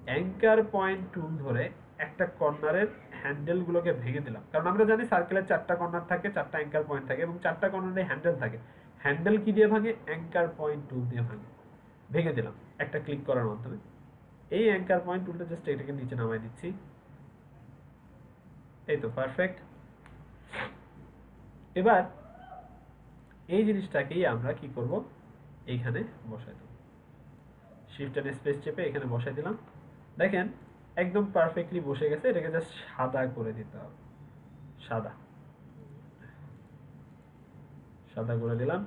অ্যাঙ্কার পয়েন্ট টুল ধরে একটা কর্নারের হ্যান্ডেলগুলোকে ভেঙে দিলাম, কারণ আমরা জানি সার্কেলের 4টা কর্নার থাকে, 4টা অ্যাঙ্কার পয়েন্ট থাকে এবং 4টা কর্নারে হ্যান্ডেল থাকে। হ্যান্ডেল কি দিয়ে ভাঙে? অ্যাঙ্কার পয়েন্ট টুল দিয়ে ভাঙে। ভেঙে দিলাম একটা ক্লিক করার মাধ্যমে। এই অ্যাঙ্কার পয়েন্ট টুলটা জাস্ট এটাকে নিচে নামাই দিচ্ছি, এই তো পারফেক্ট। এবার এই জিনিসটাকেই আমরা কি করব, এইখানে বসাই দেব, শিফট এন্ড স্পেস চেপে এখানে বসাই দিলাম। দেখেন একদম পারফেক্টলি বসে গেছে। এটাকে জাস্ট সাদা করে দিতে হবে, সাদা করে দিলাম।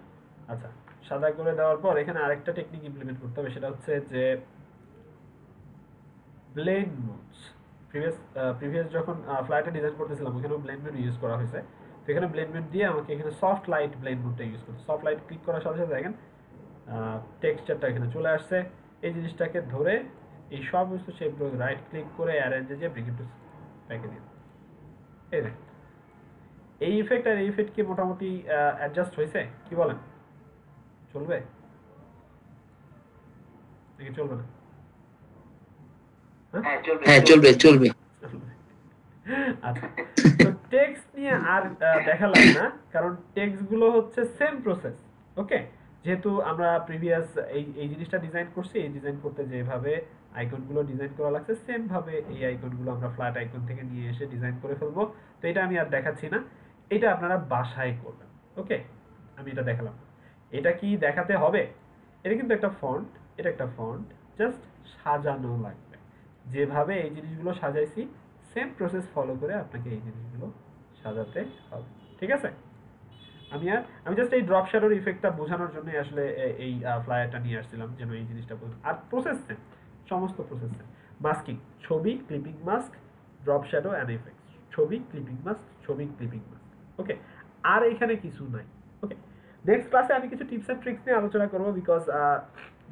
আচ্ছা, সাদা করে দেওয়ার পর এখানে আরেকটা টেকনিক ইমপ্লিমেন্ট করতে হবে, সেটা হচ্ছে যে ব্লেন্ড মোডস। প্রিভিয়াস যখন ফ্লাইটটা ডিজাইন করতেছিলাম ওখানেও ব্লেন্ড মোড ইউজ করা হয়েছে। তো এখানে ব্লেন্ড মোড দিয়ে আমাকে এখানে সফট লাইট ব্লেন্ড মোডটা ইউজ করতে, সফট লাইট ক্লিক করার সাথে সাথে দেখেন টেক্সচারটা এখানে চলে আসছে। এই জিনিসটাকে ধরে এই সমস্ত শেপগুলো রাইট ক্লিক করে অ্যারেঞ্জে যে ব্রিং ইট টু প্যাকে দিন। এই দেখেন এই ইফেক্ট আর এই ইফেক্ট কি মোটামুটি অ্যাডজাস্ট হয়েছে? কি বলেন, চলবে নাকি চলবে না? হ্যাঁ চলবে চলবে। আচ্ছা, তো টেক্সট নিয়ে আর দেখালাম না, কারণ টেক্সট গুলো হচ্ছে সেম প্রসেস। ওকে, যেহেতু আমরা প্রিভিয়াস এই জিনিসটা ডিজাইন করছি, এই ডিজাইন করতে যেভাবে আইকনগুলো ডিজাইন করা লাগছে সেম ভাবে এই আইকনগুলো আমরা ফ্ল্যাট আইকন থেকে নিয়ে এসে ডিজাইন করে ফেলবো। তো এটা আমি আর দেখাচ্ছি না, এটা আপনারা বাসায় করবেন। ওকে, আমি এটা দেখালাম। এটা কি দেখাতে হবে? এটা কিন্তু একটা ফন্ট, এটা একটা ফন্ট, জাস্ট সাজানো লাগবে। যেভাবে এই জিনিসগুলো সাজাইছি সেম প্রসেস ফলো করে আপনাকে এই জিনিসগুলো সাজাতে হবে, ঠিক আছে? আমি জাস্ট এই ড্রপ শ্যাডোর ইফেক্টটা বোঝানোর জন্য আসলে এই ফ্লায়ারটা নিয়ে আসছিলাম, যেন এই জিনিসটা বোঝেন। আর প্রসেস সেম, সমস্ত প্রসেস সেম। মাস্কিং, ছবি, clipping mask, drop shadow and effects, ছবি, ক্লিপিং মাস্ক, ছবি, ক্লিপিং মাস্ক। ওকে, আর এখানে কিছু নাই। ওকে, নেক্সট ক্লাসে আমি কিছু টিপস অ্যান্ড ট্রিক্স নিয়ে আলোচনা করবো, বিকজ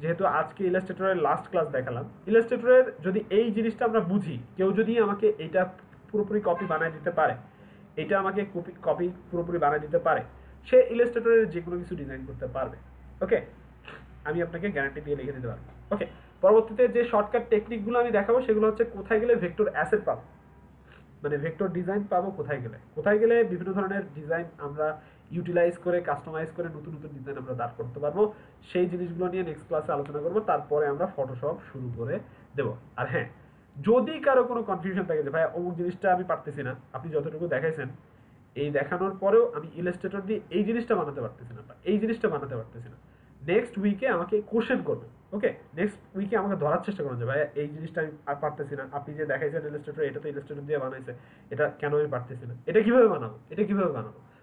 যেহেতু আজকে ইলাস্ট্রেটরের লাস্ট ক্লাস দেখালাম, ইলাস্ট্রেটরের যদি এই জিনিসটা আমরা বুঝি, কেউ যদি আমাকে এটা পুরোপুরি কপি বানায় দিতে পারে, এটা আমাকে কপি পুরোপুরি বানায় দিতে পারে, সে ইলাস্ট্রেটরের যে কোনো কিছু ডিজাইন করতে পারবে। ওকে, আমি আপনাকে গ্যারান্টি দিয়ে লিখে দিতে পারবো। ওকে, পরবর্তীতে যে শর্টকাট টেকনিকগুলো আমি দেখাবো সেগুলো হচ্ছে কোথায় গেলে ভেক্টর অ্যাসেট পাবো, মানে ভেক্টর ডিজাইন পাবো কোথায় গেলে বিভিন্ন ধরনের ডিজাইন আমরা ইউটিলাইজ করে কাস্টমাইজ করে নতুন নতুন ডিজাইন আমরা দাঁড় করতে পারবো, সেই জিনিসগুলো নিয়ে নেক্সট ক্লাসে আলোচনা করবো। তারপরে আমরা ফটোশপ শুরু করে দেব। আর হ্যাঁ, যদি কারো কোনো কনফিউশন থাকে যে ভাই অমুক জিনিসটা আমি পারতেছি না, আপনি যতটুকু দেখাইছেন এই দেখানোর পরেও আমি ইলাস্ট্রেটর দিয়ে এই জিনিসটা বানাতে পারতেছি না বা এই জিনিসটা বানাতে পারতেছি না, নেক্সট উইকে আমাকে কোশ্চেন করবেন। ওকে, নেক্সট উইকে আমাকে ধরার চেষ্টা করুন যে ভাই এই জিনিসটা আমি আর পারতেছি না, আপনি যে দেখাইছেন ইলাস্ট্রেটর, এটা তো ইলাস্ট্রেটর দিয়ে বানাইছে, এটা কেন আমি পারতেছি না, এটা কিভাবে বানাবো।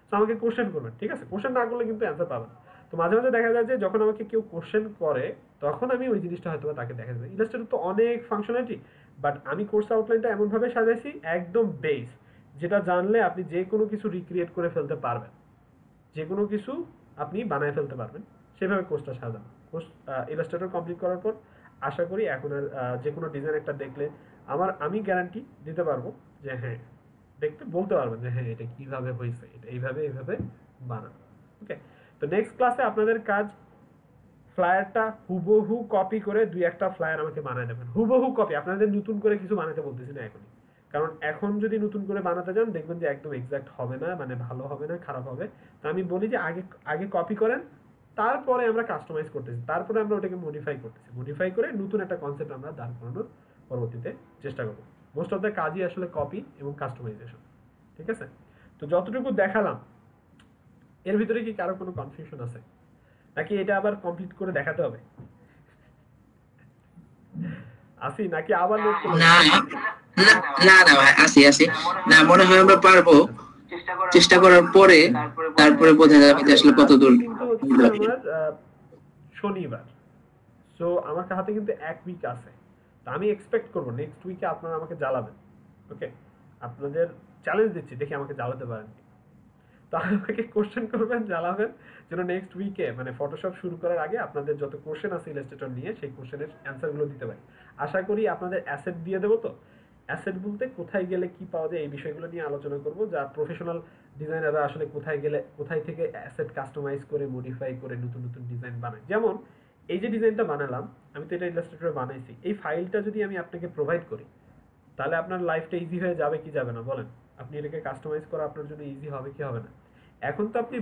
তো আমাকে কোশ্চেন করবেন, ঠিক আছে? কোশ্চেন না করলে কিন্তু অ্যান্সার পাবেন। তো মাঝে মাঝে দেখা যায় যে যখন আমাকে কেউ কোশ্চেন করে তখন আমি ওই জিনিসটা হয়তো তাকে দেখা যাবে। ইলাস্ট্রেটর তো অনেক ফাংশনালিটি, বাট আমি কোর্স আউটলাইনটা এমনভাবে সাজাইছি একদম বেস, যেটা জানলে আপনি যে কোনো কিছু রিক্রিয়েট করে ফেলতে পারবেন, যে কোনো কিছু আপনি বানায় ফেলতে পারবেন, সেভাবে কোর্সটা সাজানো। কোর্স ইলাস্ট্রেটর কমপ্লিট করার পর আশা করি এখন আর যে কোনো ডিজাইন একটা দেখলে আমি গ্যারান্টি দিতে পারবো যে হ্যাঁ, দেখতে বলতে পারবেন যে হ্যাঁ এটা কিভাবে হয়েছে, এটা এইভাবে বানানো। ওকে, তো নেক্সট ক্লাসে আপনাদের কাজ ফ্লায়ারটা হুবহু কপি করে দুই একটা ফ্লায়ার আমাকে বানায় দেবেন। হুবহু কপি, আপনাদের নতুন করে কিছু বানাতে বলতেছি না এখনই, কারণ এখন যদি নতুন করে বানাতে যান দেখবেন যে একদম এক্সাক্ট হবে না, মানে ভালো হবে না, খারাপ হবে। তো আমি বলি যে আগে কপি করেন, তারপরে আমরা কাস্টমাইজ করতেছি, তারপরে আমরা ওটাকে মডিফাই করে নতুন একটা কনসেপ্ট আমরা দাঁড় করানোর পরবর্তীতে চেষ্টা করব। মোস্ট অফ দ্য কাজই আসলে কপি এবং কাস্টমাইজেশন, ঠিক আছে? তো যতটুকু দেখালাম এর ভিতরে কি কারো কোনো কনফিউশন আছে, নাকি এটা আবার কমপ্লিট করে দেখাতে হবে? আসি নাকি আবার নোট করব? না না না ভাই, আসি না, মনে হয় আমরা পারবো। চেষ্টা করার পরে তারপরে বোঝা যাবে যে আসলে কত দূর। কিন্তু হচ্ছে আমার শনিবার, সো আমার হাতে কিন্তু এক উইক আছে। তো আমি এক্সপেক্ট করব নেক্সট উইকে আপনারা আমাকে জ্বালাবেন। ওকে, আপনাদের চ্যালেঞ্জ দিচ্ছি, দেখি আমাকে জ্বালাতে পারেন। তো আমাকে কোশ্চেন করবেন, জ্বালাবেন, যেন নেক্সট উইকে মানে ফটোশপ শুরু করার আগে আপনাদের যত কোশ্চেন আছে ইলাস্ট্রেটর নিয়ে সেই কোশ্চেনের অ্যান্সারগুলো দিতে পারি। আশা করি আপনাদের অ্যাসেট দিয়ে দেবো। তো অ্যাসেট বলতে কোথায় গেলে কি পাওয়া যায় এই বিষয়গুলো নিয়ে আলোচনা করব, যা প্রফেশনাল ডিজাইনাররা আসলে কোথায় থেকে অ্যাসেট কাস্টমাইজ করে মডিফাই করে নতুন নতুন ডিজাইন বানায়। যেমন এই যে ডিজাইনটা বানালাম, আমি তো এটা ইলাস্ট্রেটরে বানাইছি, এই ফাইলটা যদি আমি আপনাকে প্রোভাইড করি তাহলে আপনার লাইফটা ইজি হয়ে যাবে কি যাবে না বলেন? আপনি এটাকে কাস্টমাইজ করা আপনার জন্য ইজি হবে কি হবে না? এখন তো আপনি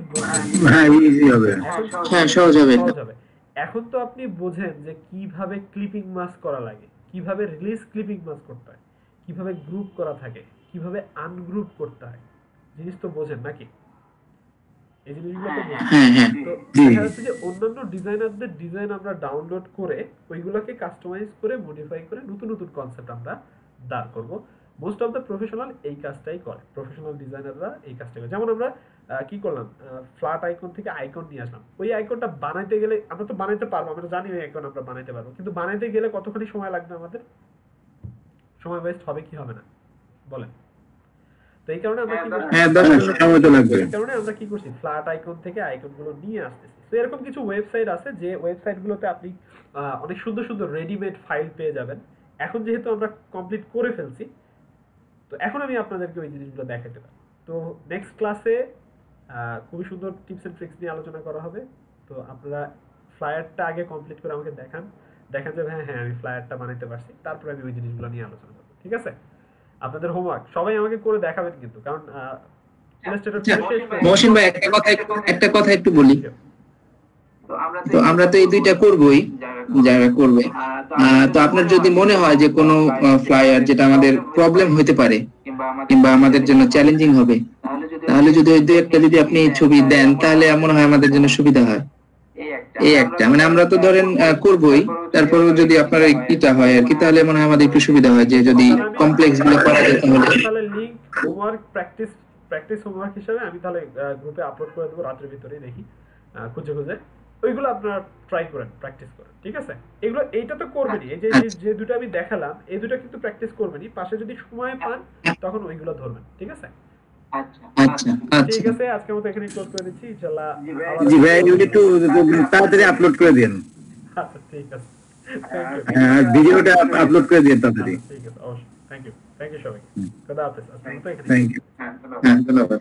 হ্যাঁ ইজি হবে। হ্যাঁ সহজ হবে। সহজ হবে। এখন তো আপনি বোঝেন যে কিভাবে ক্লিপিং মাস্ক করা লাগে, কিভাবে রিলিজ ক্লিপিং মাস্ক করতে হয়, কিভাবে গ্রুপ করা থাকে, কিভাবে আনগ্রুপ করতে হয়, জিনিস তো বোঝেন নাকি? এই জিনিসগুলো তো বোঝেন। হ্যাঁ হ্যাঁ তো জি। দেখা যাচ্ছে যে অন্যান্য ডিজাইনারদের ডিজাইন আমরা ডাউনলোড করে ওইগুলোকে কাস্টমাইজ করে মডিফাই করে নতুন নতুন কনসেপ্ট আমরা দাঁড় করব। মোস্ট অফ দ্য প্রফেশনাল এই কাজটাই করে, প্রফেশনাল ডিজাইনাররা এই কাজটাই করে। যেমন আমরা কি করলাম, ফ্ল্যাট আইকন থেকে আইকন নিয়ে আসলাম। ওই আইকনটা বানাইতে গেলে আমরা তো বানাইতে পারবো, আমরা জানি ওই আইকন আমরা বানাইতে পারবো, কিন্তু বানাইতে গেলে কতখানি সময় লাগবে আমাদের? সময় ওয়েস্ট হবে কি হবে না বলেন? তো এই কারণে আমরা কি করছি, হ্যাঁ 10 মিনিট সময় তো লাগবে। এই কারণে আমরা কি করছি, ফ্ল্যাট আইকন থেকে আইকনগুলো নিয়ে আসতেছি। তো এরকম কিছু ওয়েবসাইট আছে যে ওয়েবসাইটগুলোতে আপনি অনেক সুন্দর সুন্দর রেডিমেড ফাইল পেয়ে যাবেন। এখন যেহেতু আমরা কমপ্লিট করে ফেলছি, তো এখন আমি আপনাদেরকে ওই জিনিসগুলো দেখাতে পারি। তো নেক্সট ক্লাসে খুবই সুন্দর টিপস এন্ড ট্রিক্স নিয়ে আলোচনা করা হবে। তো আপনারা ফ্লায়ারটা আগে কমপ্লিট করে আমাকে দেখান যে হ্যাঁ হ্যাঁ আমি ফ্লায়ারটা বানাইতে পারছি, তারপরে আমি ওই জিনিসগুলো নিয়ে আলোচনা করবো। ঠিক আছে? আপনাদের হোমওয়ার্ক সবাই আমাকে করে দেখাবেন কিন্তু, কারণ ইলাস্ট্রেটর মহসিন ভাই একটা কথা একটু বলি। তো আমরা তো এই দুইটা করবই, যারা করবে। তো আপনার যদি মনে হয় যে কোনো ফ্লায়ার যেটা আমাদের প্রবলেম হতে পারে কিংবা আমাদের জন্য চ্যালেঞ্জিং হবে, তাহলে যদি ওই দুই একটা যদি আপনি ছবি দেন তাহলে মনে হয় আমাদের জন্য সুবিধা হয়। এই একটা মানে আমরা তো ধরেন করবই, তারপরেও যদি আপনার কিটা হয় আর কি, তাহলে মনে হয় আমাদের একটু সুবিধা হয় যে যদি কমপ্লেক্স গুলো করা যায় তাহলে লিংক হোমওয়ার্ক প্র্যাকটিস হোমওয়ার্ক হিসেবে আমি তাহলে গ্রুপে আপলোড করে দেবো রাতের ভিতরেই, দেখি খুঁজে ওইগুলো আপনারা ট্রাই করেন, প্র্যাকটিস করেন। ঠিক আছে? এগুলো এইটা তো করবেনই, এই যে দুটো আমি দেখালাম এই দুটো কিন্তু প্র্যাকটিস করবেনই, পাশে যদি সময় পান তখন ওইগুলো ধরবেন। ঠিক আছে? আচ্ছা ঠিক আছে, আজকের মতো এখানে ক্লোজ করে দিচ্ছি ইনশাআল্লাহ। জি ভাই একটু তাড়াতাড়ি আপলোড করে দেন। আচ্ছা ঠিক আছে, থ্যাংক ইউ। হ্যাঁ ভিডিওটা আপলোড করে দিন তাড়াতাড়ি। ঠিক আছে, অবশ্যই। থ্যাংক ইউ সবাই। খোদা হাফেজ। আজকের মতো এখানে থ্যাংক ইউ। হ্যাঁ ধন্যবাদ।